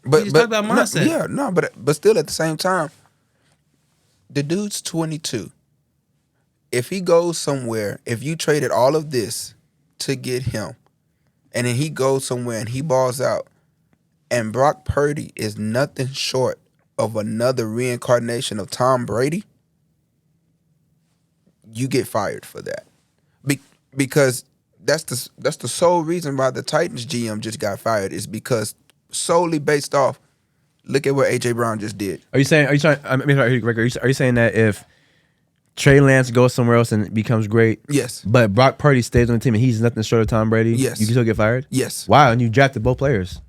Speaker 3: But
Speaker 1: talk about mindset.
Speaker 3: But still at the same time, the dude's 22. If he goes somewhere, if you traded all of this to get him, and then he goes somewhere and he balls out, and Brock Purdy is nothing short of another reincarnation of Tom Brady, you get fired for that. Because that's the sole reason why the Titans GM just got fired is because solely based off, look at what AJ Brown just did. Are you saying
Speaker 2: that if Trey Lance goes somewhere else and becomes great,
Speaker 3: yes,
Speaker 2: but Brock Purdy stays on the team and he's nothing short of Tom Brady,
Speaker 3: yes,
Speaker 2: you can still get fired?
Speaker 3: Yes.
Speaker 2: Wow, and you drafted both players.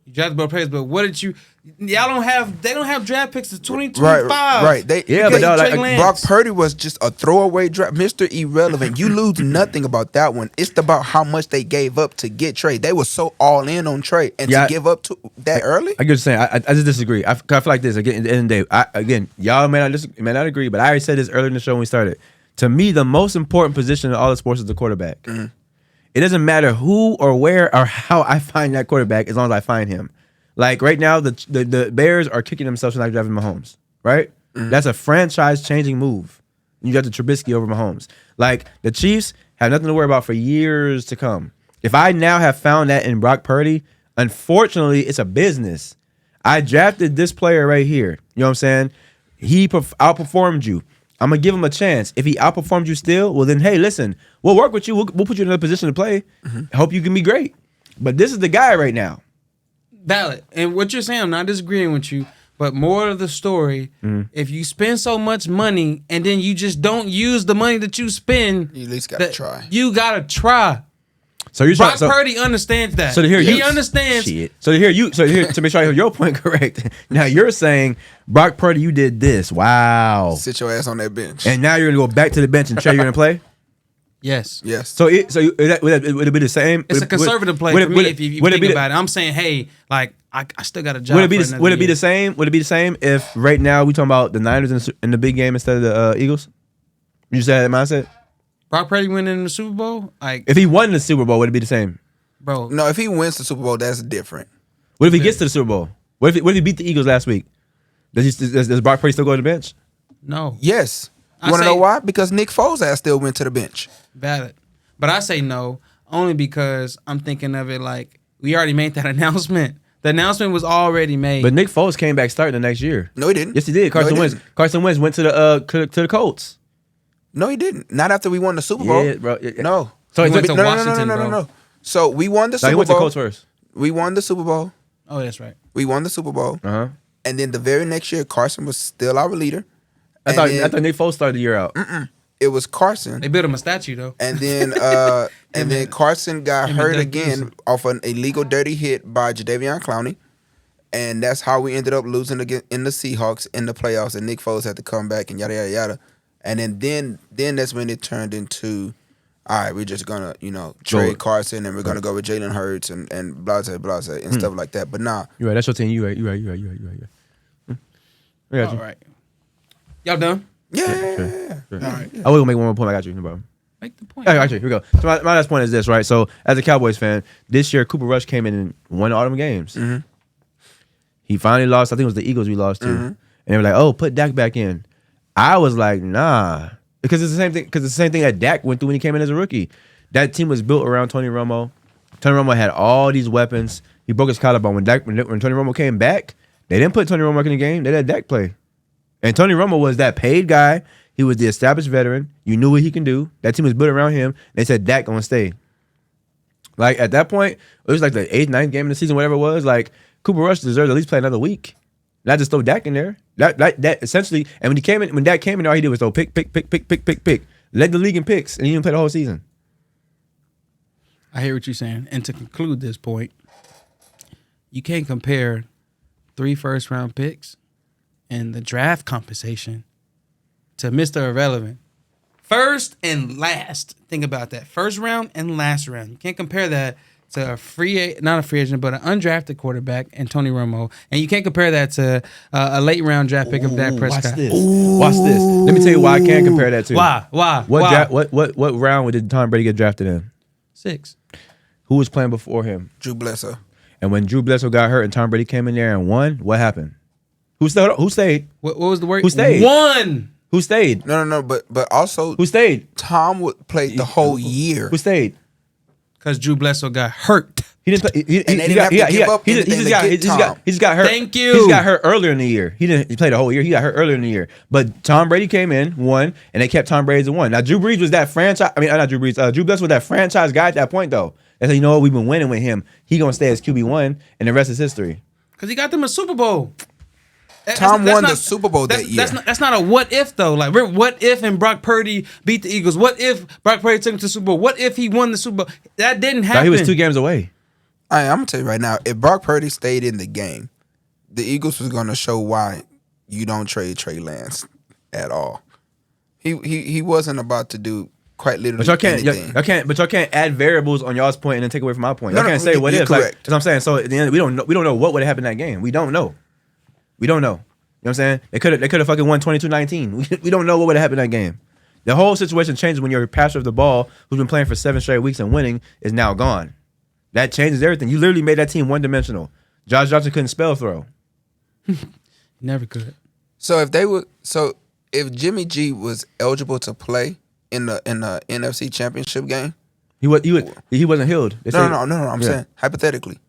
Speaker 1: You drafted both players, but what did you? They don't have draft picks to 2025.
Speaker 3: Right.
Speaker 1: But
Speaker 3: Brock Purdy was just a throwaway draft, Mr. Irrelevant. You lose nothing about that one. It's about how much they gave up to get Trey. They were so all in on Trey, and to give up to that early.
Speaker 2: I get what you're saying. I just disagree. I feel like this. Again, at the end of the day, y'all may not agree, but I already said this earlier in the show when we started. To me, the most important position in all the sports is the quarterback. Mm-hmm. It doesn't matter who or where or how I find that quarterback as long as I find him. Like right now, the Bears are kicking themselves for not drafting Mahomes, right? Mm-hmm. That's a franchise-changing move. You got the Trubisky over Mahomes. Like the Chiefs have nothing to worry about for years to come. If I now have found that in Brock Purdy, unfortunately, it's a business. I drafted this player right here. You know what I'm saying? He outperformed you. I'm going to give him a chance. If he outperformed you still, well then, hey, listen, we'll work with you. We'll put you in a position to play. Mm-hmm. I hope you can be great. But this is the guy right now.
Speaker 1: Valid. And what you're saying, I'm not disagreeing with you, but more of the story, if you spend so much money and then you just don't use the money that you spend,
Speaker 3: you at least got to try.
Speaker 1: You got to try.
Speaker 2: So you're
Speaker 1: Brock Purdy understands that.
Speaker 2: So to hear
Speaker 1: he
Speaker 2: you
Speaker 1: understands.
Speaker 2: Shit. So to make sure I have your point correct. Now you're saying Brock Purdy, you did this. Wow.
Speaker 3: Sit your ass on that bench.
Speaker 2: And now you're gonna go back to the bench and Trey, you're gonna play.
Speaker 3: Yes.
Speaker 2: So would it be the same?
Speaker 1: It's a conservative play for me if you think about it. I'm saying, hey, like I still got a job.
Speaker 2: Would it be the same? Would it be the same if right now we talking about the Niners in the big game instead of the Eagles? You said that mindset.
Speaker 1: Brock Purdy winning the Super Bowl? Like,
Speaker 2: if he won the Super Bowl, would it be the same?
Speaker 1: Bro.
Speaker 3: No, if he wins the Super Bowl, that's different.
Speaker 2: What if he gets to the Super Bowl? What if he beat the Eagles last week? Does Brock Purdy still go to the bench?
Speaker 1: No.
Speaker 3: Yes. You want to know why? Because Nick Foles ass still went to the bench.
Speaker 1: Valid. But I say no, only because I'm thinking of it like we already made that announcement. The announcement was already made.
Speaker 2: But Nick Foles came back starting the next year.
Speaker 3: No, he didn't.
Speaker 2: Yes, he did. Carson Wentz went to the Colts.
Speaker 3: No, he didn't. Not after we won the Super Bowl.
Speaker 2: Yeah, bro.
Speaker 3: No.
Speaker 1: So he went to Washington,
Speaker 3: no. So we won the Super Bowl.
Speaker 2: He went to Colts first.
Speaker 3: We won the Super Bowl.
Speaker 1: Oh, that's right.
Speaker 3: We won the Super Bowl.
Speaker 2: Uh-huh.
Speaker 3: And then the very next year, Carson was still our leader.
Speaker 2: I thought Nick Foles started the year out.
Speaker 3: It was Carson.
Speaker 1: They built him a statue though.
Speaker 3: And then then Carson got hurt again off an illegal dirty hit by Jadeveon Clowney. And that's how we ended up losing again in the Seahawks in the playoffs. And Nick Foles had to come back and yada yada yada. And then that's when it turned into, all right, we're just gonna, trade Carson and we're gonna go with Jalen Hurts and blase and stuff like that. But nah.
Speaker 2: You're right, that's your team. You right.
Speaker 1: All right. Y'all done?
Speaker 3: Yeah.
Speaker 2: Sure. All right. I will make one more point. I got you, no problem.
Speaker 1: Make the point.
Speaker 2: Actually, here we go. So my last point is this, right? So as a Cowboys fan, this year Cooper Rush came in and won all them games.
Speaker 3: Mm-hmm.
Speaker 2: He finally lost. I think it was the Eagles we lost to. And they were like, "Oh, put Dak back in." I was like, "Nah," because it's the same thing. Because it's the same thing that Dak went through when he came in as a rookie. That team was built around Tony Romo. Tony Romo had all these weapons. He broke his collarbone when Tony Romo came back. They didn't put Tony Romo back in the game. They let Dak play. And Tony Romo was that paid guy. He was the established veteran. You knew what he can do. That team was built around him. They said Dak gonna stay. Like at that point, it was like the 8th, 9th game of the season, whatever it was. Like Cooper Rush deserved to at least play another week. Not just throw Dak in there. That essentially. And when Dak came in, all he did was throw pick. Led the league in picks, and he didn't play the whole season.
Speaker 1: I hear what you're saying. And to conclude this point, you can't compare 3 first-round picks and the draft compensation to Mr. Irrelevant. First and last. Think about that. First round and last round. You can't compare that to not a free agent, but an undrafted quarterback and Tony Romo. And you can't compare that to a late round draft pick of Dak Prescott.
Speaker 2: Watch this. Let me tell you why I can't compare that to.
Speaker 1: Why?
Speaker 2: What round did Tom Brady get drafted in?
Speaker 1: 6.
Speaker 2: Who was playing before him?
Speaker 3: Drew Bledsoe.
Speaker 2: And when Drew Bledsoe got hurt and Tom Brady came in there and won, what happened? Who stayed?
Speaker 1: What was the word?
Speaker 2: Who stayed?
Speaker 1: Won.
Speaker 2: Who stayed?
Speaker 3: No. But also,
Speaker 2: who stayed?
Speaker 3: Tom played the whole year.
Speaker 2: Who stayed?
Speaker 1: Because Drew Bledsoe got hurt.
Speaker 2: He didn't play. He just got hurt.
Speaker 1: Thank you.
Speaker 2: He just got hurt earlier in the year. He played the whole year. He got hurt earlier in the year. But Tom Brady came in, won, and they kept Tom Brady as a one. Now Drew Brees was that franchise. I mean, not Drew Brees. Drew Bledsoe was that franchise guy at that point, though. They said, you know what? We've been winning with him. He gonna stay as QB1, and the rest is history.
Speaker 1: Because he got them a Super Bowl.
Speaker 3: Tom won the Super Bowl that year.
Speaker 1: That's not a what if though. Like what if and Brock Purdy beat the Eagles? What if Brock Purdy took him to the Super Bowl? What if he won the Super Bowl? That didn't happen.
Speaker 2: He was 2 games away.
Speaker 3: I'm gonna tell you right now, if Brock Purdy stayed in the game, the Eagles was gonna show why you don't trade Trey Lance at all. He wasn't about to do quite literally anything.
Speaker 2: Y'all can't add variables on y'all's point and then take away from my point. Y'all can't say what if. Like, that's what I'm saying. So at the end, we don't know what would have happened in that game. We don't know. You know what I'm saying? They could have fucking won 22-19. We don't know what would have happened in that game. The whole situation changes when your passer of the ball, who's been playing for 7 straight weeks and winning, is now gone. That changes everything. You literally made that team one-dimensional. Josh Johnson couldn't spell throw.
Speaker 1: Never could.
Speaker 3: So if Jimmy G was eligible to play in the NFC Championship game,
Speaker 2: he wasn't healed.
Speaker 3: No. I'm saying hypothetically,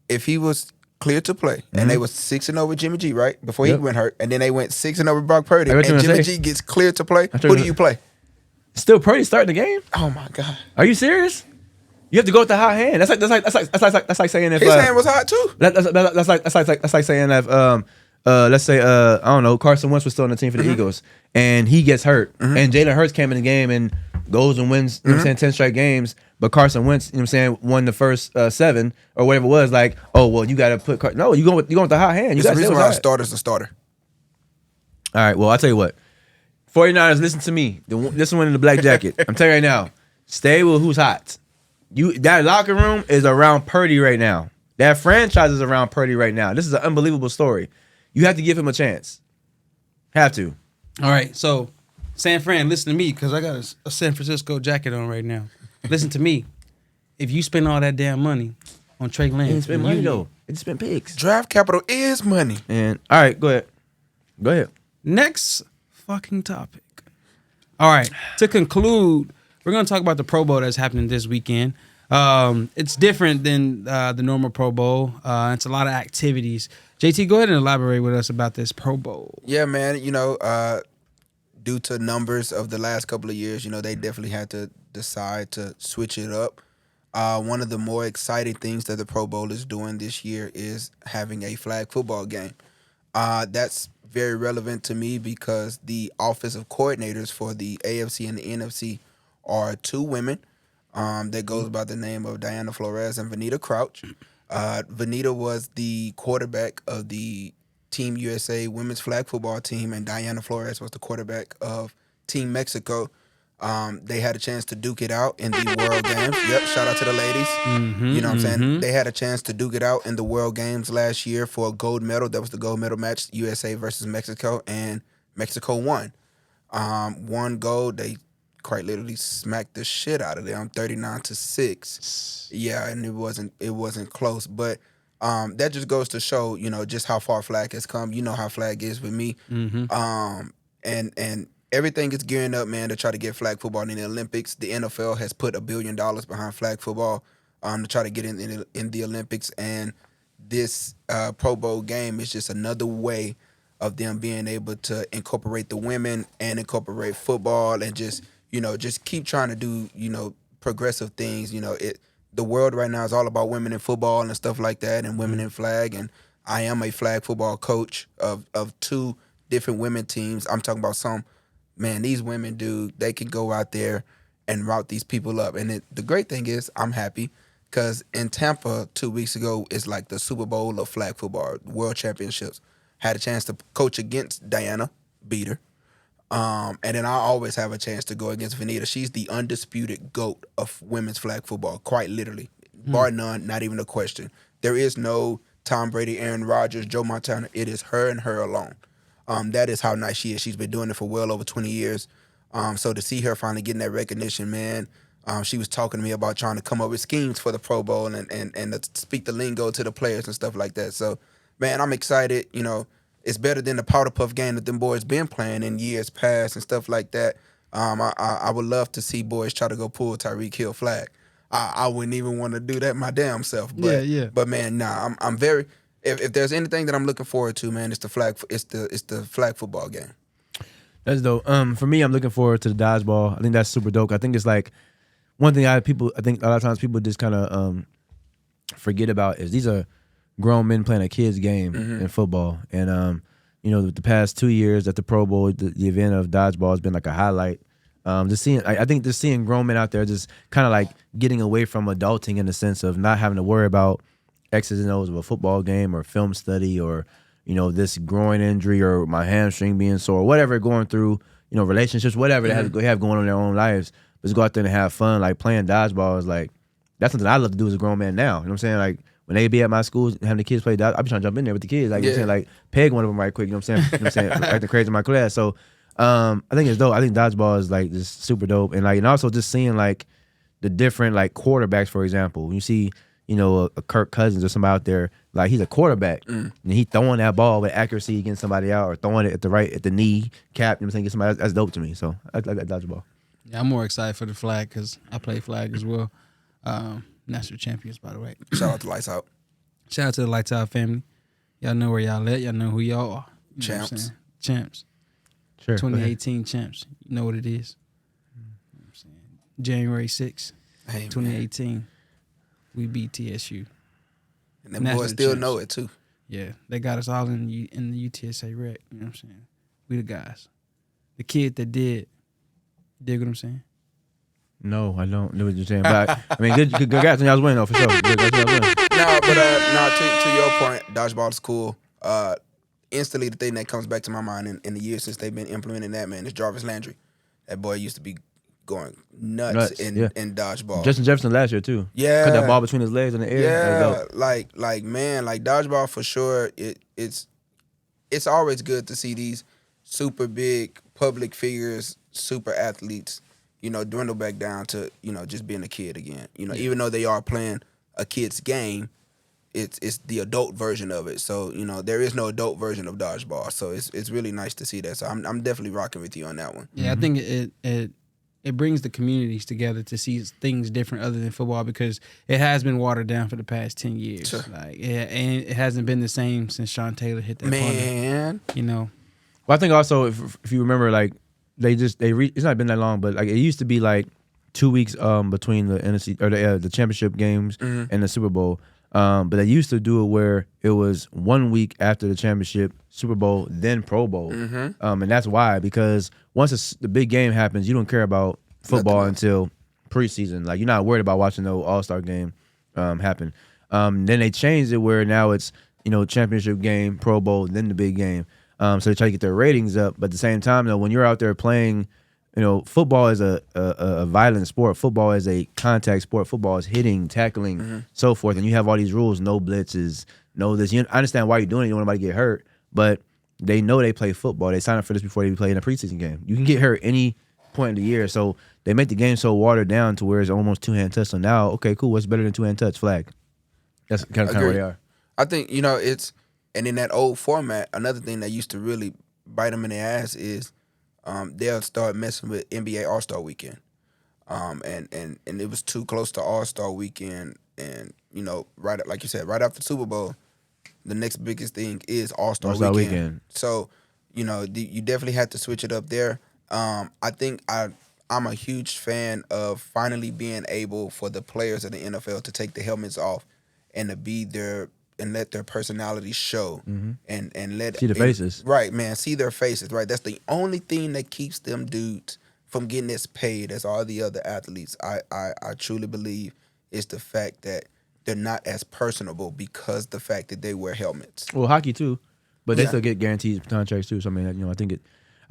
Speaker 3: if he was clear to play, and they was 6-0 with Jimmy G, right? Before he went hurt, and then they went 6-0 with Brock Purdy, and Jimmy G gets cleared to play. Who do you play?
Speaker 2: Still Purdy starting the game.
Speaker 3: Oh my God!
Speaker 2: Are you serious? You have to go with the hot hand. That's like saying if
Speaker 3: his hand was hot too.
Speaker 2: That's like saying if let's say I don't know, Carson Wentz was still on the team for the Eagles and he gets hurt and Jalen Hurts came in the game and goes and wins 10 straight games, but Carson Wentz, you know what I'm saying, won the first 7 or whatever it was. Like, oh well, you got to put no, you going with the hot hand. You
Speaker 3: It's the
Speaker 2: got
Speaker 3: reason why a starter's a starter.
Speaker 2: All right, well, I'll tell you what. 49ers, listen to me. This one in the black jacket. I'm telling you right now, stay with who's hot. That locker room is around Purdy right now. That franchise is around Purdy right now. This is an unbelievable story. You have to give him a chance. Have to.
Speaker 1: All right, so San Fran, listen to me because I got a San Francisco jacket on right now. Listen to me. If you spend all that damn money on Trey Lance,
Speaker 2: It's spent money though. It's spent picks.
Speaker 3: Draft capital is money.
Speaker 2: And all right, go ahead.
Speaker 1: Next fucking topic. All right, to conclude, we're gonna talk about the Pro Bowl that's happening this weekend. It's different than the normal Pro Bowl. It's a lot of activities. JT, go ahead and elaborate with us about this Pro Bowl.
Speaker 3: Yeah, man. Due to numbers of the last couple of years, they definitely had to decide to switch it up. One of the more exciting things that the Pro Bowl is doing this year is having a flag football game. That's very relevant to me because the offensive coordinators for the AFC and the NFC are 2 women. That goes by the name of Diana Flores and Vanita Crouch. Vanita was the quarterback of the Team USA women's flag football team, and Diana Flores was the quarterback of Team Mexico. They had a chance to duke it out in the World Games. Yep, shout out to the ladies. You know what I'm saying? They had a chance to duke it out in the World Games last year for a gold medal. That was the gold medal match, USA versus Mexico, and Mexico won. One gold, they quite literally smacked the shit out of them, 39-6. Yeah, and it wasn't close, but that just goes to show, just how far flag has come. You know how flag is with me. And everything is gearing up, man, to try to get flag football in the Olympics. The NFL has put $1 billion behind flag football to try to get in the Olympics, and this Pro Bowl game is just another way of them being able to incorporate the women and incorporate football and just keep trying to do, progressive things. The world right now is all about women in football and stuff like that, and women in flag. And I am a flag football coach of 2 different women teams. I'm talking about these women, dude, they can go out there and route these people up. And the great thing is I'm happy because in Tampa 2 weeks ago, it's like the Super Bowl of flag football, World Championships. Had a chance to coach against Diana, beat her. And then I always have a chance to go against Vanita. She's the undisputed GOAT of women's flag football, quite literally. Bar none, not even a question. There is no Tom Brady, Aaron Rodgers, Joe Montana. It is her and her alone. That is how nice she is. She's been doing it for well over 20 years. So to see her finally getting that recognition, man, she was talking to me about trying to come up with schemes for the Pro Bowl and to speak the lingo to the players and stuff like that. So, man, I'm excited. It's better than the powder puff game that them boys been playing in years past and stuff like that. I would love to see boys try to go pull Tyreek Hill flag. I wouldn't even want to do that my damn self. But,
Speaker 1: yeah.
Speaker 3: But man, nah, I'm very. If there's anything that I'm looking forward to, man, it's the flag football game.
Speaker 2: That's dope. For me, I'm looking forward to the dodgeball. I think that's super dope. I think it's like one thing I think a lot of times people just kind of forget about is these are grown men playing a kid's game in football. And the past 2 years at the Pro Bowl, the event of dodgeball has been like a highlight. I think just seeing grown men out there just kind of like getting away from adulting in the sense of not having to worry about X's and O's of a football game or film study or this groin injury or my hamstring being sore, whatever going through, relationships, whatever they have going on in their own lives. But just go out there and have fun. Like playing dodgeball is like, that's something I love to do as a grown man now. You know what I'm saying? Like when they be at my school having the kids play dodgeball, I be trying to jump in there with the kids. Like, you know what I'm saying? Like peg one of them right quick, you know what I'm saying? Acting crazy in my class. So I think it's dope. I think dodgeball is like just super dope. And also just seeing like the different like quarterbacks, for example. When you see, a Kirk Cousins or somebody out there, like he's a quarterback and he throwing that ball with accuracy against somebody out or throwing it at the knee cap, you know what I'm saying, get somebody, that's dope to me. So I like that dodgeball.
Speaker 1: Yeah, I'm more excited for the flag because I play flag as well. National champions, by the way.
Speaker 3: Shout out to Lights Out.
Speaker 1: Shout out to the Lights Out family. Y'all know where y'all at. Y'all know who y'all are. You know what I'm saying? Champs.
Speaker 2: Sure.
Speaker 1: 2018 champs. You know what it is. You know what I'm saying? January 6th, 2018. We beat TSU.
Speaker 3: And them boys still know it too.
Speaker 1: Yeah, they got us all in the UTSA rec. You know what I'm saying? We the guys. The kid that did. You dig what I'm saying?
Speaker 2: No, I don't know what you're saying. But I mean, good congrats on y'all's win though, for sure. Good, y'all's win.
Speaker 3: No, but to your point, dodgeball is cool. Instantly, the thing that comes back to my mind in the years since they've been implementing that, man, is Jarvis Landry. That boy used to be going nuts in dodgeball.
Speaker 2: Justin Jefferson last year too.
Speaker 3: Yeah,
Speaker 2: cut that ball between his legs in the air.
Speaker 3: Yeah, like man, like dodgeball for sure. It's always good to see these super big public figures, super athletes, dwindle back down to just being a kid again. Even though they are playing a kid's game, it's the adult version of it. So there is no adult version of dodgeball. So it's really nice to see that. So I'm definitely rocking with you on that one.
Speaker 1: Yeah, I think it brings the communities together to see things different other than football, because it has been watered down for the past 10 years.
Speaker 3: Sure.
Speaker 1: And it hasn't been the same since Sean Taylor hit that
Speaker 3: Man.
Speaker 1: punter,
Speaker 2: Well, I think also if you remember, like it's not been that long, but like it used to be like 2 weeks between the NFC or the championship games and the Super Bowl. But they used to do it where it was 1 week after the championship, Super Bowl, then Pro Bowl. And that's why, because once the big game happens, you don't care about football until preseason. Like, you're not worried about watching the All-Star game happen. Then they changed it where now it's, championship game, Pro Bowl, then the big game. So they try to get their ratings up. But at the same time, though, when you're out there playing, football is a violent sport. Football is a contact sport. Football is hitting, tackling, so forth. And you have all these rules, no blitzes, no this. I understand why you're doing it. You don't want anybody to get hurt. But they know they play football. They sign up for this before they play in a preseason game. You can get hurt any point in the year. So they make the game so watered down to where it's almost two-hand touch. So now, okay, cool. What's better than two-hand touch? Flag. That's kind of where they are.
Speaker 3: I think, it's – and in that old format, another thing that used to really bite them in the ass is they'll start messing with NBA All-Star Weekend. And it was too close to All-Star Weekend. And, right, like you said, right after Super Bowl, the next biggest thing is All-Star Weekend. So, you definitely had to switch it up there. I think I'm a huge fan of finally being able for the players of the NFL to take the helmets off and to be there and let their personalities show and let
Speaker 2: see the faces.
Speaker 3: Right, man, see their faces. Right, that's the only thing that keeps them dudes from getting as paid as all the other athletes. I truly believe is the fact that they're not as personable because the fact that they wear helmets.
Speaker 2: Well, hockey too, but they still get guaranteed contracts too. So I mean, I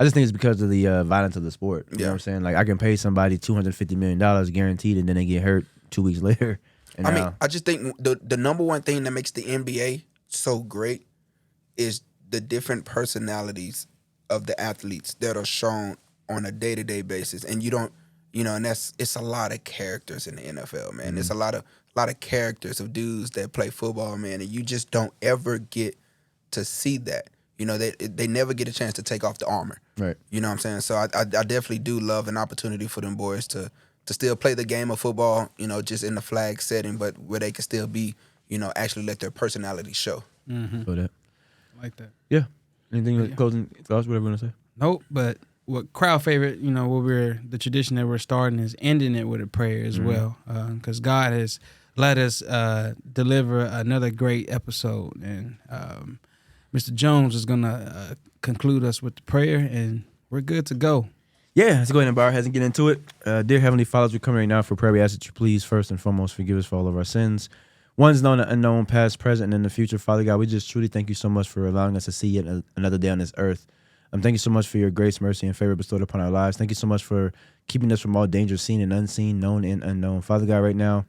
Speaker 2: just think it's because of the violence of the sport. You know what I'm saying? Like, I can pay somebody $250 million guaranteed, and then they get hurt 2 weeks later. And
Speaker 3: I just think the number one thing that makes the NBA so great is the different personalities of the athletes that are shown on a day-to-day basis. And you don't, and it's a lot of characters in the NFL, man. It's a lot of characters of dudes that play football, man, and you just don't ever get to see that. They never get a chance to take off the armor.
Speaker 2: Right.
Speaker 3: You know what I'm saying? So I definitely do love an opportunity for them boys to still play the game of football, just in the flag setting, but where they can still be, actually let their personality show.
Speaker 2: For that.
Speaker 1: like that.
Speaker 2: Yeah. Anything closing thoughts, whatever you want to say?
Speaker 1: Nope, but what crowd favorite, the tradition that we're starting is ending it with a prayer as well, because God has let us deliver another great episode, and Mr. Jones is gonna conclude us with the prayer, and we're good to go.
Speaker 2: Yeah, let's go ahead and bow our heads and get into it. Dear Heavenly Father, we come right now for prayer. We ask that you please, first and foremost, forgive us for all of our sins, ones known and unknown, past, present, and in the future. Father God, we just truly thank you so much for allowing us to see yet another day on this earth. Thank you so much for your grace, mercy, and favor bestowed upon our lives. Thank you so much for keeping us from all danger, seen and unseen, known and unknown. Father God, right now,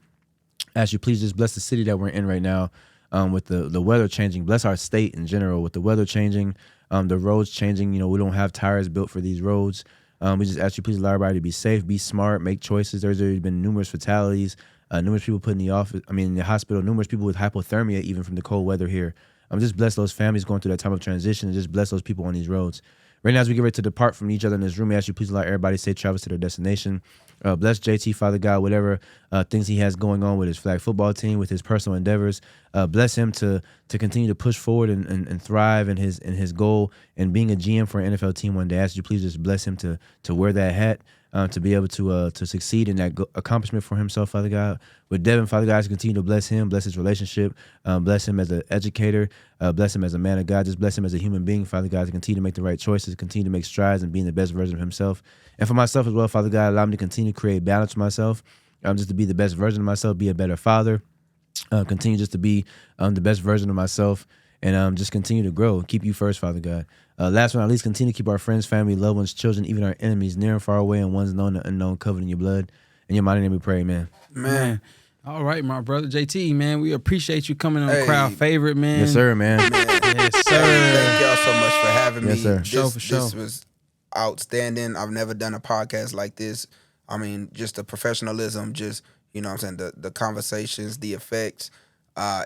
Speaker 2: ask you please just bless the city that we're in right now, with the weather changing. Bless our state in general with the weather changing, the roads changing. We don't have tires built for these roads. We just ask you please allow everybody to be safe, be smart, make choices. There's already been numerous fatalities, numerous people put in the hospital, numerous people with hypothermia even from the cold weather here. Just bless those families going through that time of transition, and just bless those people on these roads. Right now, as we get ready to depart from each other in this room, we ask you please allow everybody safe travels to their destination. Bless JT, Father God, whatever things he has going on with his flag football team, with his personal endeavors. Bless him to to continue to push forward and thrive in his goal and being a GM for an NFL team one day. I ask you please just bless him to wear that hat, to be able to succeed in that accomplishment for himself, Father God. With Devin, Father God, to continue to bless him, bless his relationship, bless him as an educator, bless him as a man of God, just bless him as a human being, Father God, to continue to make the right choices, continue to make strides and being the best version of himself. And for myself as well, Father God, allow me to continue to create balance for myself, just to be the best version of myself, be a better father, continue just to be the best version of myself, and just continue to grow. Keep you first, Father God. Last but not least, continue to keep our friends, family, loved ones, children, even our enemies, near and far away, and ones known and unknown, covered in your blood. In your mighty name we pray, man.
Speaker 3: Man.
Speaker 1: All right, my brother JT, man. We appreciate you coming on
Speaker 3: Hey.
Speaker 1: Crowd Favorite, man.
Speaker 2: Yes, sir, man.
Speaker 1: Yes, sir.
Speaker 3: Thank y'all so much for having me.
Speaker 2: Yes, sir.
Speaker 3: This was outstanding. I've never done a podcast like this. I mean, just the professionalism, just, you know what I'm saying, the conversations, the effects.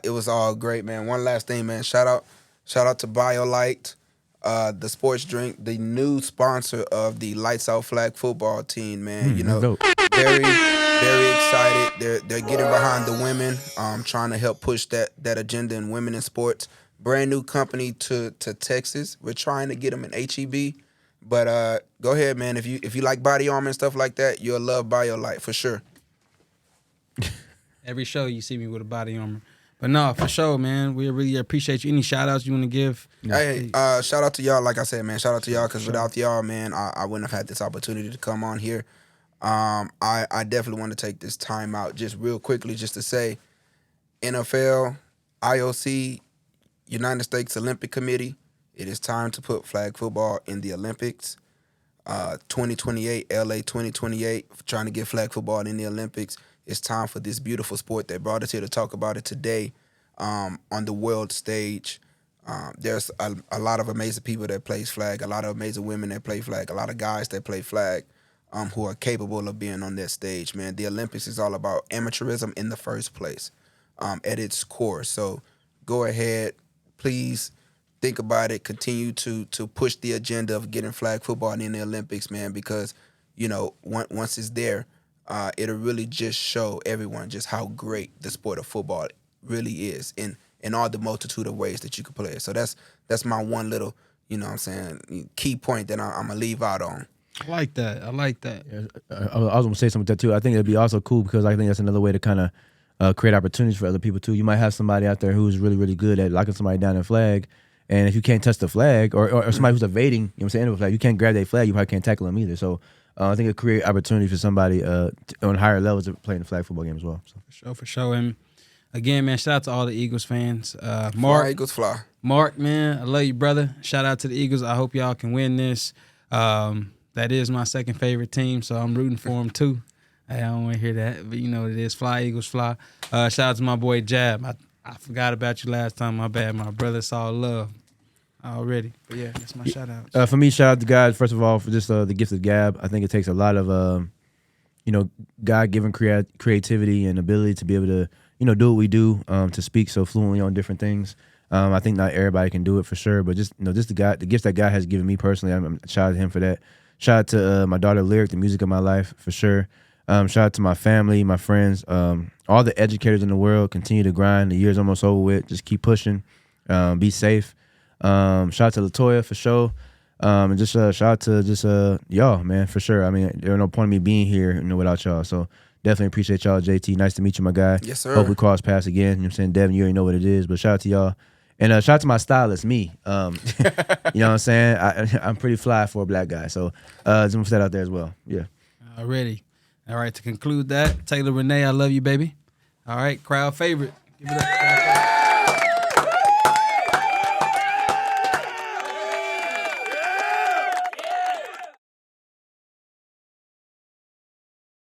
Speaker 3: It was all great, man. One last thing, man. Shout out to BioLite, the sports drink, the new sponsor of the Lights Out Flag football team, man. You know,
Speaker 2: dope.
Speaker 3: very, very excited. They're getting behind the women, trying to help push that agenda in women in sports. Brand new company to Texas. We're trying to get them in HEB. But go ahead, man. If you like body armor and stuff like that, you'll love BioLite for sure.
Speaker 1: Every show you see me with a body armor. But no, for sure, man. We really appreciate you. Any shout outs you want to give?
Speaker 3: Hey, shout out to y'all. Like I said, man, shout out to y'all, because without y'all, man, I wouldn't have had this opportunity to come on here. I definitely want to take this time out just real quickly just to say, NFL, IOC, United States Olympic Committee, it is time to put flag football in the Olympics. 2028, LA 2028, trying to get flag football in the Olympics. It's time for this beautiful sport. They brought us here to talk about it today on the world stage. There's a lot of amazing people that plays flag, a lot of amazing women that play flag, a lot of guys that play flag who are capable of being on that stage, man. The Olympics is all about amateurism in the first place at its core. So go ahead, please think about it. Continue to push the agenda of getting flag football in the Olympics, man, because, you know, once it's there, it'll really just show everyone just how great the sport of football really is in all the multitude of ways that you can play it. So that's my one little, you know what I'm saying, key point that I'm going to leave out on.
Speaker 1: I like that.
Speaker 2: Yeah, I was going to say something with that too. I think it'd be also cool because I think that's another way to kind of create opportunities for other people too. You might have somebody out there who's really, really good at locking somebody down in flag. And if you can't touch the flag, or somebody who's evading, you know what I'm saying, the flag, you can't grab that flag, you probably can't tackle them either. So I think it create opportunity for somebody on higher levels to play in the flag football game as well. So.
Speaker 1: For sure. And again, man, shout out to all the Eagles fans. Mark,
Speaker 3: Fly, Eagles, fly.
Speaker 1: Mark, man, I love you, brother. Shout out to the Eagles. I hope y'all can win this. That is my second favorite team, so I'm rooting for them too. I don't want to hear that, but you know what it is. Fly, Eagles, fly. Shout out to my boy Jab. I forgot about you last time. My bad. My brother saw love already. But yeah, that's my shout out.
Speaker 2: For me, shout out to God, first of all, for just the gift of gab. I think it takes a lot of, God-given creativity and ability to be able to, do what we do, to speak so fluently on different things. I think not everybody can do it for sure, but just the gifts that God has given me personally, I'm shout out to him for that. Shout out to my daughter Lyric, the music of my life, for sure. Shout out to my family, my friends, all the educators in the world. Continue to grind. The year's almost over with. Just keep pushing. Be safe. Shout out to LaToya for sure. And just shout out to just y'all, man, for sure. I mean, there's no point in me being here, without y'all. So definitely appreciate y'all, JT. Nice to meet you, my guy.
Speaker 3: Yes, sir.
Speaker 2: Hope we cross paths again. You know what I'm saying? Devin, you already know what it is, but shout out to y'all. And shout out to my stylist, me. You know what I'm saying? I'm pretty fly for a black guy. So just want to put that out there as well. Yeah.
Speaker 1: Already. All right, to conclude that, Taylor Renee, I love you, baby. All right, crowd favorite. Give it up.